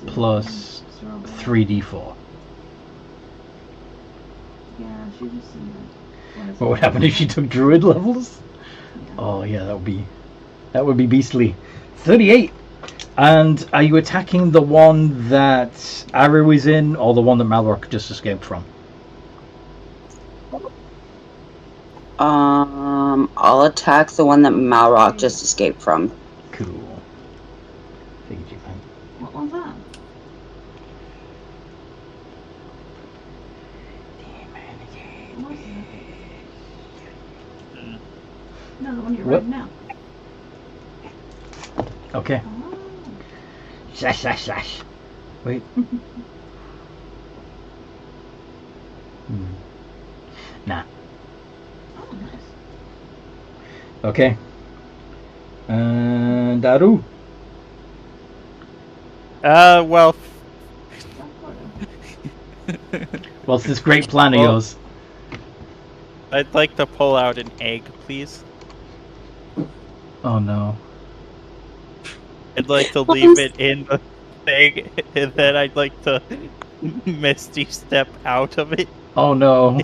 plus 3d4. Yeah, she just What would happen if she took druid levels? Oh yeah, that would be beastly. 38. And are you attacking the one that Aru is in, or the one that Malrock just escaped from? I'll attack the one that Malrock just escaped from. Cool. Figured you might. What one's that? What is it? No, the one you're What? riding now. Okay. Oh. Slash, slash, slash. Wait. Nah. Oh, nice. Okay. And Aru. Well, What's this great plan of Well- yours? I'd like to pull out an egg, please. Oh no. I'd like to leave it in the thing, and then I'd like to Misty step out of it Oh no.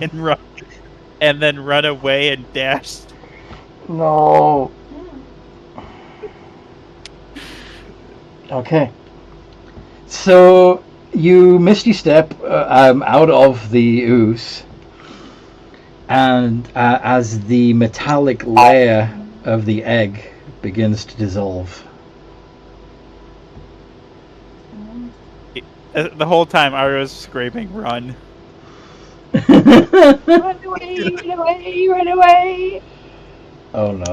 and then run away and dash. No. Okay. So you misty step out of the ooze, and as the metallic layer of the egg begins to dissolve. The whole time I was screaming, "Run!" Run away! Run away! Run away! Oh no.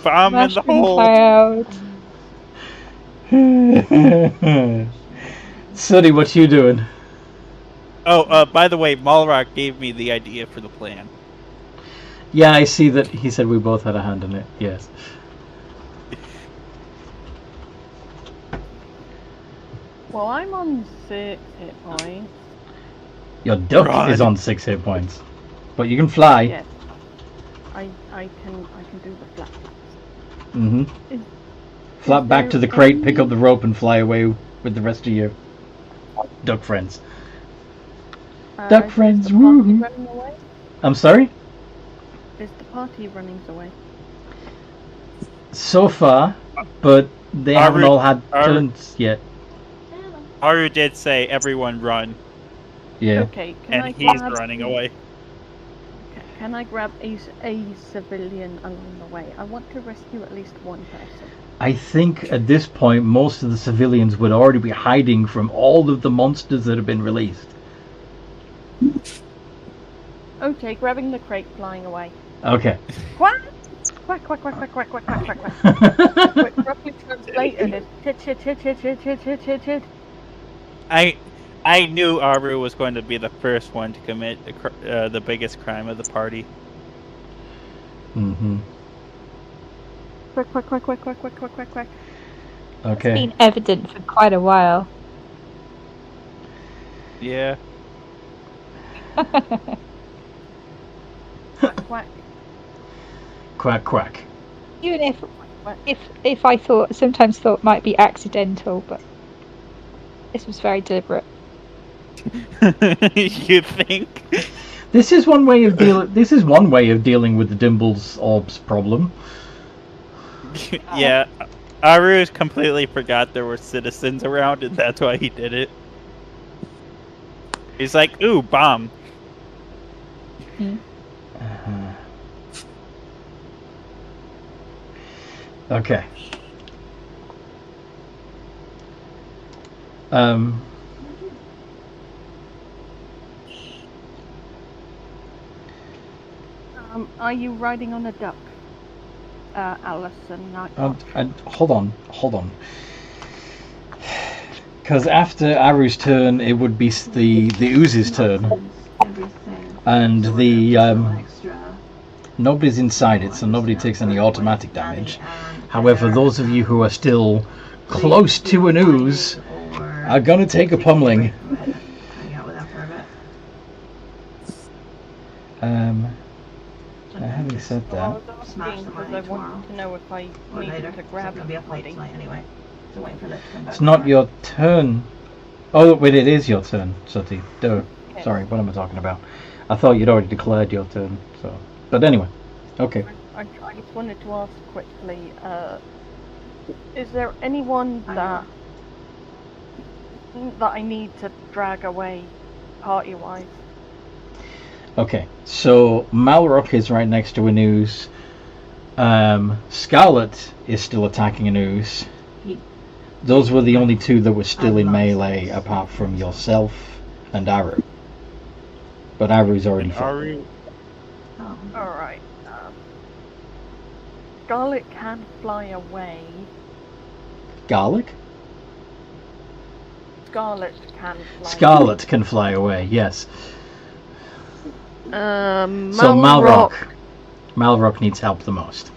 Bomb in the hole. Cloud. Sooty, what you doing? Oh, by the way, Malrock gave me the idea for the plan. Yeah, I see that he said we both had a hand in it. Yes. Well, I'm on 6 hit points. Your duck Run. is on 6 hit points, but you can fly. Yes. I can do the flap. Mm-hmm. Is Flap back there to the crate, pick any- up the rope, and fly away with the rest of your duck friends. Duck is friends, the party woo! running away? I'm sorry? Is the party running away? So far, but they haven't all had turns yet. Aru did say, "Everyone run," Yeah. Okay, can I and he's grab running away. Can I grab a civilian along the way? I want to rescue at least one person. I think at this point, most of the civilians would already be hiding from all of the monsters that have been released. Okay, grabbing the crate, flying away. Okay. Quack! Quack, quack, quack, quack, quack, quack, quack, quack, quack. Quick, roughly translated is hit. I knew Aru was going to be the first one to commit the biggest crime of the party. Mm-hmm. Quack, quack, quack, quack, quack, quack, quack, quack, quack. It's Okay. been evident for quite a while. Yeah. Quack, quack. Quack, quack. Even if I sometimes thought might be accidental, but this was very deliberate. You think? This is one way of dealing with the Dimble's orbs problem. Yeah. Aru completely forgot there were citizens around, and that's why he did it. He's like, "Ooh, bomb." Okay. Are you riding on a duck, Alison? Hold on. Because after Aru's turn, it would be the Ooze's turn, and the nobody's inside it, so nobody takes any automatic damage. However, those of you who are still close to an Ooze are gonna take a pummeling. Having said that, I was asking because I wanted to know if I needed to grab somebody. it's not your turn. Oh wait, it is your turn, Sooty. Duh. Okay. Sorry, what am I talking about? I thought you'd already declared your turn. So, but anyway, okay. I just wanted to ask quickly, is there anyone that I need to drag away party-wise? Okay, so Malrock is right next to an Ooze. Scarlet is still attacking an Ooze. Those were the only two that were still in melee, apart from yourself and Aru. But Aru's already fought. Alright. Scarlet can fly away. Garlic? Scarlet can fly Scarlet can fly away, yes. So Malrock. Malrock needs help the most.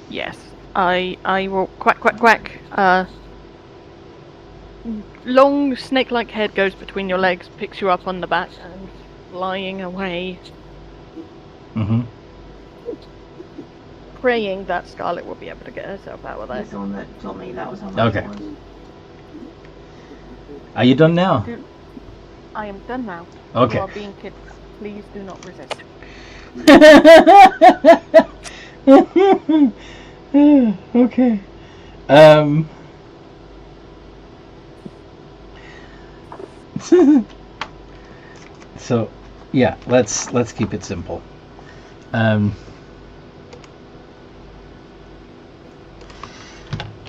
Yes. I will quack quack quack. long snake-like head goes between your legs, picks you up on the back, and flying away, Mm-hmm. praying that Scarlet will be able to get herself out of there. He's the one that told me that was how much Okay. it was. Are you done now? I am done now. Okay. You are being kids. Please do not resist. Okay. So, yeah, let's keep it simple.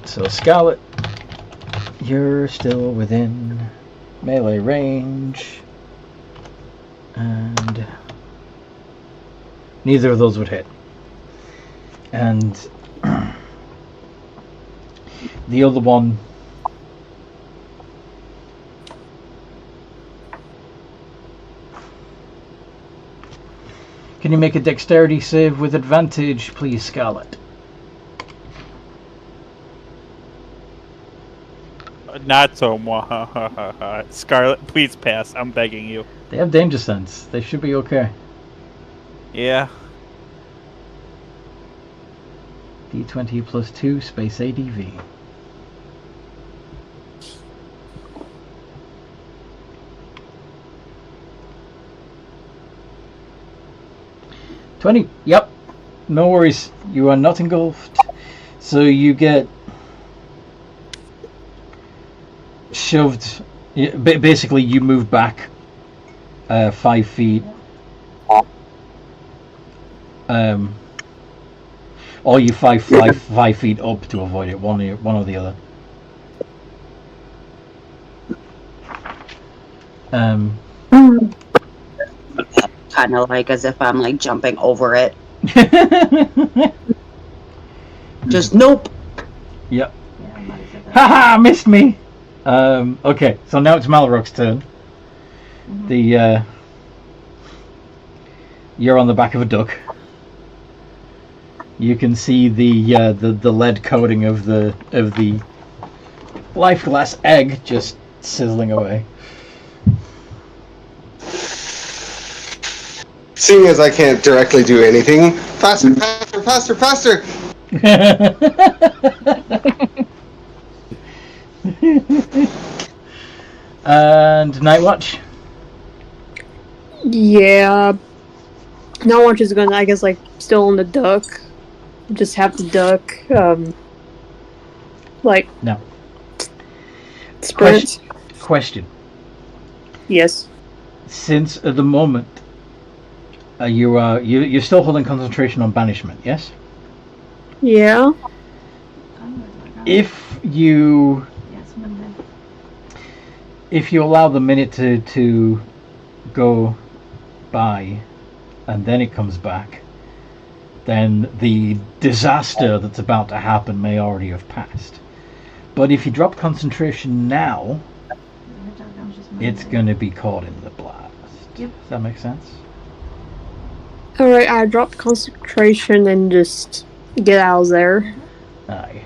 So Scarlet, you're still within melee range, and neither of those would hit. And the other one, can you make a dexterity save with advantage, please, Scarlet? Not so. Scarlet, please pass. I'm begging you. They have danger sense. They should be okay. Yeah. D20 plus 2 space ADV. $20. Yep. No worries. You are not engulfed. So you get shoved. Basically, you move back 5 feet. Or you fly 5 feet up to avoid it. One or the other. Kind of like as if I'm like jumping over it. Just nope. Yep. Yeah, I might have said that. Haha, missed me. Okay, so now it's Malrock's turn. Mhm. You're on the back of a duck. You can see the lead coating of the life glass egg just sizzling away. Seeing as I can't directly do anything, faster, faster, faster, faster! And Night Watch. Yeah. Now Watch is gonna, I guess, like, still on the duck. Just have the duck, like... No. Sprint. Question. Yes. Since at the moment you're still holding concentration on banishment, yes? Yeah. If you Yes, Monday. if you allow the minute to go by and then it comes back, then the disaster that's about to happen may already have passed. But if you drop concentration now, it's going to be caught in the blast. Yep. Does that make sense? Alright, I dropped concentration and just get out of there. Aye.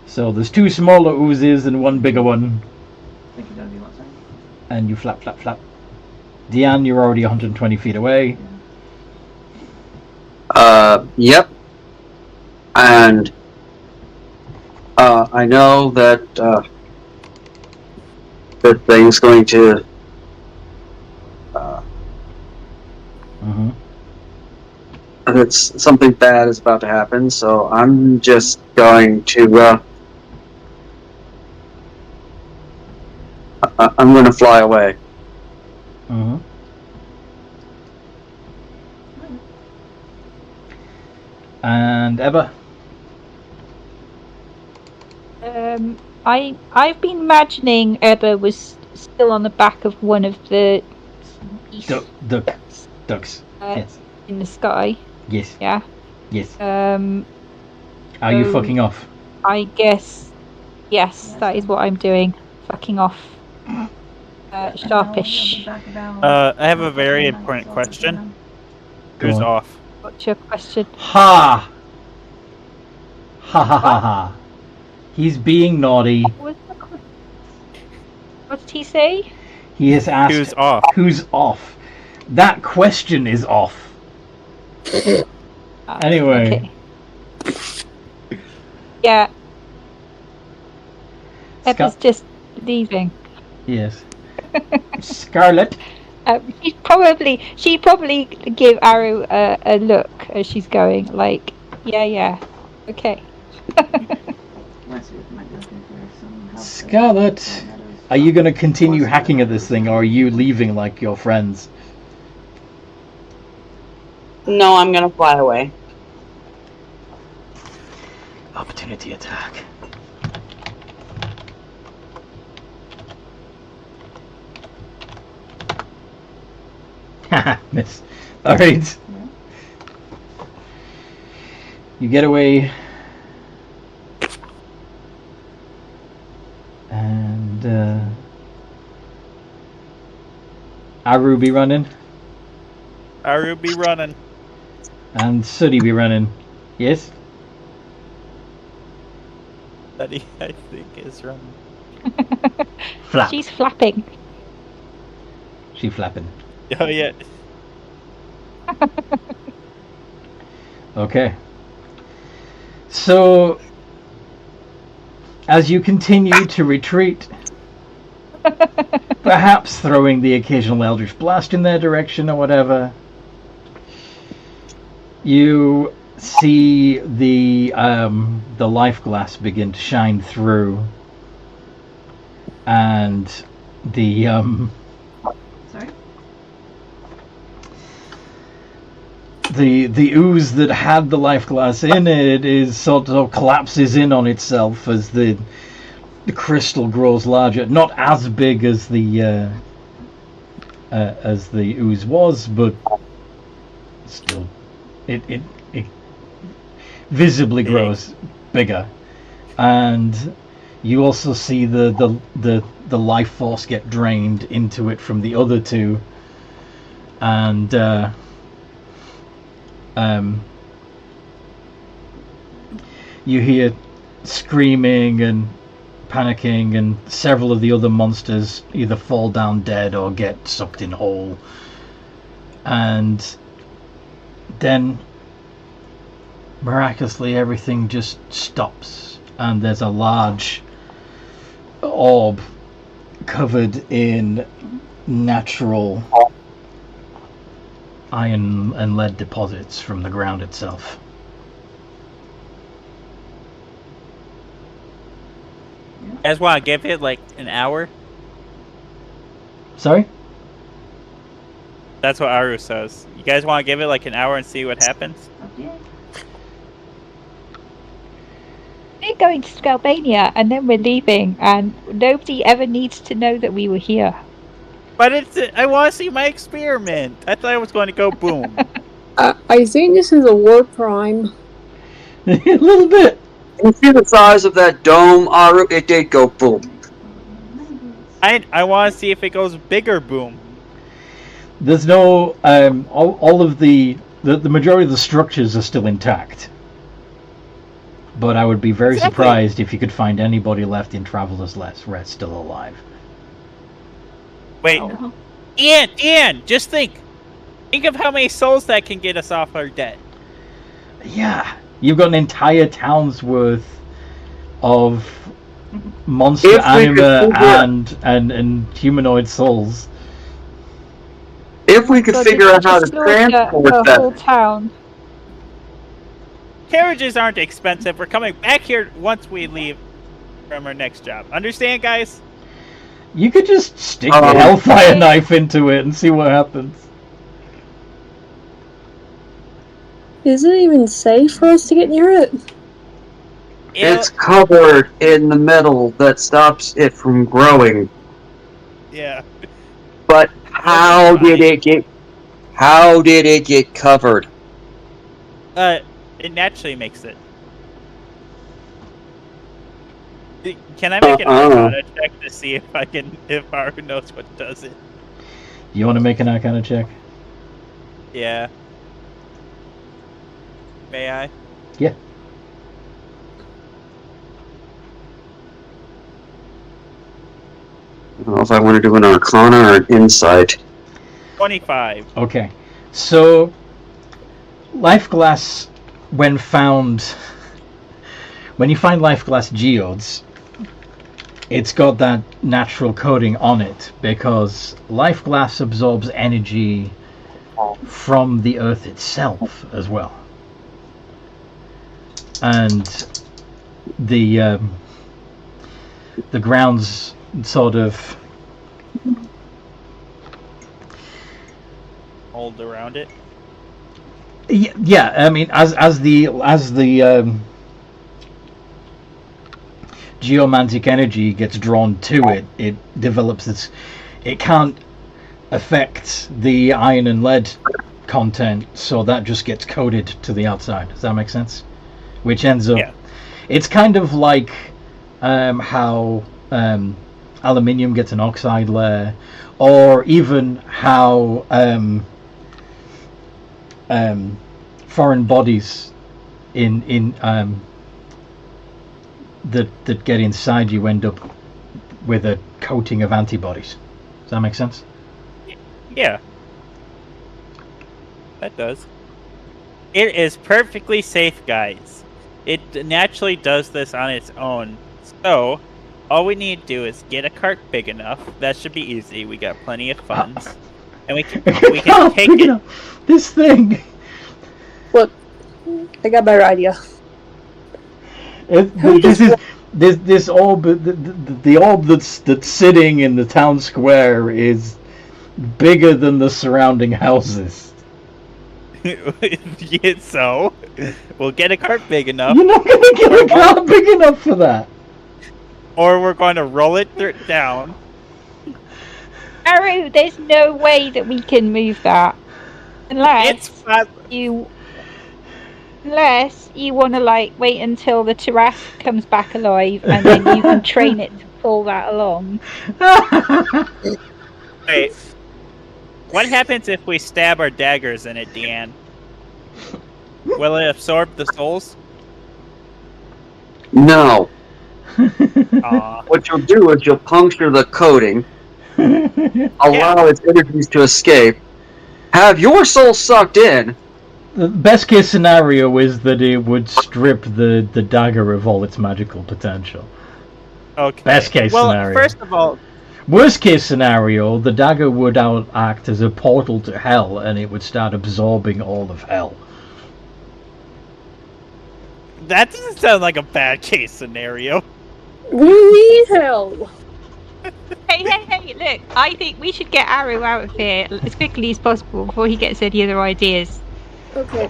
So there's 2 smaller oozes and 1 bigger one, I think you're gonna be what, sorry? and you flap, flap, flap. Deanne, you're already 120 feet away. Yep. And I know that that thing's going to that something bad is about to happen, so I'm just going to I'm going to fly away. And Ebba? I've been imagining Ebba was still on the back of one of the Ducks. Yes. in the sky. Yes. Yeah. Yes. Are you fucking off? I guess yes, that is what I'm doing. Fucking off. Sharpish. I have a very important question. Who's on. off? What's your question? Ha! Ha ha ha ha. He's being naughty. What was the What did he say? He has asked Who's off? Who's off? That question is off. Anyway. Okay. Yeah. Emma's just leaving. Yes. Scarlet. She'd probably give Aru a look as she's going, like, yeah, okay. Scarlet, are you going to continue hacking at this thing, or are you leaving like your friends? No, I'm gonna fly away. Opportunity attack. Haha, miss. Alright. You get away. And, Aru be running. Aru be running. And Sooty be running. Yes? Sooty, I think, is running. Flap. She's flapping. She flapping. Oh, yeah. Okay. So, as you continue to retreat, perhaps throwing the occasional Eldritch Blast in their direction or whatever, you see the life glass begin to shine through, and the Sorry? the ooze that had the life glass in it is sort of collapses in on itself as the crystal grows larger. Not as big as the ooze was, but still, it visibly grows bigger. And you also see the life force get drained into it from the other two, and you hear screaming and panicking, and several of the other monsters either fall down dead or get sucked in whole. And then miraculously everything just stops, and there's a large orb covered in natural iron and lead deposits from the ground itself. You guys want to give it like an hour? Sorry? That's what Aru says. You guys want to give it like an hour and see what happens? Okay. We're going to Scalbania and then we're leaving, and nobody ever needs to know that we were here. But I want to see my experiment. I thought I was going to go boom. I think this is a war crime. A little bit. You see the size of that dome, Aru? It did go boom. I want to see if it goes bigger boom. There's no all of the majority of the structures are still intact. But I would be very surprised if you could find anybody left in Traveler's Rest still alive. Wait, Ian, just think. Think of how many souls that can get us off our debt. Yeah, you've got an entire town's worth of monster anima and humanoid souls. If we could So figure did out how to you slaughter transport the whole that. town? Carriages aren't expensive. We're coming back here once we leave from our next job. Understand, guys? You could just stick the hellfire knife into it and see what happens. Is it even safe for us to get near it? It's covered in the metal that stops it from growing. Yeah. But how did it get covered? It naturally makes it. Can I make an Arcana check to see if Aru knows what does it? You want to make an Arcana check? Yeah. May I? Yeah. don't know if I want to do an Arcana or an Insight. 25. Okay, so life glass, when you find life glass geodes, it's got that natural coating on it because life glass absorbs energy from the earth itself as well, and the ground's sort of Hold around it. yeah. I mean, as the geomantic energy gets drawn to it, it develops this. It can't affect the iron and lead content, so that just gets coated to the outside. Does that make sense? Which ends up, Yeah. it's kind of like how aluminium gets an oxide layer, or even how foreign bodies in that get inside you end up with a coating of antibodies. Does that make sense? Yeah. That does. It is perfectly safe, guys. It naturally does this on its own. So, all we need to do is get a cart big enough. That should be easy. We got plenty of funds. And we can take it. This thing. Look, I got a better idea. This orb. The orb that's sitting in the town square is bigger than the surrounding houses. Yeah, so, we'll get a cart big enough. You're not gonna get a car big enough for that. Or we're going to roll it down. Aru, there's no way that we can move that. It's fun. Unless you want to, like, wait until the terrace comes back alive and then you can train it to pull that along. Wait. What happens if we stab our daggers in it, Deanne? Will it absorb the souls? No. Aw. What you'll do is you'll puncture the coating, allow its energies to escape, have your soul sucked in. The best case scenario is that it would strip the dagger of all its magical potential. Okay. Best case scenario. First of all, Worst case scenario, the dagger would act as a portal to hell, and it would start absorbing all of hell. that doesn't sound like a bad case scenario. We need help. Hey, look, I think we should get Aru out of here as quickly as possible before he gets any other ideas. Okay.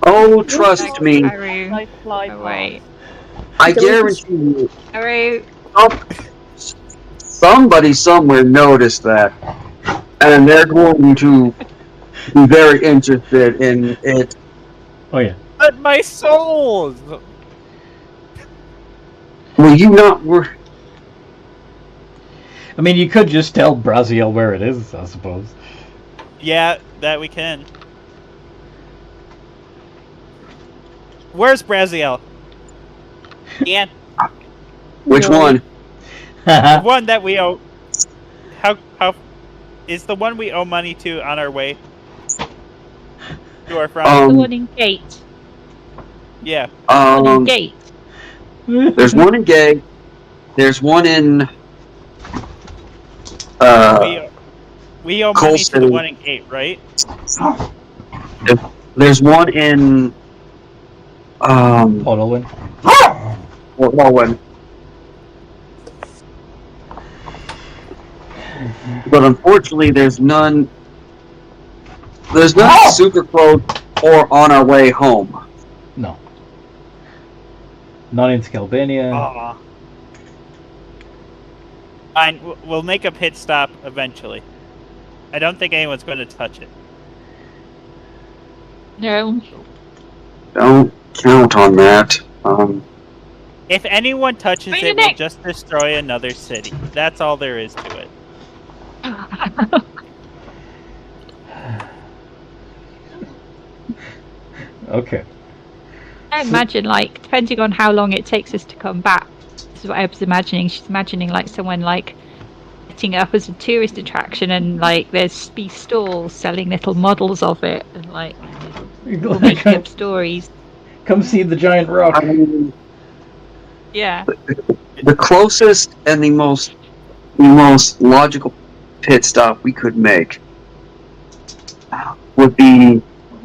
Oh, trust me. Aru, I fly oh, wait. I guarantee you, Aru, somebody somewhere noticed that, and they're going to be very interested in it. Oh yeah. But my souls! Will you not? I mean, you could just tell Braziel where it is, I suppose. Yeah, that we can. Where's Braziel? Ian, Which one? the one that we owe. How is the one we owe money to on our way to our friend? the one in Gate. Yeah. One in Gate. There's one in Gay. There's one in. We owe money to Colston. the one in 8, right? There's one in. Port Olwyn. Owen. But unfortunately, there's none. There's none super close or on our way home. No. Not in Scalbania. Aw. Fine, we'll make a pit stop eventually. I don't think anyone's going to touch it. No. Don't count on that. If anyone touches Wait a it, we'll minute. just destroy another city. That's all there is to it. Okay. I imagine, like, depending on how long it takes us to come back, this is what I was imagining. She's imagining, like, someone, like, setting up as a tourist attraction, and like there's be stalls selling little models of it, and like people making up stories. Come see the giant rock. I mean, Yeah. the closest and the most logical pit stop we could make would be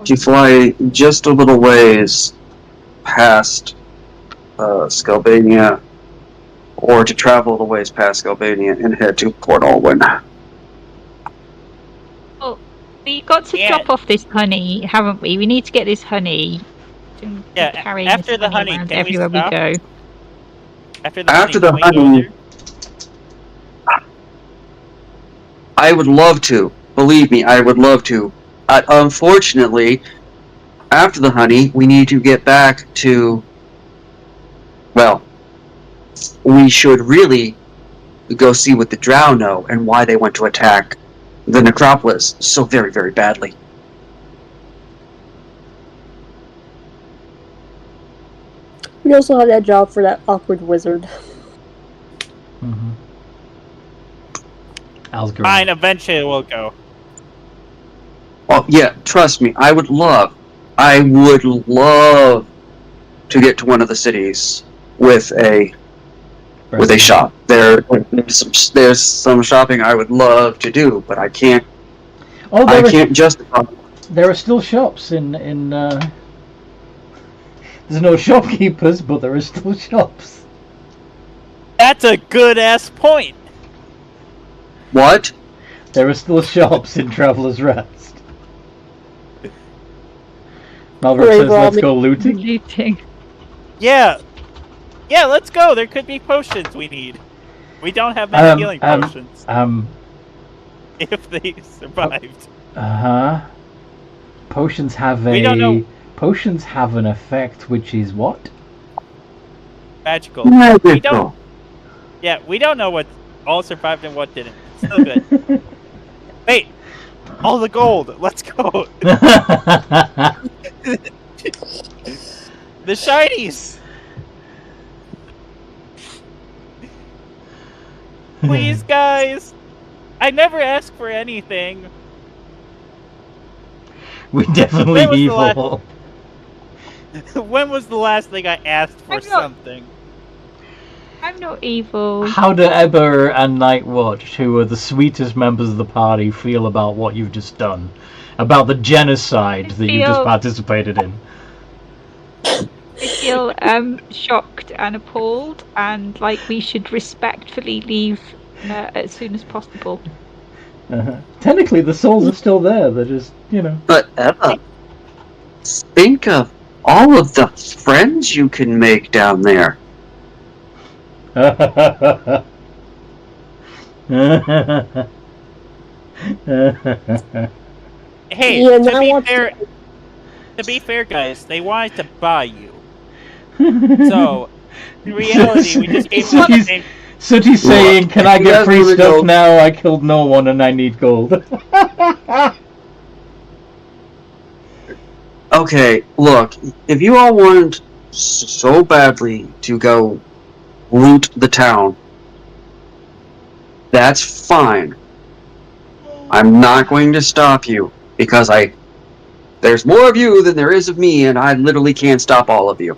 to fly just a little ways past Scalbania, or to travel the ways past Scalbania and head to Port Alwyn. Well, we got to drop off this honey, haven't we? We need to get this honey. Yeah, carrying after this the honey, around can we everywhere we stop? go. After the After the honey, can we go honey, there? I would love to. Believe me, I would love to. Unfortunately, after the honey, we need to get back to... Well, we should really go see what the Drow know and why they went to attack the necropolis so very, very badly. We also have that job for that awkward wizard. Mm-hmm. Alsgrim. Fine, eventually we'll go. Oh, yeah, trust me, I would love to get to one of the cities with a shop. There's some shopping I would love to do, but I can't. Oh, I can't justify. There are still shops in. There's no shopkeepers, but there are still shops. That's a good ass point. What? There are still shops in Traveler's Rest. Malvern says, "Let's go looting." Looting. Yeah, let's go. There could be potions we need. We don't have many healing potions. If they survived. Potions have We don't know. Potions have an effect, which is what? Magical. We don't. Yeah, we don't know what all survived and what didn't. Still good. Wait, all the gold. Let's go. The shinies. Please, guys. I never ask for anything. We definitely evil. When was the last thing I asked for something? I'm not evil. How do Eber and Nightwatch, who are the sweetest members of the party, feel about what you've just done? About the genocide that you just participated in? I feel shocked and appalled, and like we should respectfully leave as soon as possible. Technically, the souls are still there. They're just, But Eva, think of all of the friends you can make down there. Hey, Yeah, to be fair, guys, they wanted to buy you. So, in reality, we just gave them the same. Sooty's saying, "Can I get free stuff now? I killed no one and I need gold." Okay, look, if you all wanted so badly to go loot the town, that's fine. I'm not going to stop you, because there's more of you than there is of me, and I literally can't stop all of you.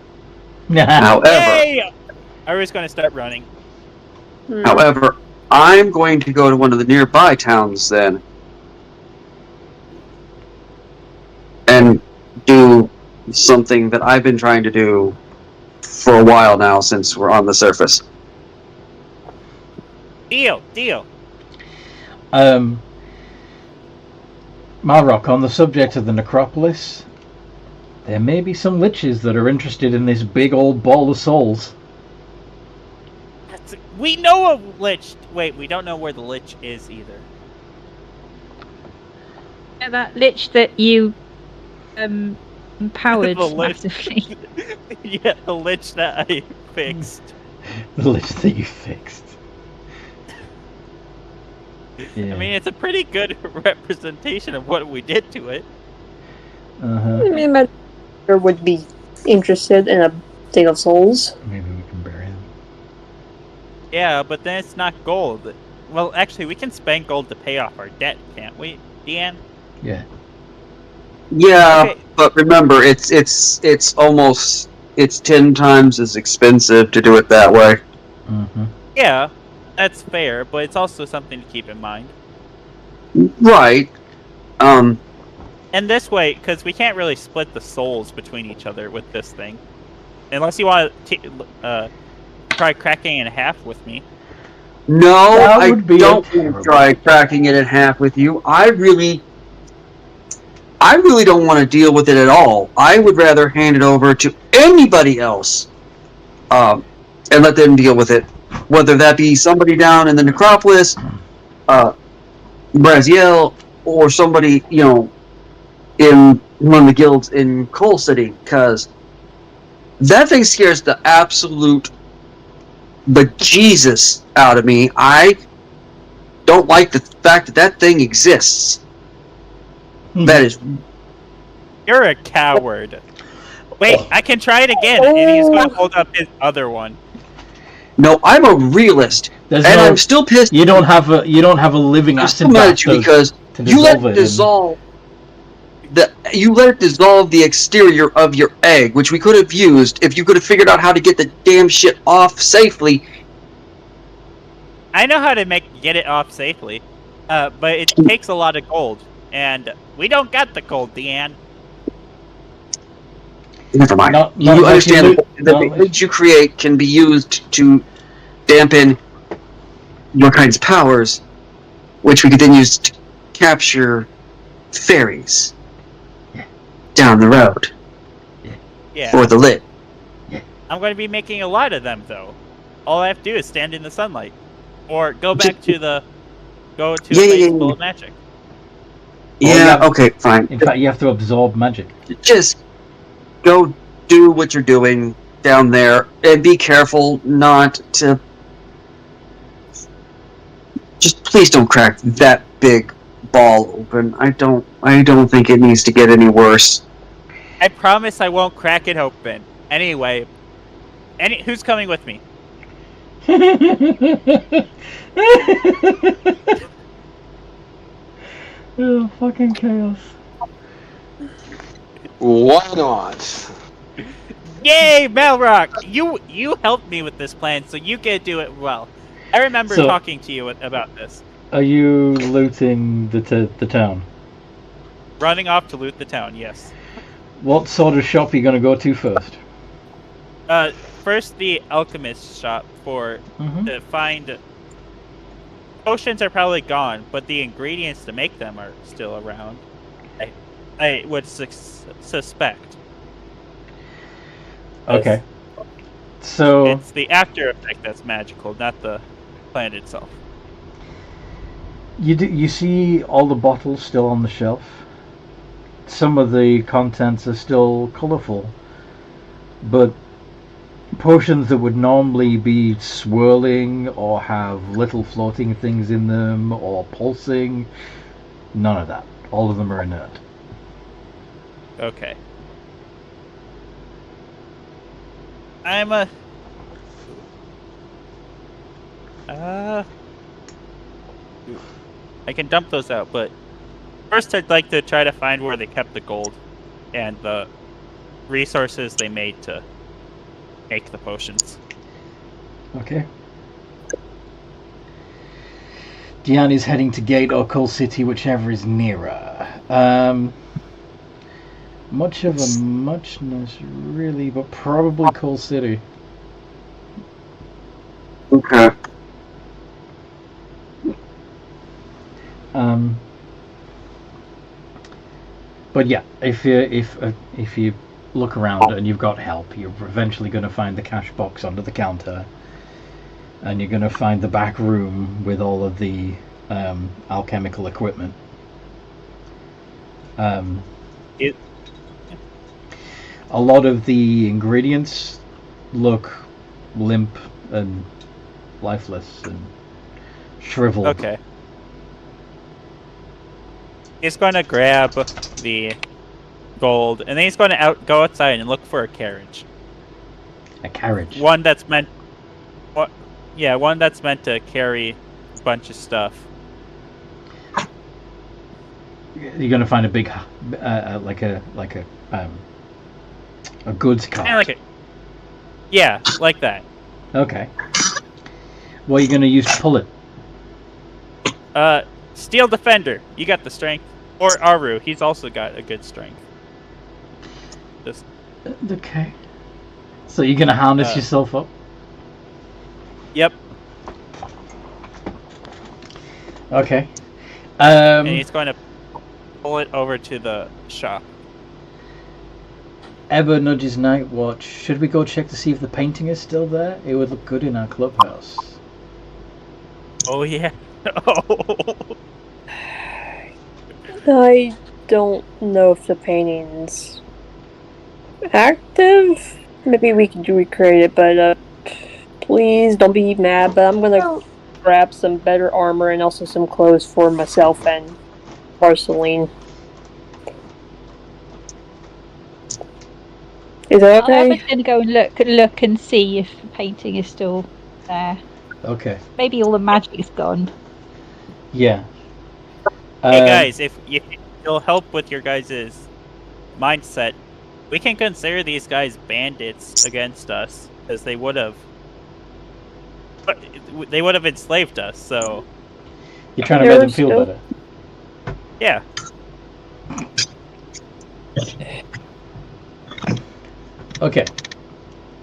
However, Hey! I was going to start running. However, I'm going to go to one of the nearby towns then, and do something that I've been trying to do for a while now since we're on the surface. Deal. Marrock, on the subject of the necropolis, there may be some liches that are interested in this big old ball of souls. We know a lich. Wait, we don't know where the lich is either. Yeah, that lich that you empowered massively. Yeah, the lich that I fixed. The lich that you fixed. Yeah. I mean, it's a pretty good representation of what we did to it. I mean, my brother would be interested in a thing of souls. Maybe we can bury him. Yeah, but then it's not gold. Well, actually, we can spend gold to pay off our debt, can't we, Deanne? Yeah. Yeah, Okay. but remember, it's 10 times as expensive to do it that way. Mm-hmm. Yeah, that's fair, but it's also something to keep in mind. Right. And this way, because we can't really split the souls between each other with this thing. Unless you want to try cracking it in half with me. No, That I would be don't want terrible. to try cracking it in half with you. I really don't want to deal with it at all. I would rather hand it over to anybody else, and let them deal with it. Whether that be somebody down in the Necropolis, Braziel, or somebody, in one of the guilds in Coal City, because that thing scares the absolute bejesus out of me. I don't like the fact that thing exists. That is... You're a coward. Wait, I can try it again, and he's going to hold up his other one. No, I'm a realist, I'm still pissed. You don't have a living I'm acid still mad at you because you let it dissolve dissolve the exterior of your egg, which we could have used if you could have figured out how to get the damn shit off safely. I know how to get it off safely, but it takes a lot of gold, and we don't got the gold, Deanne. Never mind. Not you understand that the eggs you create can be used to dampen your kind's powers, which we could then use to capture fairies down the road. Yeah. For the lit. I'm going to be making a lot of them, though. All I have to do is stand in the sunlight, or go back to a place full of magic. Yeah. Okay. Fine. In fact, you have to absorb magic. Just go do what you're doing down there, and be careful not to. Just please don't crack that big ball open. I don't think it needs to get any worse. I promise I won't crack it open. Anyway, who's coming with me? Oh, fucking chaos. Why not? Yay, Melrock! You helped me with this plan, so you can do it well. I remember talking to you about this. Are you looting the town? Running off to loot the town, yes. What sort of shop are you going to go to first? First the alchemist shop to find... Potions are probably gone, but the ingredients to make them are still around. I would suspect. Okay. So... It's the after effect that's magical, not the plant itself. You see all the bottles still on the shelf. Some of the contents are still colourful, but potions that would normally be swirling or have little floating things in them or pulsing, none of that. All of them are inert. Okay. I can dump those out, but first I'd like to try to find where they kept the gold and the resources they made to make the potions. Okay. Deanne is heading to Gate or Coal City, whichever is nearer. Much of a muchness, really, but probably Coal City. Okay. But yeah, if you look around and you've got help, you're eventually going to find the cash box under the counter, and you're going to find the back room with all of the alchemical equipment. A lot of the ingredients look limp and lifeless and shriveled. Okay. He's going to grab the gold, and then he's going to go outside and look for a carriage. A carriage? One that's meant to carry bunch of stuff. You're gonna find a big, like a goods cart. Kinda like a, yeah, like that. Okay. What are you gonna use to pull it? Steel Defender. You got the strength. Or Aru. He's also got a good strength. Just Okay. So you're gonna harness yourself up? Yep. Okay. And he's going to pull it over to the shop. Ebba nudges Night Watch. Should we go check to see if the painting is still there? It would look good in our clubhouse. Oh yeah. Oh. I don't know if the painting's active. Maybe we can recreate it, but please don't be mad. But I'm gonna grab some better armor and also some clothes for myself and Marceline. Is that okay? I'm going to go and look and see if the painting is still there. Okay. Maybe all the magic's gone. Yeah. Hey guys, if you'll help with your guys' mindset, we can consider these guys bandits against us, because they would have enslaved us. So you're trying to make them feel better. Yeah. Okay.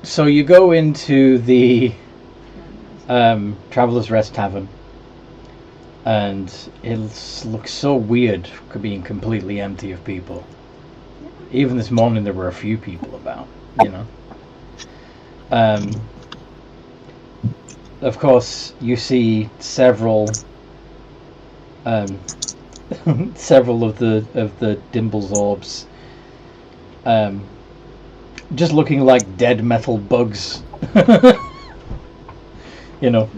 So you go into the Traveller's Rest Tavern, and it looks so weird being completely empty of people. Even this morning there were a few people about, you know. Of course, you see several several of the Dimble's orbs just looking like dead metal bugs. You know,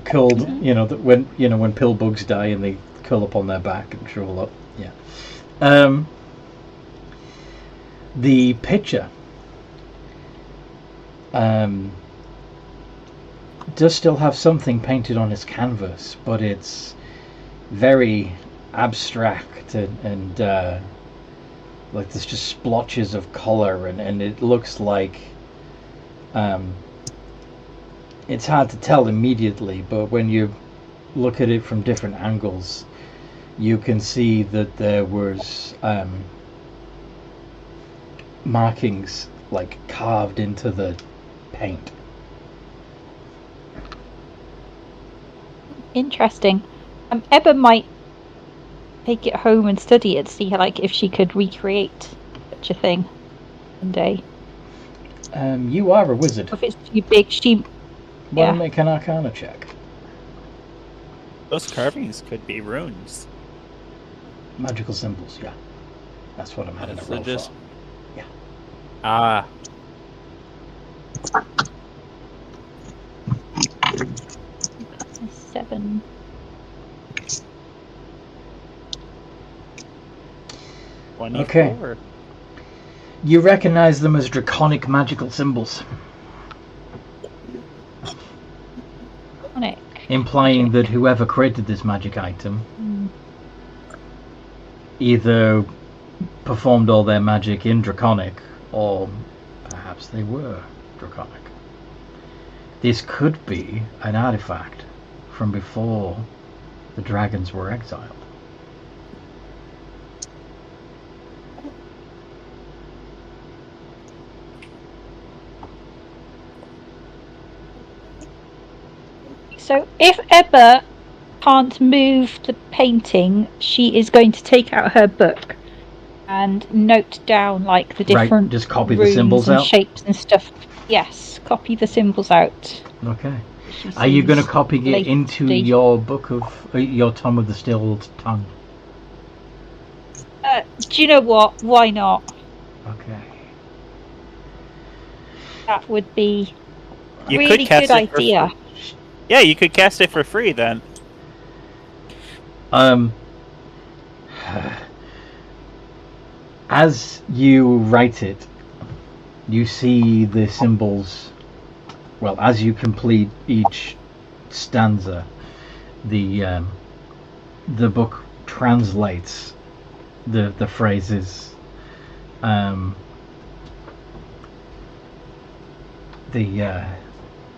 curled. You know that when pill bugs die and they curl up on their back and shrivel up. Yeah. The picture does still have something painted on its canvas, but it's very abstract and like there's just splotches of color, and it looks like it's hard to tell immediately, but when you look at it from different angles, you can see that there was markings like carved into the paint. Interesting. Ebba might take it home and study it, see like if she could recreate such a thing one day. You are a wizard. If it's too big, she. Want to make an Arcana check? Those carvings could be runes. Magical symbols, yeah. That's what I'm heading to roll for. Yeah. Ah. Seven. Okay. You recognize them as draconic magical symbols. Draconic. Implying that whoever created this magic item either performed all their magic in draconic, or perhaps they were draconic. This could be an artifact from before the dragons were exiled. So if Ebba can't move the painting, she is going to take out her book and note down like the different just copy the symbols and out, shapes and stuff. Yes, copy the symbols out. Okay. Are you going to copy it into your book of your Tome of the Stilled Tongue? Do you know what? Why not? Okay. That would be a You really could cast good it idea. Yeah, you could cast it for free then. As you write it, you see the symbols. Well, as you complete each stanza, the book translates the phrases.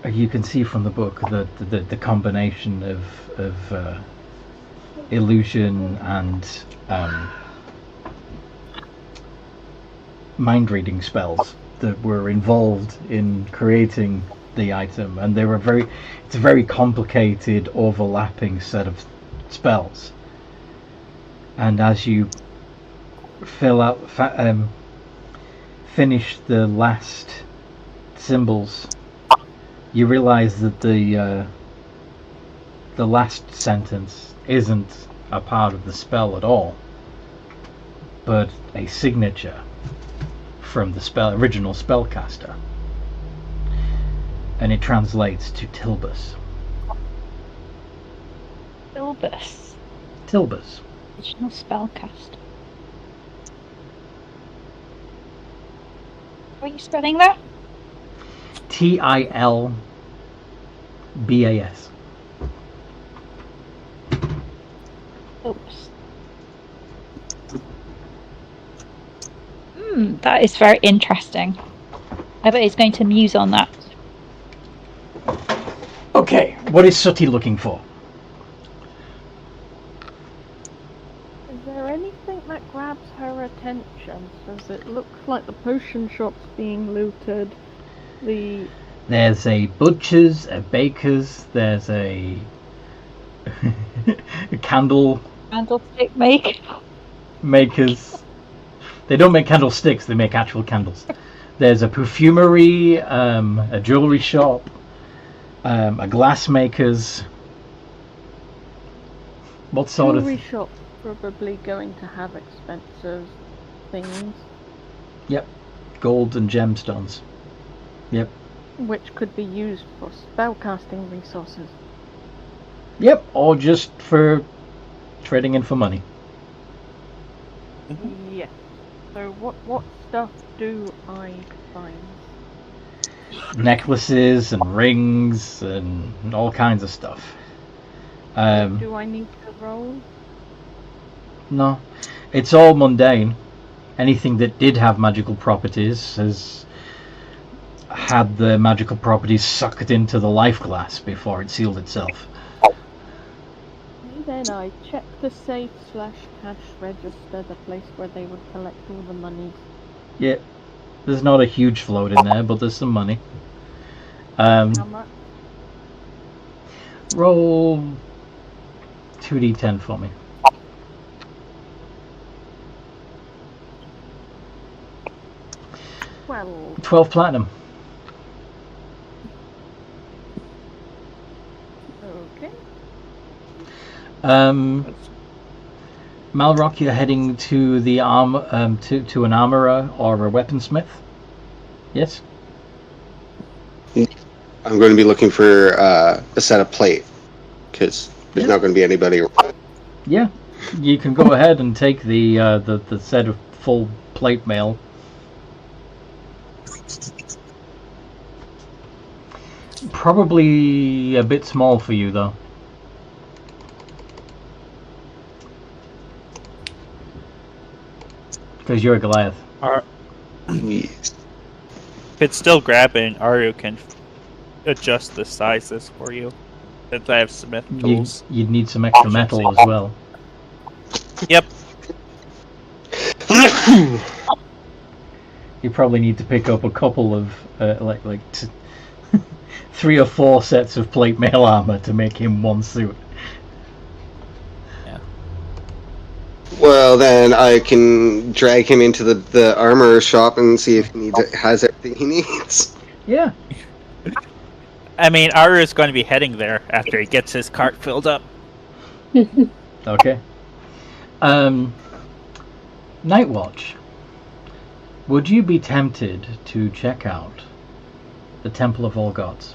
You can see from the book the combination of illusion and mind reading spells that were involved in creating the item, and it's a very complicated overlapping set of spells. And as you finish the last symbols, you realize that the last sentence isn't a part of the spell at all, but a signature from the original spellcaster, and it translates to Tilbus. Tilbus. Tilbus. Original spellcast. How are you spelling that? Tilbas. Tilbus. That is very interesting. I bet he's going to muse on that. Okay, what is Sooty looking for? Is there anything that grabs her attention? Does it look like the potion shop's being looted? There's a butcher's, a baker's, there's a Candlestick makers. They don't make candlesticks, they make actual candles. There's a perfumery, a jewelry shop, a glassmaker's. What sort of... Jewelry shop's probably going to have expensive things. Yep, gold and gemstones. Yep. Which could be used for spellcasting resources. Yep, or just for trading in for money. Yes. So what stuff do I find? Necklaces and rings and all kinds of stuff. Do I need to roll? No, it's all mundane. Anything that did have magical properties has had the magical properties sucked into the life glass before it sealed itself. Then I check the safe/cash register, the place where they would collect all the money. Yeah, there's not a huge float in there, but there's some money. How much? Roll 2d10 for me. 12 platinum. Okay. Malrock, you're heading to the to an armorer or a weaponsmith. Yes. I'm going to be looking for a set of plate, because there's not going to be anybody. Yeah, you can go ahead and take the set of full plate mail. Probably a bit small for you, though. Because you're a Goliath. Yes. If it's still grabbing, Aru can adjust the sizes for you. Since I have smith tools. You'd need some extra metal as well. Yep. You probably need to pick up a couple of like 3 or 4 sets of plate mail armor to make him one suit. Yeah. Well, then I can drag him into the armor shop and see if he has everything he needs. Yeah. I mean, Aru is going to be heading there after he gets his cart filled up. Okay. Nightwatch. Would you be tempted to check out the Temple of All Gods?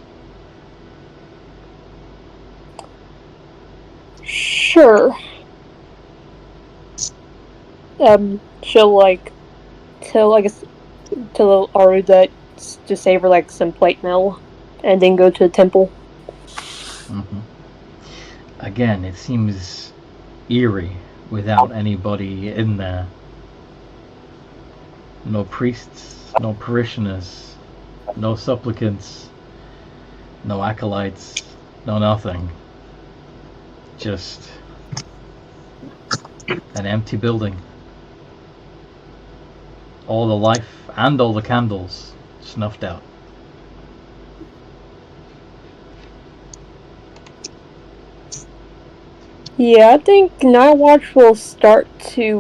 Sure. She'll tell Aru that to save her some plate mail, and then go to the temple. Mm-hmm. Again, it seems eerie without anybody in there. No priests, no parishioners, no supplicants, no acolytes, no nothing. Just an empty building. All the life and all the candles snuffed out. Yeah, I think Night Watch will start to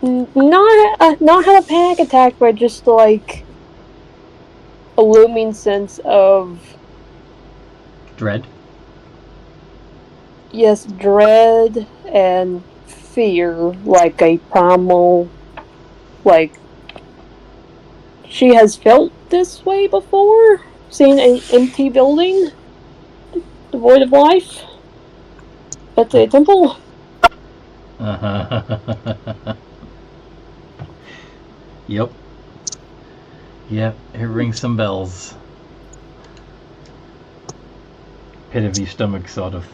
not have a panic attack, but just like a looming sense of Dread? yes, dread and fear, like a primal, like she has felt this way before, seeing an empty building devoid of life at the temple. Yep. Yep, it rings some bells. Pit of your stomach, sort of.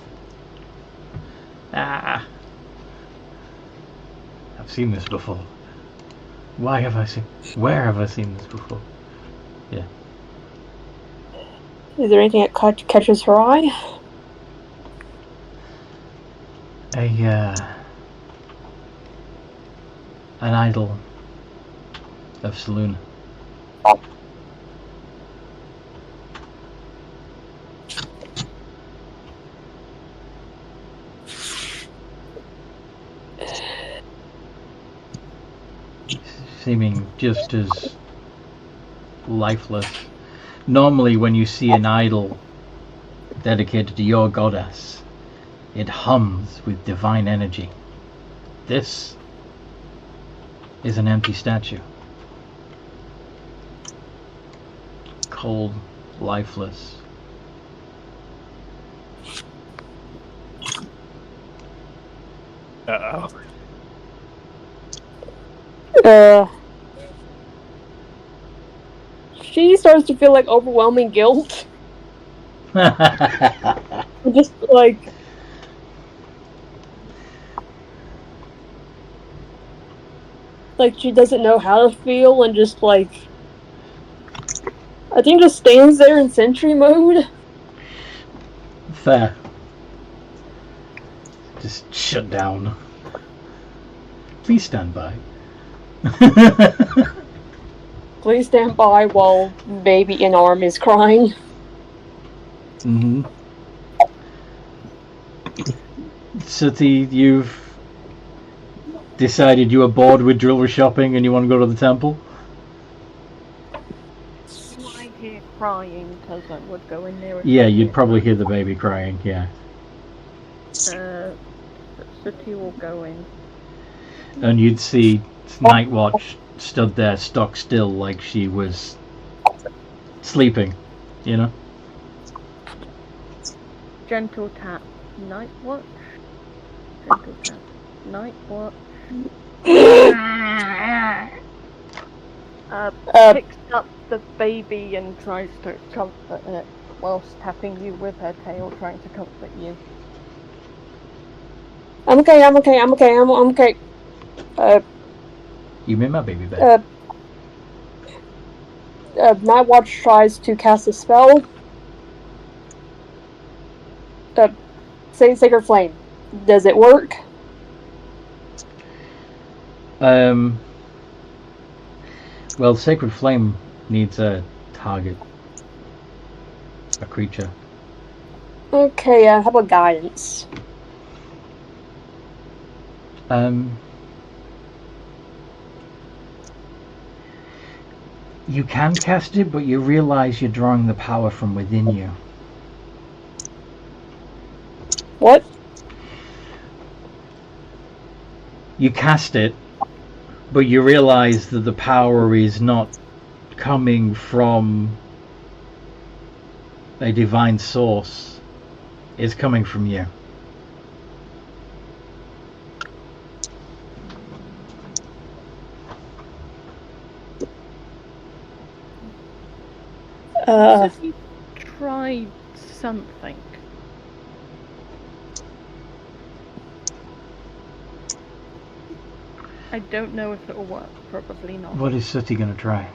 Ah! I've seen this before. Where have I seen this before? Yeah. Is there anything that catches her eye? An idol of Saloon. Seeming just as lifeless. Normally when you see an idol dedicated to your goddess, it hums with divine energy. This is an empty statue. Cold, lifeless. Uh-oh. She starts to feel like overwhelming guilt. Just like she doesn't know how to feel, and just like I think just stands there in sentry mode. Fair. Just shut down. Please stand by. Please stand by while baby in arm is crying. Mm-hmm. Sati, you've decided you are bored with jewelry shopping and you want to go to the temple? You might hear crying because I would go in there. Yeah, you'd probably hear the baby crying, yeah. City will go in. And you'd see Night Watch stood there stock still like she was sleeping, you know? Gentle tap. Night watch. Gentle tap. Night watch. Picks up the baby and tries to comfort it whilst tapping you with her tail, trying to comfort you. I'm okay. You made my baby bed. Night Watch tries to cast a spell. Say Sacred Flame. Does it work? Well, Sacred Flame needs a target. A creature. Okay, how about guidance? You can cast it, but you realize you're drawing the power from within you. What? You cast it, but you realize that the power is not coming from a divine source. It's coming from you. Said you tried something. I don't know if it'll work. Probably not. What is Sooty going to try?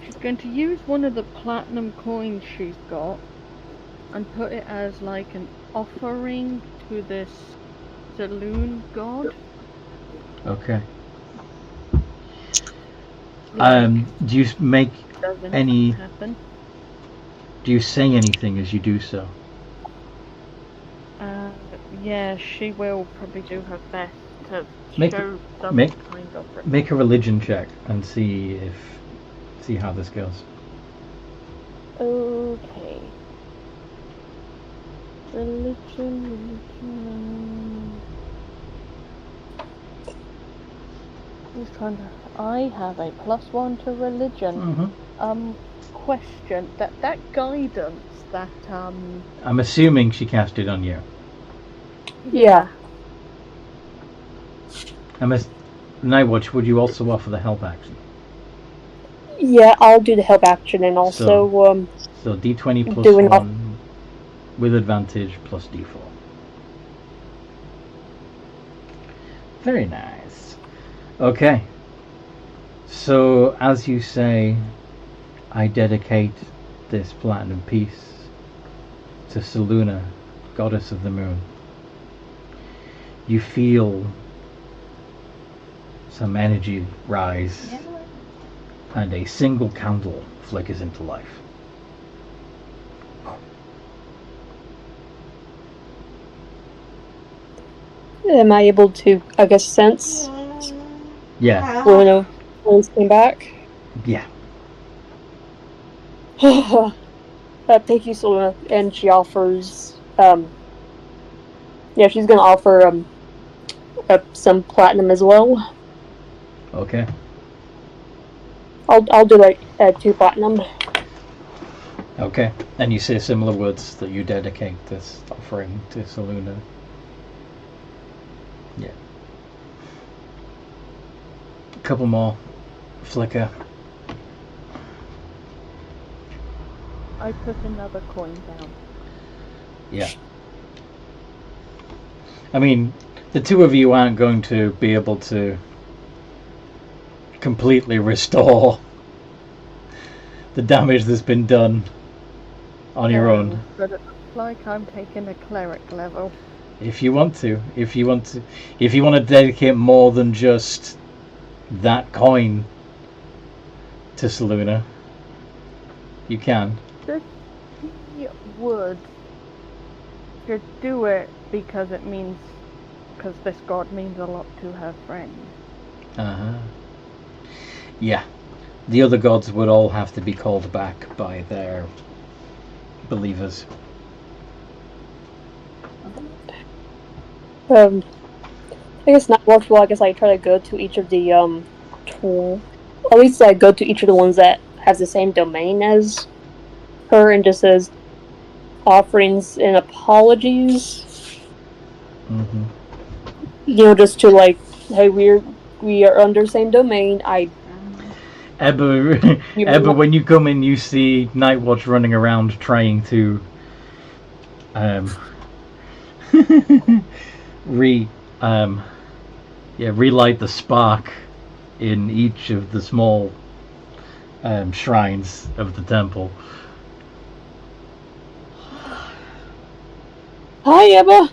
She's going to use one of the platinum coins she's got and put it as like an offering to this saloon god. Okay. Do you make Doesn't any? happen. Do you say anything as you do so? Yeah, she will probably do her best to Make- show some make- kind of Make a religion check and see how this goes. Okay. Religion. Just trying to. I have a +1 to religion. Mm-hmm. Question that guidance that I'm assuming she cast it on you. Yeah. Nightwatch, would you also offer the help action? Yeah, I'll do the help action and also So D20 plus doing 1 with advantage plus D4. Very nice. Okay. So as you say, I dedicate this platinum piece to Selûne, goddess of the moon. You feel some energy rise, and a single candle flickers into life. am I able to, I guess, sense Yeah, when the voice came back? yeah. Thank you, Selena. And she offers, yeah, she's gonna offer some platinum as well. Okay. I'll do like 2 platinum. Okay. And you say similar words that you dedicate this offering to Selûne. Yeah. A couple more. Flicker. I put another coin down. Yeah. I mean, the two of you aren't going to be able to completely restore the damage that's been done on your own. But it looks like I'm taking a cleric level. If you want to dedicate more than just that coin to Selûne, you can. She would do it because this god means a lot to her friend. Yeah. The other gods would all have to be called back by their believers. I guess not watchful. I guess I try to go to each of the at least I go to each of the ones that has the same domain as her and just says offerings and apologies. Mm-hmm. You know, just to like, hey, we are under same domain. Ebba, when you come in, you see Nightwatch running around trying to relight the spark in each of the small shrines of the temple. Hi, Ebba.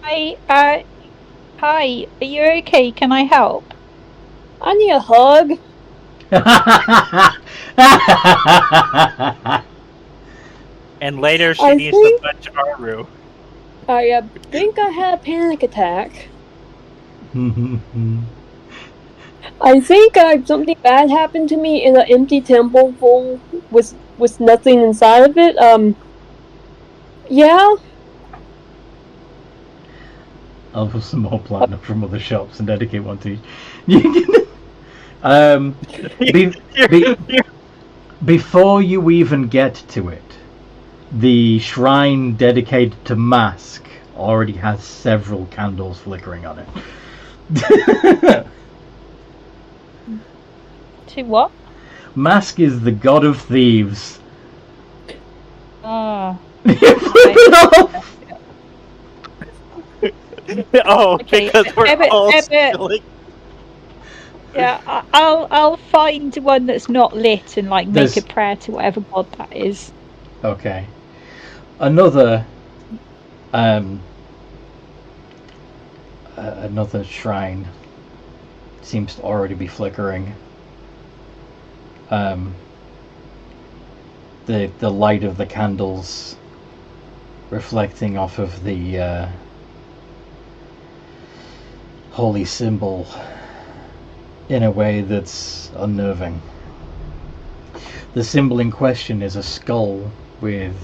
Hi, are you okay? Can I help? I need a hug. And later she I needs think- to punch Aru. I think I had a panic attack. I think something bad happened to me in an empty temple full with nothing inside of it. Yeah. I'll put some more platinum from other shops and dedicate one to each. Before you even get to it, the shrine dedicated to Mask already has several candles flickering on it. To what? Mask is the god of thieves. Oh. You put it off! Oh, Okay, because we're all Ebbet. stealing. Yeah, I'll find one that's not lit and like make There's- a prayer to whatever god that is. Okay. Another another shrine seems to already be flickering. The light of the candles reflecting off of the holy symbol in a way that's unnerving. The symbol in question is a skull with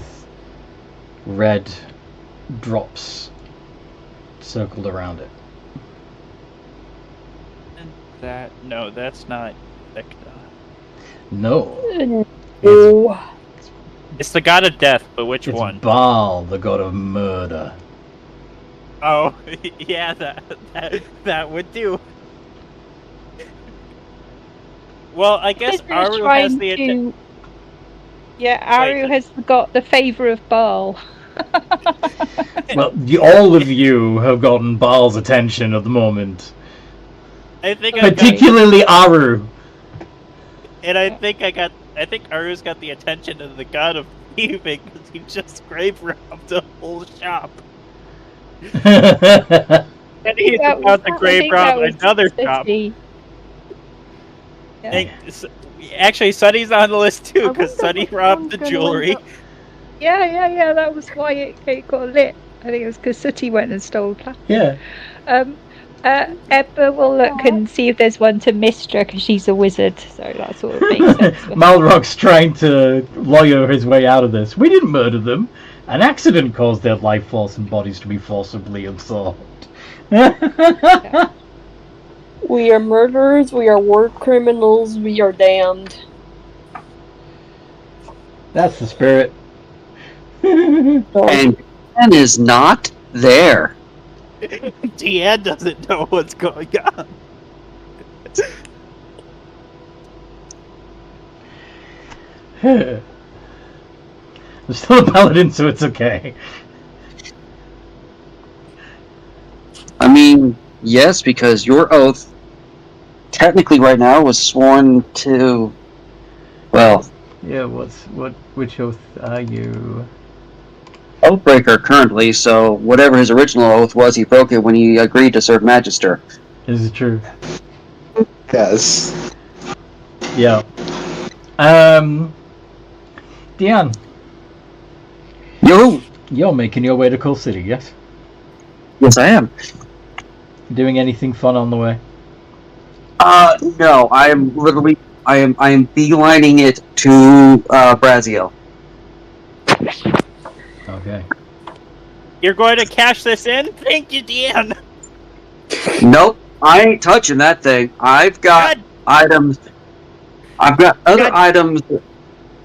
red drops circled around it. No, that's not Victa. No, No. It's the god of death, but which it's one? Baal, the god of murder. Oh, yeah, that would do. Well, I guess Who's Aru trying has the to- Yeah, Aru has got the favour of Baal. Well, all of you have gotten Baal's attention at the moment. I think Particularly Aru. And I think Aru's got the attention of the god of thieving because he just grave robbed a whole shop. And he's about to grave rob another shop. Yeah. Actually, Sunny's on the list too I because wonder Sunny which robbed one's the gonna jewelry. end up- Yeah, that was why it got lit. I think it was because Sooty went and stole that. Yeah. Ebba will look and see if there's one to Mistra because she's a wizard, so that sort of makes sense. Malrock's trying to lawyer his way out of this. We didn't murder them. An accident caused their life force and bodies to be forcibly absorbed. We are murderers, we are war criminals, we are damned. That's the spirit. And Ken is not there. Deanne doesn't know what's going on. I'm still a paladin, so it's okay. I mean, yes, because your oath, technically right now, was sworn to, well, Yeah, which oath are you? Oathbreaker currently, so whatever his original oath was, he broke it when he agreed to serve Magister. Is it true? Yes. Yeah. Deanne, Yo! you're making your way to Coal City, yes? Yes, I am. Doing anything fun on the way? No, I am literally, I am beelining it to, Braziel. Okay. You're going to cash this in? Thank you, Deanne. Nope, I ain't touching that thing. I've got God. items, I've got other God. items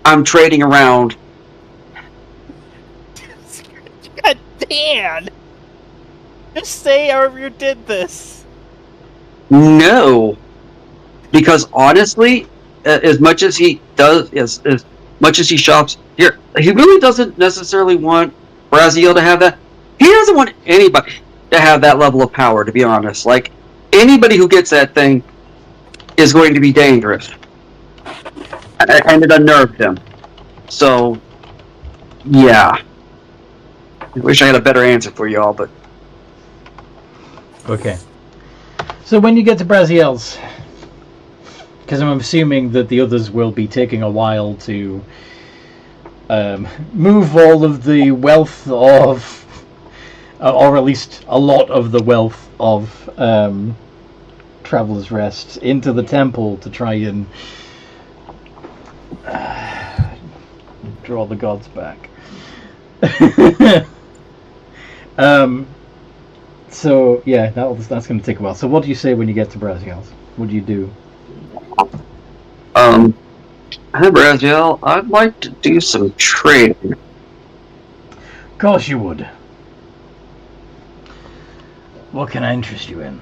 I'm trading around. God, Dan! Just say however you did this. No, because honestly, as much as he does, as much as he shops here, he really doesn't necessarily want Braziel to have that. He doesn't want anybody to have that level of power, to be honest. Like, anybody who gets that thing is going to be dangerous, and it unnerved him. So, yeah. I wish I had a better answer for y'all, but Okay. So when you get to Braziel's, because I'm assuming that the others will be taking a while to move all of the wealth of, or at least a lot of the wealth of Traveler's Rest into the temple to try and draw the gods back. So yeah, that's going to take a while. So what do you say when you get to Braziel's? What do you do? hi Braziel, I'd like to do some trading. Of course you would. What can I interest you in?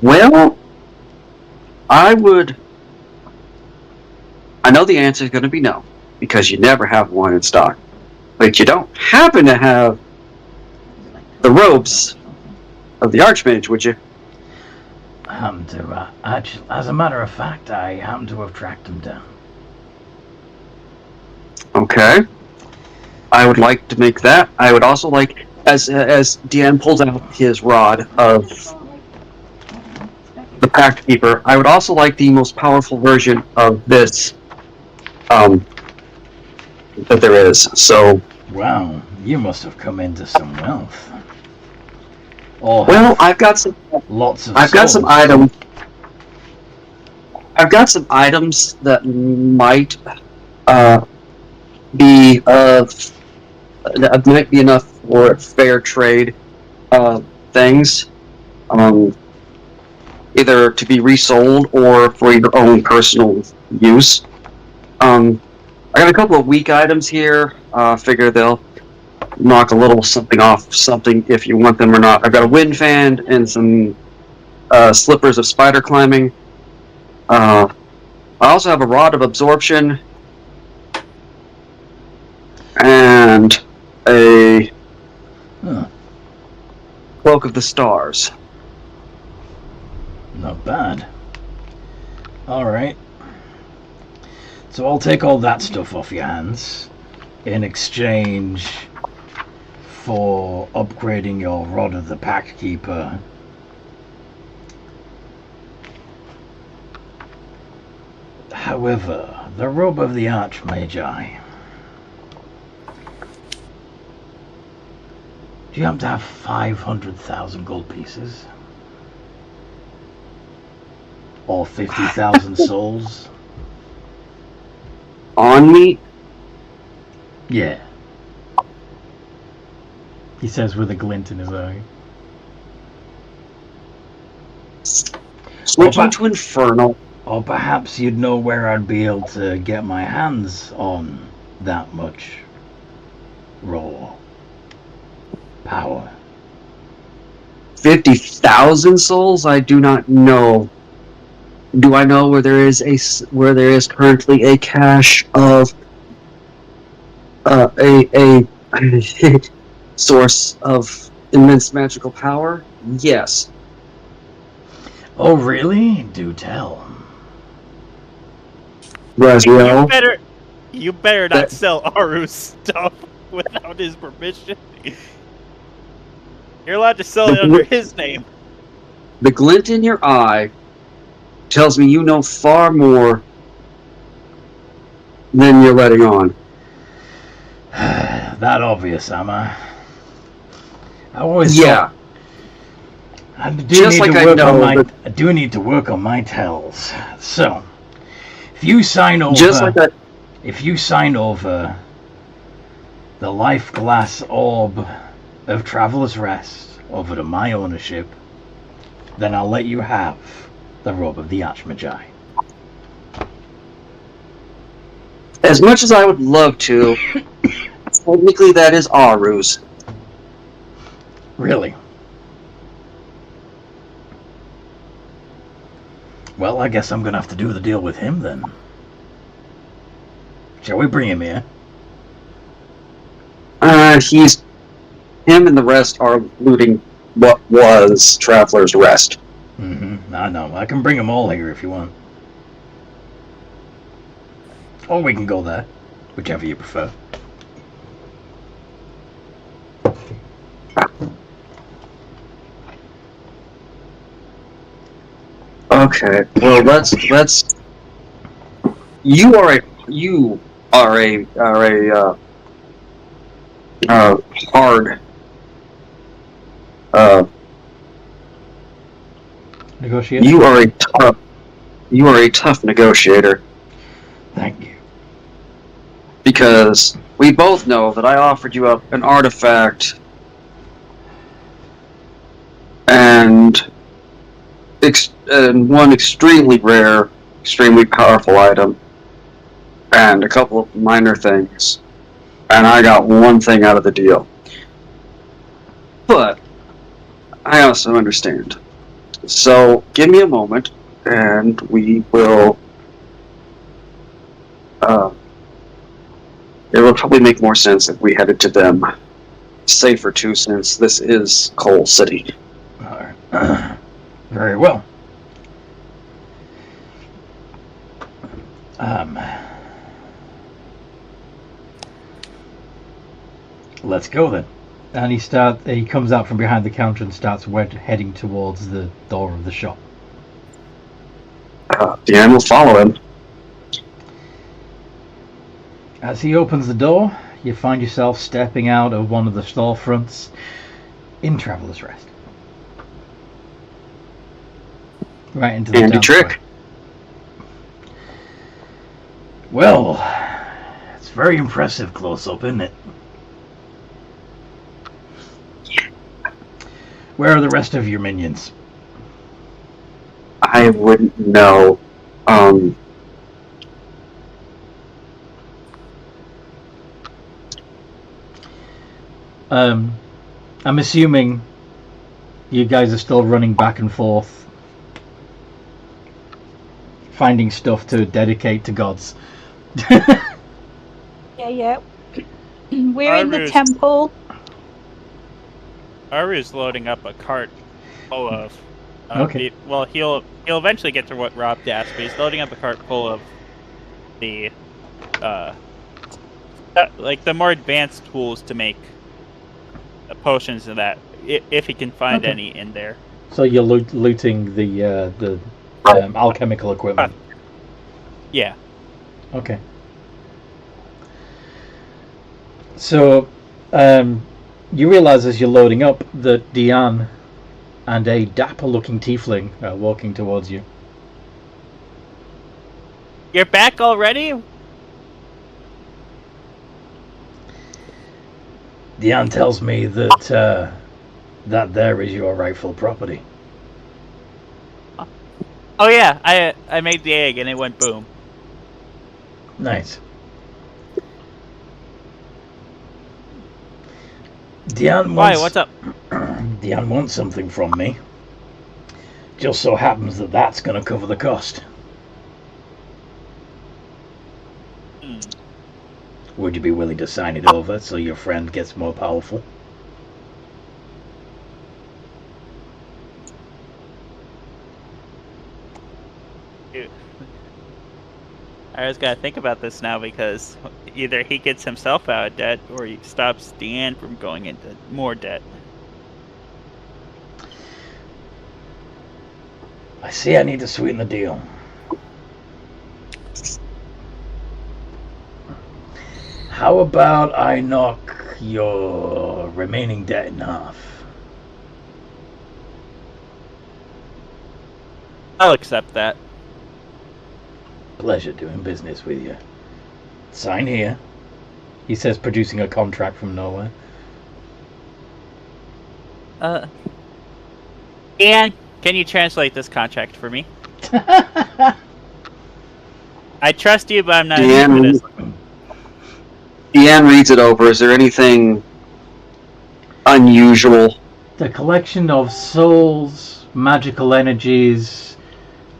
Well, I know the answer is going to be no, because you never have one in stock. But you don't happen to have the robes of the Archmage, would you? As a matter of fact, I happen to have tracked them down. Okay. I would like to make that. I would also like, as Deanne pulls out his rod of the Pact Keeper, I would also like the most powerful version of this that there is. So. Wow, you must have come into some wealth. Or Well, I've got some. lots of. I've got some souls. items. I've got some items that might be that might be enough for fair trade things, either to be resold or for your own personal use. I got a couple of weak items here. Figure they'll knock a little something off something if you want them or not. I've got a wind fan and some slippers of spider climbing. I also have a rod of absorption and a cloak of the stars. Not bad. Alright. So I'll take all that stuff off your hands in exchange for upgrading your Rod of the Pact Keeper. However, the Robe of the Archmagi. Do you happen to have 500,000 gold pieces? Or 50,000 souls? On me? Yeah. He says with a glint in his eye. Switching to Infernal. Or perhaps you'd know where I'd be able to get my hands on that much raw power. 50,000 souls? I do not know. Do I know where there is currently a cache of a source of immense magical power? Yes. Oh, really? Do tell. Raziel, You better not sell Aru's stuff without his permission. You're allowed to sell it under his name. the glint in your eye tells me you know far more than you're letting on. That obvious, am I? I always Yeah. I do Just need like to I work know on my. that- I do need to work on my tells. So, if you sign over, Just like that. if you sign over the life glass orb of Traveler's Rest over to my ownership, then I'll let you have the Robe of the Archmagi. As much as I would love to, technically that is Aru's. Really? Well, I guess I'm gonna have to do the deal with him then. Shall we bring him here? Him and the rest are looting what was Traveler's Rest. I know. I can bring them all here if you want. Or we can go there. Whichever you prefer. Okay, well let's you are a hard Negotiate? you are a tough negotiator, Thank you. because we both know that I offered you up an artifact and one extremely rare, extremely powerful item, and a couple of minor things, and I got one thing out of the deal. But I also understand So give me a moment, and we will. It will probably make more sense if we headed to them. Safer too, since this is Coal City. All right. Very well. Let's go then. And he comes out from behind the counter and starts heading towards the door of the shop. Deanne will follow him. As he opens the door, you find yourself stepping out of one of the storefronts in Traveller's Rest. Right into the Handy town trick. square. Well, it's very impressive close up, isn't it? Where are the rest of your minions? I wouldn't know. I'm assuming you guys are still running back and forth, finding stuff to dedicate to gods. Yeah. We're in the Aru's- temple. Aru's loading up a cart full of. Okay. He'll eventually get to what Rob asked, but he's loading up a cart full of the like the more advanced tools to make potions and that, if he can find Okay. any in there. So you're looting the alchemical equipment. Yeah. Okay. So, you realise as you're loading up that Deanne and a dapper-looking tiefling are walking towards you. You're back already? Deanne tells me that that there is your rightful property. Oh yeah, I made the egg and it went boom. Nice. Deanne Why? What's up? Deanne wants something from me. Just so happens that that's going to cover the cost. Would you be willing to sign it over so your friend gets more powerful? I just gotta think about this now, because either he gets himself out of debt or he stops Deanne from going into more debt. I see I need to sweeten the deal. How about I knock your remaining debt in half? I'll accept that. Pleasure doing business with you. Sign here. He says, producing a contract from nowhere. Deanne, can you translate this contract for me? I trust you, but I'm not as good as... Deanne reads it over. Is there anything unusual? The collection of souls, magical energies,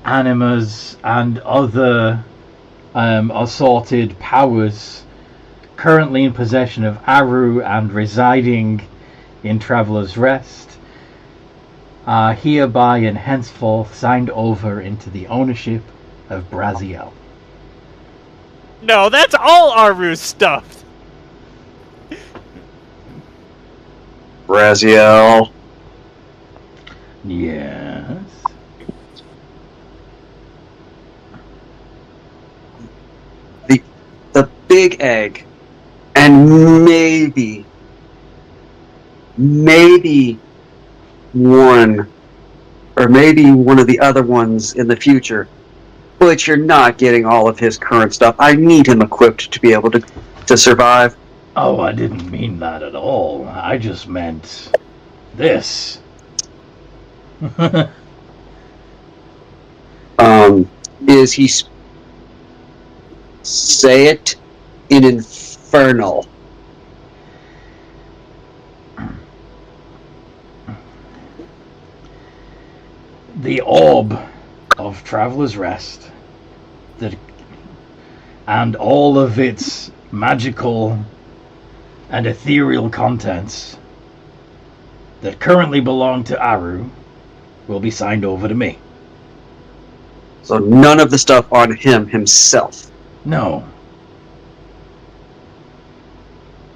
animas, and other assorted powers currently in possession of Aru and residing in Traveller's Rest are hereby and henceforth signed over into the ownership of Braziel. No, that's all Aru's stuff! Braziel. Yes. The big egg. And maybe one, or maybe one of the other ones in the future. But you're not getting all of his current stuff. I need him equipped to be able to survive. Oh, I didn't mean that at all. I just meant this. Is he say it in infernal? the orb of Traveler's Rest, and all of its magical and ethereal contents that currently belong to Aru will be signed over to me. So none of the stuff on him himself. No.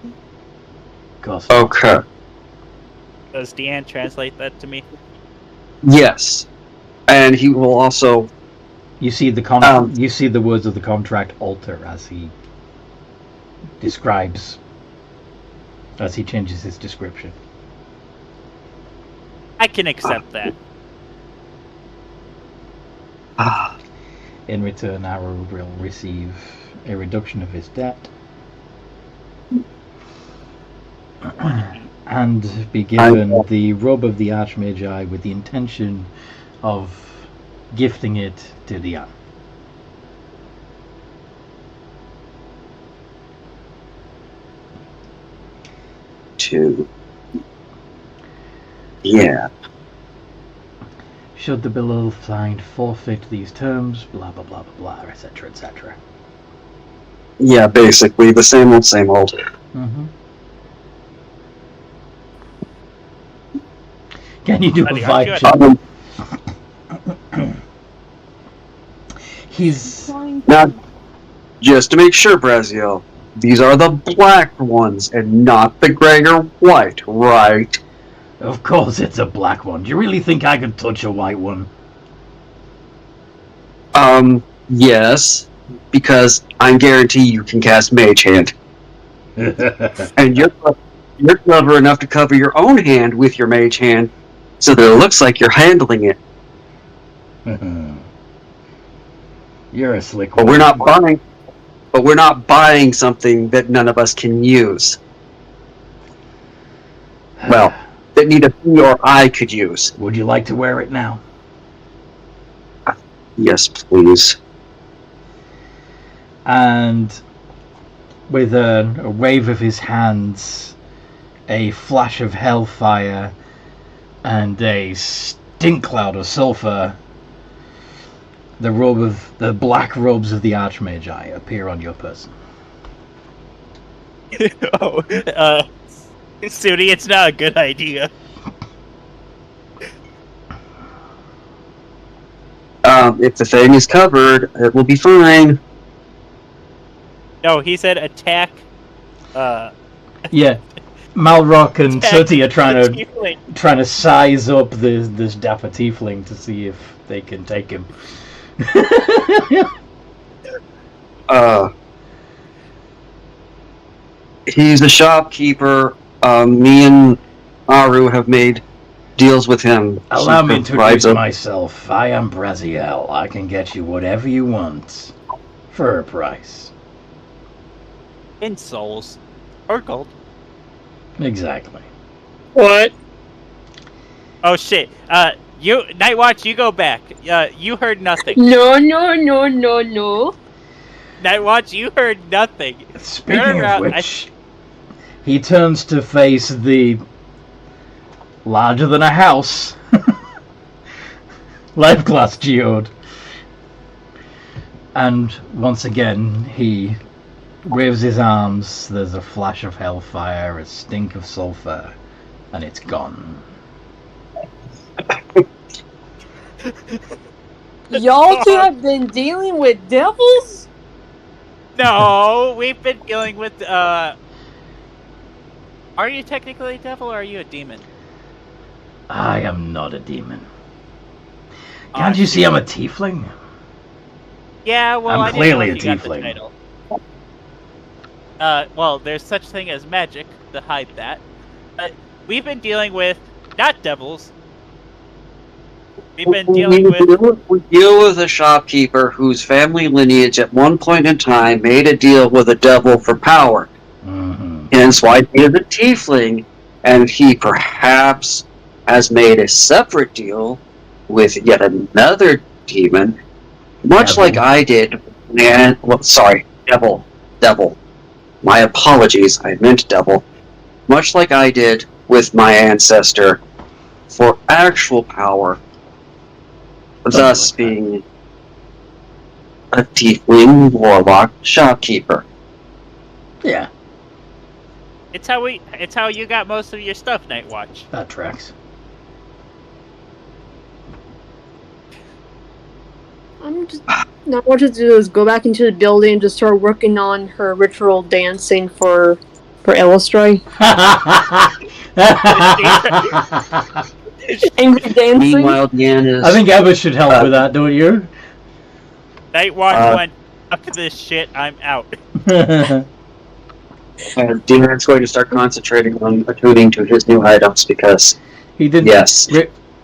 Of course. Okay. Does Deanne translate that to me? Yes. And he will also... You see the you see the words of the contract alter as he describes, as he changes his description. I can accept that. In return, Aru will receive a reduction of his debt and be given the robe of the Archmagi with the intention of gifting it to Diane. Yeah. Should the below signed forfeit these terms, blah blah blah blah blah, etc. etc. Yeah, basically the same old, same old. Mm-hmm. Can you do a vibe check? He's now, just to make sure, Braziel, these are the black ones and not the gray or white, right? Of course it's a black one. Do you really think I could touch a white one? Yes, because I guarantee you can cast Mage Hand. And you're clever enough to cover your own hand with your Mage Hand so that it looks like you're handling it. You're a slick one. But we're not buying something that none of us can use. Well, that neither he or I could use. Would you like to wear it now? Yes, please. And with a wave of his hands, a flash of hellfire, and a stink cloud of sulfur, the black robes of the Archmagi appear on your person. Sudi, it's not a good idea. If the thing is covered, it will be fine. No, he said attack. Yeah, Malrock and Sooty are trying to size up this dapper tiefling to see if they can take him. He's a shopkeeper. Me and Aru have made deals with him. Allow me to introduce myself. I am Braziel. I can get you whatever you want for a price. In souls. Or gold. Exactly. What? Oh shit. You Nightwatch, you go back. You heard nothing. No. Nightwatch, you heard nothing. Speaking of which, he turns to face the larger than a house life class geode, and once again he waves his arms. There's a flash of hellfire, a stink of sulfur, and it's gone. Y'all two have been dealing with devils? No, we've been dealing with, Are you technically a devil, or are you a demon? I am not a demon. Can't you see I'm a tiefling? Yeah, well, I'm clearly a tiefling. Well, there's such thing as magic to hide that. But we've been dealing with, not devils. We've been dealing with... We deal with a shopkeeper whose family lineage at one point in time made a deal with a devil for power. Mm-hmm. Hence why he is a tiefling, and he perhaps has made a separate deal with yet another demon, much like I did. Devil. My apologies, I meant devil. Much like I did with my ancestor for actual power. thus being a tiefling warlock shopkeeper. Yeah, It's how you got most of your stuff, Nightwatch. that tracks. I'm just not what to do is go back into the building and just start working on her ritual dancing for Illustrae. Angry dancing. Meanwhile, Deanna's I think Emma should help with that, don't you? Nightwatch went, fuck this shit, I'm out. Deanna's going to start concentrating on attuning to his new items because He didn't. yes,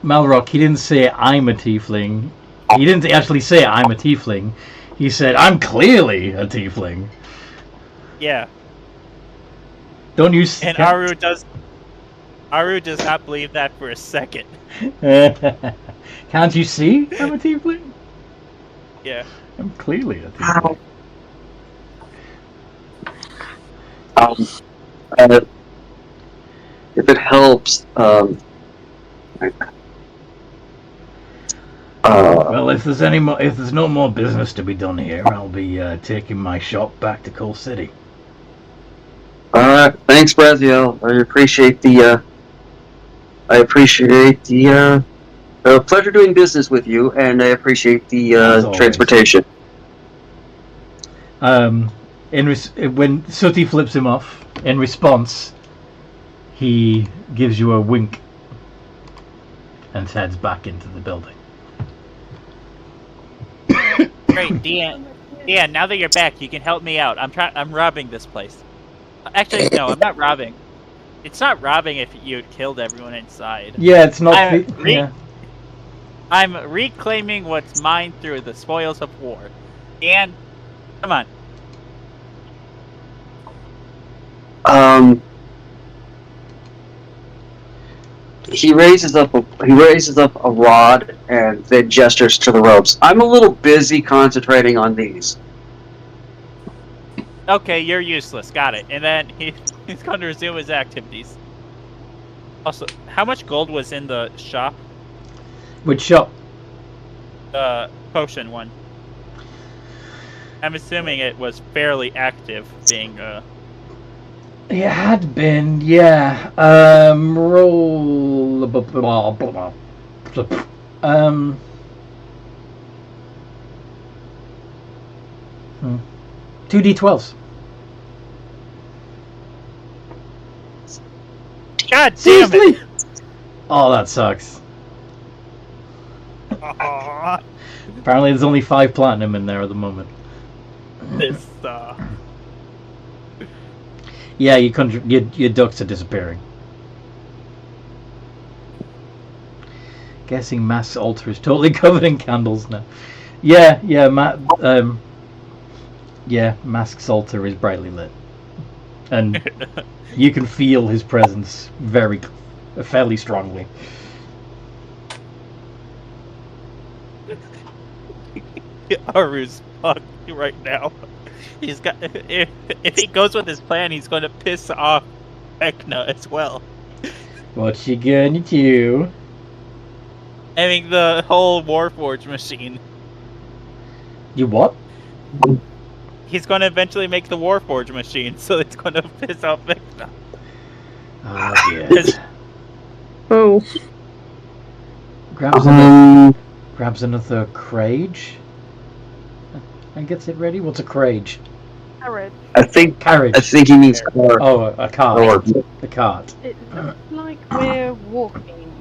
Malrock, he didn't say I'm a tiefling. He didn't actually say I'm a tiefling. He said I'm clearly a tiefling. Yeah. Don't you? And Aru does not believe that for a second. Can't you see I'm a tiefling? Yeah. I'm clearly a tiefling. If it helps, Well, if there's no more business to be done here, I'll be taking my shop back to Coal City. alright, thanks, Braziel. I appreciate the pleasure doing business with you, and I appreciate the As always. transportation. When Sooty flips him off, in response, he gives you a wink and heads back into the building. Great, Deanne, now that you're back, you can help me out. I'm robbing this place. Actually, no, I'm not robbing. It's not robbing if you killed everyone inside. Yeah, it's not. I'm reclaiming what's mine through the spoils of war. Dan, come on. He raises up a rod and then gestures to the ropes. I'm a little busy concentrating on these. Okay, you're useless. Got it. And then he's going to resume his activities. Also, how much gold was in the shop? Which shop? The potion one. I'm assuming it was fairly active, being It had been, yeah. Roll. 2d12s. God damn Seriously? it! Oh, that sucks. Aw, Apparently, there's only 5 platinum in there at the moment. this Yeah, your ducks are disappearing. Guessing Mask's altar is totally covered in candles now. Yeah, Mask's altar is brightly lit, and you can feel his presence fairly strongly. Aru's fucked right now. He's got if he goes with his plan, he's going to piss off Ekna as well. What you gonna do? I mean, the whole Warforge machine. You what? He's going to eventually make the Warforge machine, so it's going to piss off Ekna. Oh, yeah. Oh. Grabs another crage and gets it ready. What's a crage? Carriage. I think Carriage. he means car. Oh, a cart. Or- The cart. It looks like we're walking.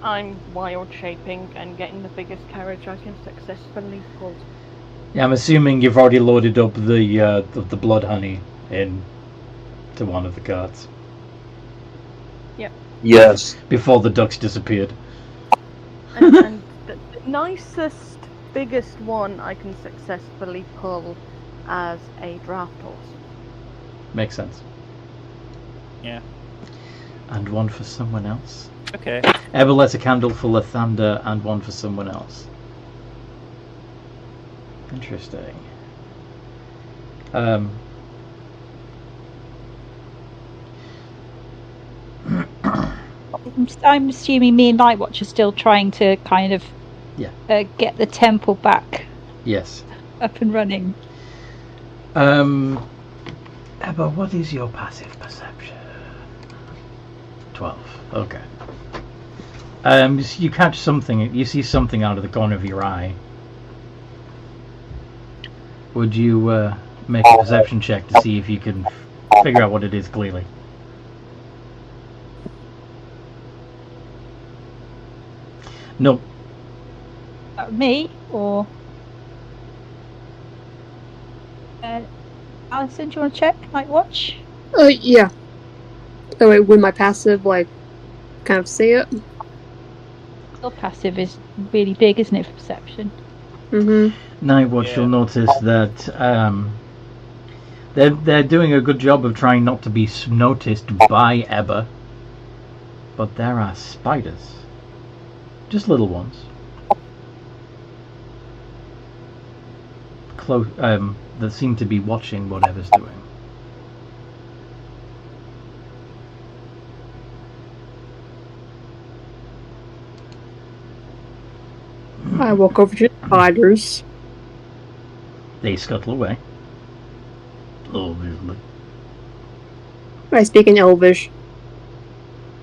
I'm wild shaping and getting the biggest carriage I can successfully pull. Yeah, I'm assuming you've already loaded up the Bloodhoney in to one of the carts Yes. before the ducks disappeared. And the nicest, biggest one I can successfully pull as a draft horse. Makes sense. Yeah. And one for someone else. Okay. Ever lit a candle for Lathander and one for someone else. Interesting. I'm assuming me and Nightwatch are still trying to kind of get the temple back Yes. up and running. Ebba, what is your passive perception? 12. Okay. You catch something. You see something out of the corner of your eye. Would you make a perception check to see if you can figure out what it is clearly? No. Me or Alison? Do you want to check Night Watch? Yeah. Oh wait, would my passive kind of see it? Your passive is really big, isn't it, for perception? Mm-hmm. Night Watch, you'll notice that they're doing a good job of trying not to be noticed by Ebba, but there are spiders, just little ones, close that seem to be watching whatever's doing. I walk over to the spiders. They scuttle away. Obviously. I speak in Elvish.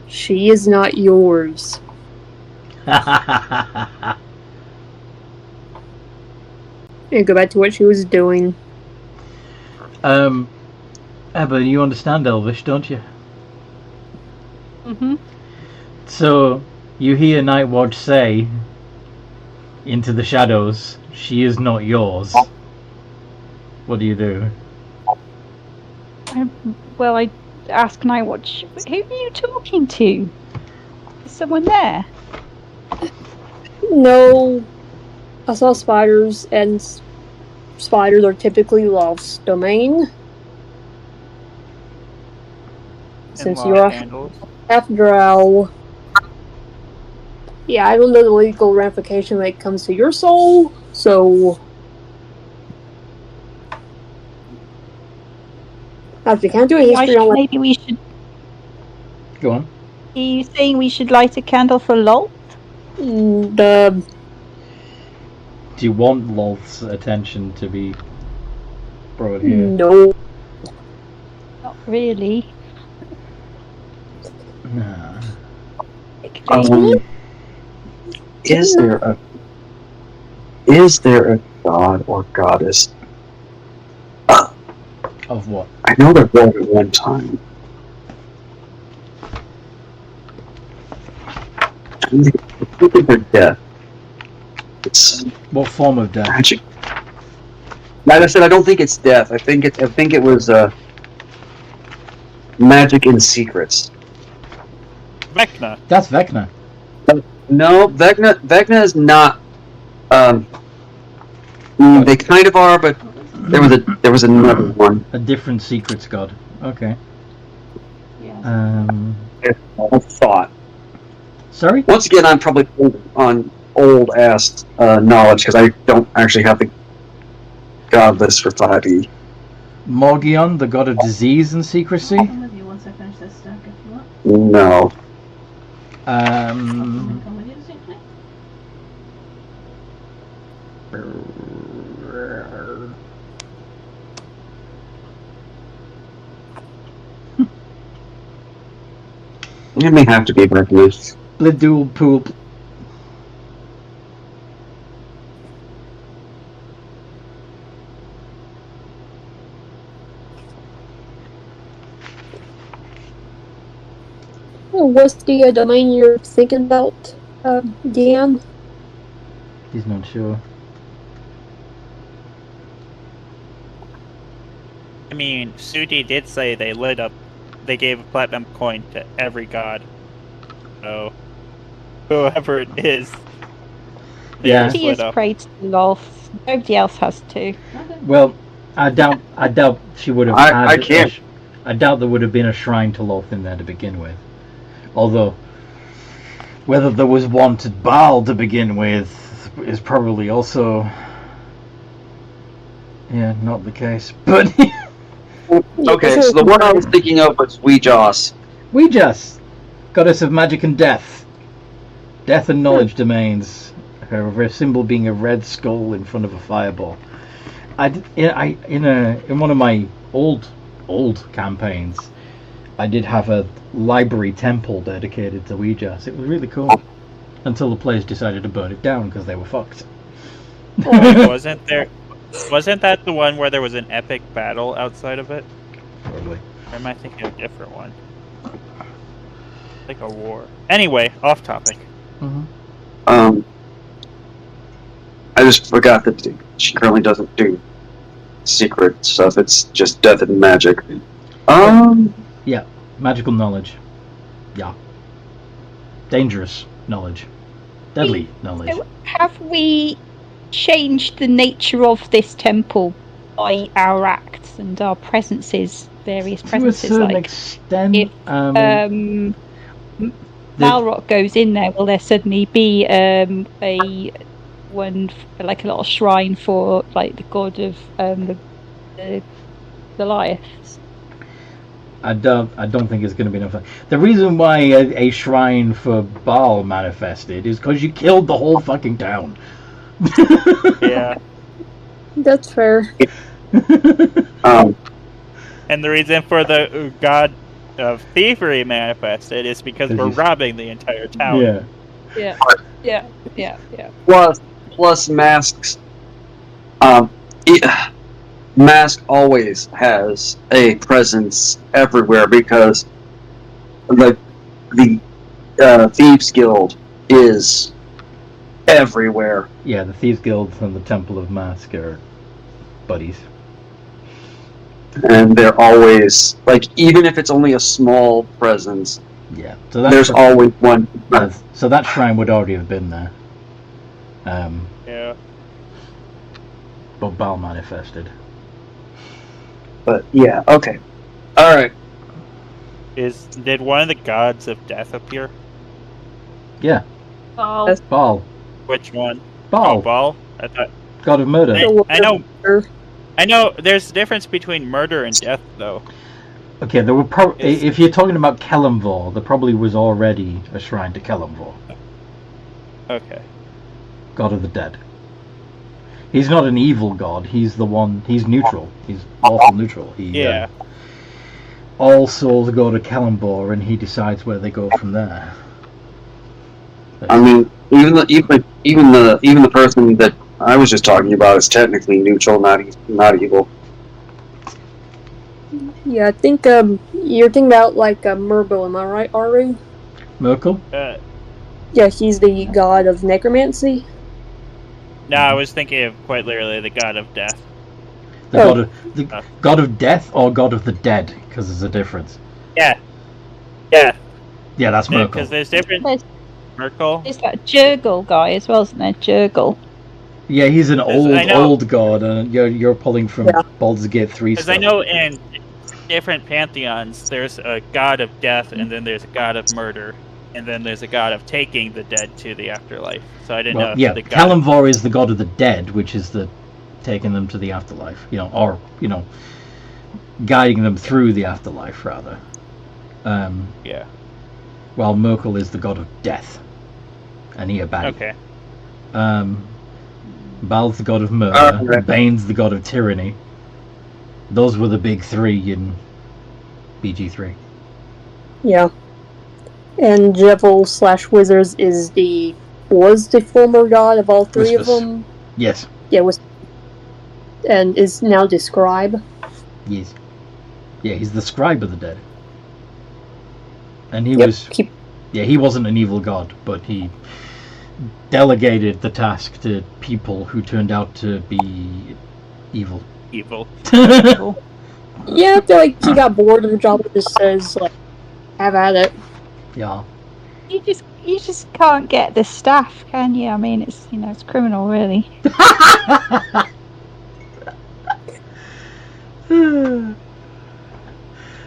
She is not yours. And go back to what she was doing. Ebba, you understand Elvish, don't you? Mm-hmm. So, you hear Night Watch say, into the shadows, she is not yours. What do you do? Well, I ask Night Watch, who are you talking to? Is someone there? No. I saw spiders, and spiders are typically lost domain. Since you're half drow. Yeah, I don't know the legal ramification when it comes to your soul, so... Actually, can't do a history on... Maybe we should... Go on. Are you saying we should light a candle for Lol? The... Do you want Lolth's attention to be brought here? No. Not really. Nah. Is there a god or goddess? Of what? I know there was at one time. I think they're death. It's What form of death? magic. Like I said, I don't think it's death. I think it was magic and secrets. Vecna. That's Vecna. No, Vecna is not. They kind of are, but there was another one. A different secrets god. Okay. Yeah. I thought. Sorry? Once again, I'm probably on old ass knowledge because I don't actually have the god list for 5e. Morgion, the god of disease and secrecy? I'm with you once I finish this stack if you want. No. Come with you this evening? It may have to be Vecna. Blidul poop. What's the domain you're thinking about, Dan? He's not sure. I mean, Sudi did say they gave a platinum coin to every god. So, whoever it is. they Yeah. were He is split up. prayed to Lolth. Nobody else has to. Well, I doubt she would have I had can't. I doubt there would have been a shrine to Lolth in there to begin with. Although, whether there was one to Baal to begin with is probably also... Yeah, not the case. But... Okay, so the one I was thinking of was Weejoss. Weejoss, goddess of magic and death. Death and knowledge domains. her symbol being a red skull in front of a fireball. In one of my old campaigns, I did have a library temple dedicated to Ouijas. It was really cool. Until the players decided to burn it down because they were fucked. Wasn't that the one where there was an epic battle outside of it? Probably. Or am I thinking of a different one? Like a war. Anyway, off topic. Mm-hmm. I just forgot that she currently doesn't do secret stuff. It's just death and magic. Yeah, magical knowledge. Yeah. Dangerous knowledge. Deadly knowledge. So have we changed the nature of this temple by our acts and our presences, various presences? To a certain like extent. if Balrog goes in there, will there suddenly be a little shrine for like the god of the Goliaths? I don't think it's going to be enough. The reason why a shrine for Baal manifested is because you killed the whole fucking town. Yeah. That's fair. And the reason for the god of thievery manifested is because we're robbing the entire town. Yeah. Plus masks. Mask always has a presence everywhere because the Thieves Guild is everywhere. Yeah, the Thieves Guild and the Temple of Mask are buddies. And they're always, like, even if it's only a small presence, yeah. So there's always one. So that shrine would already have been there. Yeah. But Baal manifested. But yeah, okay. Alright. Did one of the gods of death appear? Yeah. Oh. Baal. Which one? Baal. Oh, Baal? I thought. God of murder. I know there's a difference between murder and death, though. Okay, there were if you're talking about Kelemvor, there probably was already a shrine to Kelemvor. Okay. God of the dead. He's not an evil god. He's neutral. He's awful neutral. All souls go to Kelemvor, and he decides where they go from there. I mean, even the person that I was just talking about is technically neutral, not evil. Yeah, I think you're thinking about like Murbo, am I right, Aru? Merkel? Yeah, he's the god of necromancy. No, I was thinking of quite literally the god of death. God of death or god of the dead? Because there's a difference. Yeah, that's Merkel. Because there's different. Merkel. There's that Jurgle guy as well, isn't there? Jurgle. Yeah, he's an old god, and you're pulling from Baldur's Gate 3 stuff. Because I know in different pantheons, there's a god of death, and then there's a god of murder, and then there's a god of taking the dead to the afterlife. So I didn't know if the god... Kelemvor is the god of the dead, which is the taking them to the afterlife, or guiding them through the afterlife, rather. While Merkel is the god of death, and he a baddie. Okay. Baal's the god of murder, Bane's the god of tyranny. Those were the big three in BG3. Yeah. And Jevil / Wizards was the former god of all three of them. Yes. Yeah, and is now the scribe. Yes. Yeah, he's the scribe of the dead. And he wasn't an evil god, but he delegated the task to people who turned out to be evil. Yeah, I feel like he got bored of the job and just says, like, have at it. Yeah. You just can't get the staff, can you? I mean, it's it's criminal, really.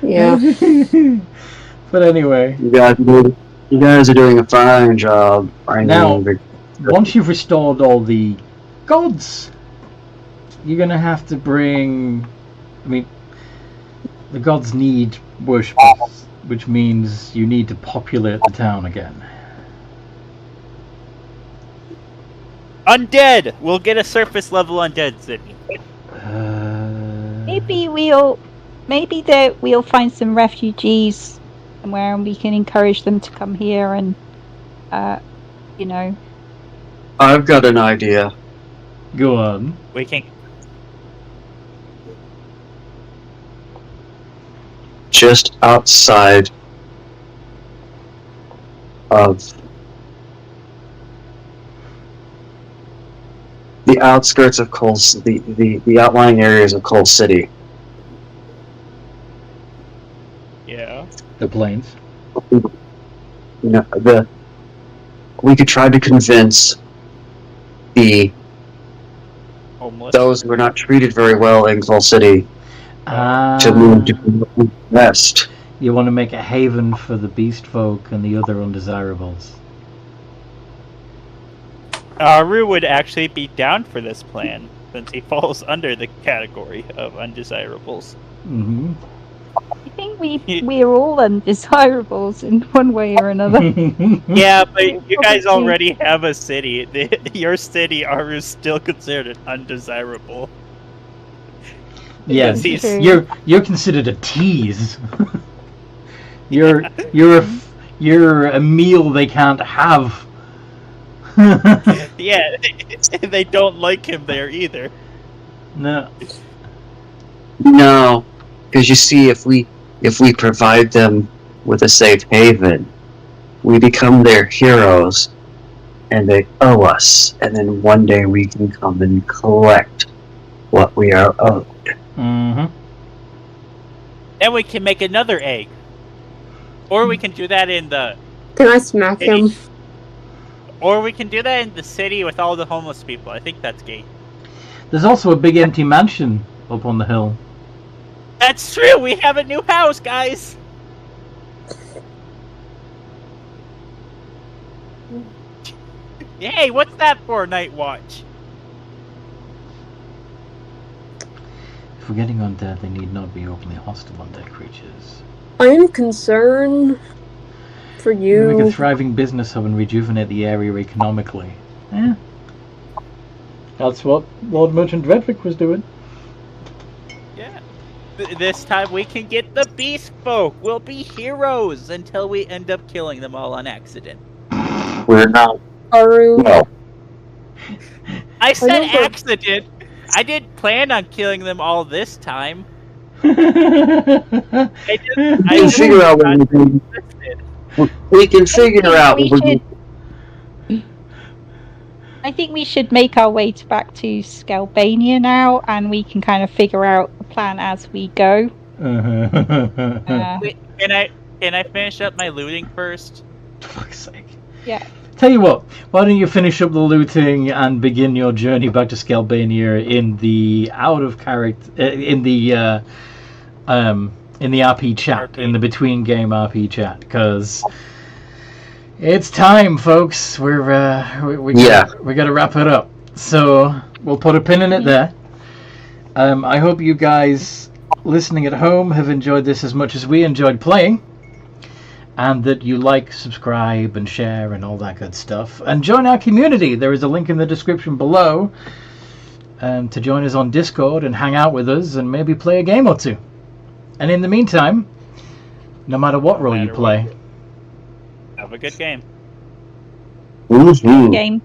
Yeah. But anyway, you guys are doing a fine job. Now, once you've restored all the gods, you're gonna have to bring. I mean, the gods need worshippers, which means you need to populate the town again. Undead! We'll get a surface level undead city. Maybe we'll find some refugees somewhere and we can encourage them to come here and, you know. I've got an idea. Go on. We can. Just outside of the outskirts of Coal, the outlying areas of Coal City. Yeah. The plains. You know, we could try to convince Homeless. those who are not treated very well in Coal City to move to the west. You want to make a haven for the beast folk and the other undesirables. Aru would actually be down for this plan, since he falls under the category of undesirables. Mm-hmm. I think we're all undesirables in one way or another. Yeah, but you guys already have a city. Your city, Aru, is still considered undesirable. Yes, Because you're considered a tease. you're a meal they can't have. Yeah, they don't like him there either. No. No, because you see, if we provide them with a safe haven, we become their heroes, and they owe us. And then one day we can come and collect what we are owed. Mm-hmm. Then we can make another egg, or we can do that in the. Can I smack him? Or we can do that in the city with all the homeless people. I think that's gay. There's also a big empty mansion up on the hill. That's true! We have a new house, guys! Yay, what's that for, Night Watch? If we're getting undead, they need not be openly hostile undead creatures. I am concerned for you. Make a thriving business hub and rejuvenate the area economically. Yeah. That's what Lord Merchant Dredrick was doing. Yeah. This time we can get the beast folk! We'll be heroes until we end up killing them all on accident. We're not. Aru. No. I said know, but- accident! I didn't plan on killing them all this time. We can figure out what we're doing. We can figure out what we're doing. I think we should make our way back to Scalbania now, and we can kind of figure out the plan as we go. Wait, can I finish up my looting first? For fuck's sake. Yeah. Tell you what, why don't you finish up the looting and begin your journey back to Scalbania in the out of character in the RP chat, in the between game RP chat, because it's time, folks. We got to wrap it up. So we'll put a pin in it there. I hope you guys listening at home have enjoyed this as much as we enjoyed playing. And that you like, subscribe, and share, and all that good stuff. And join our community. There is a link in the description below to join us on Discord and hang out with us and maybe play a game or two. And in the meantime, no matter what role you play, have a good game. Mm-hmm. Game.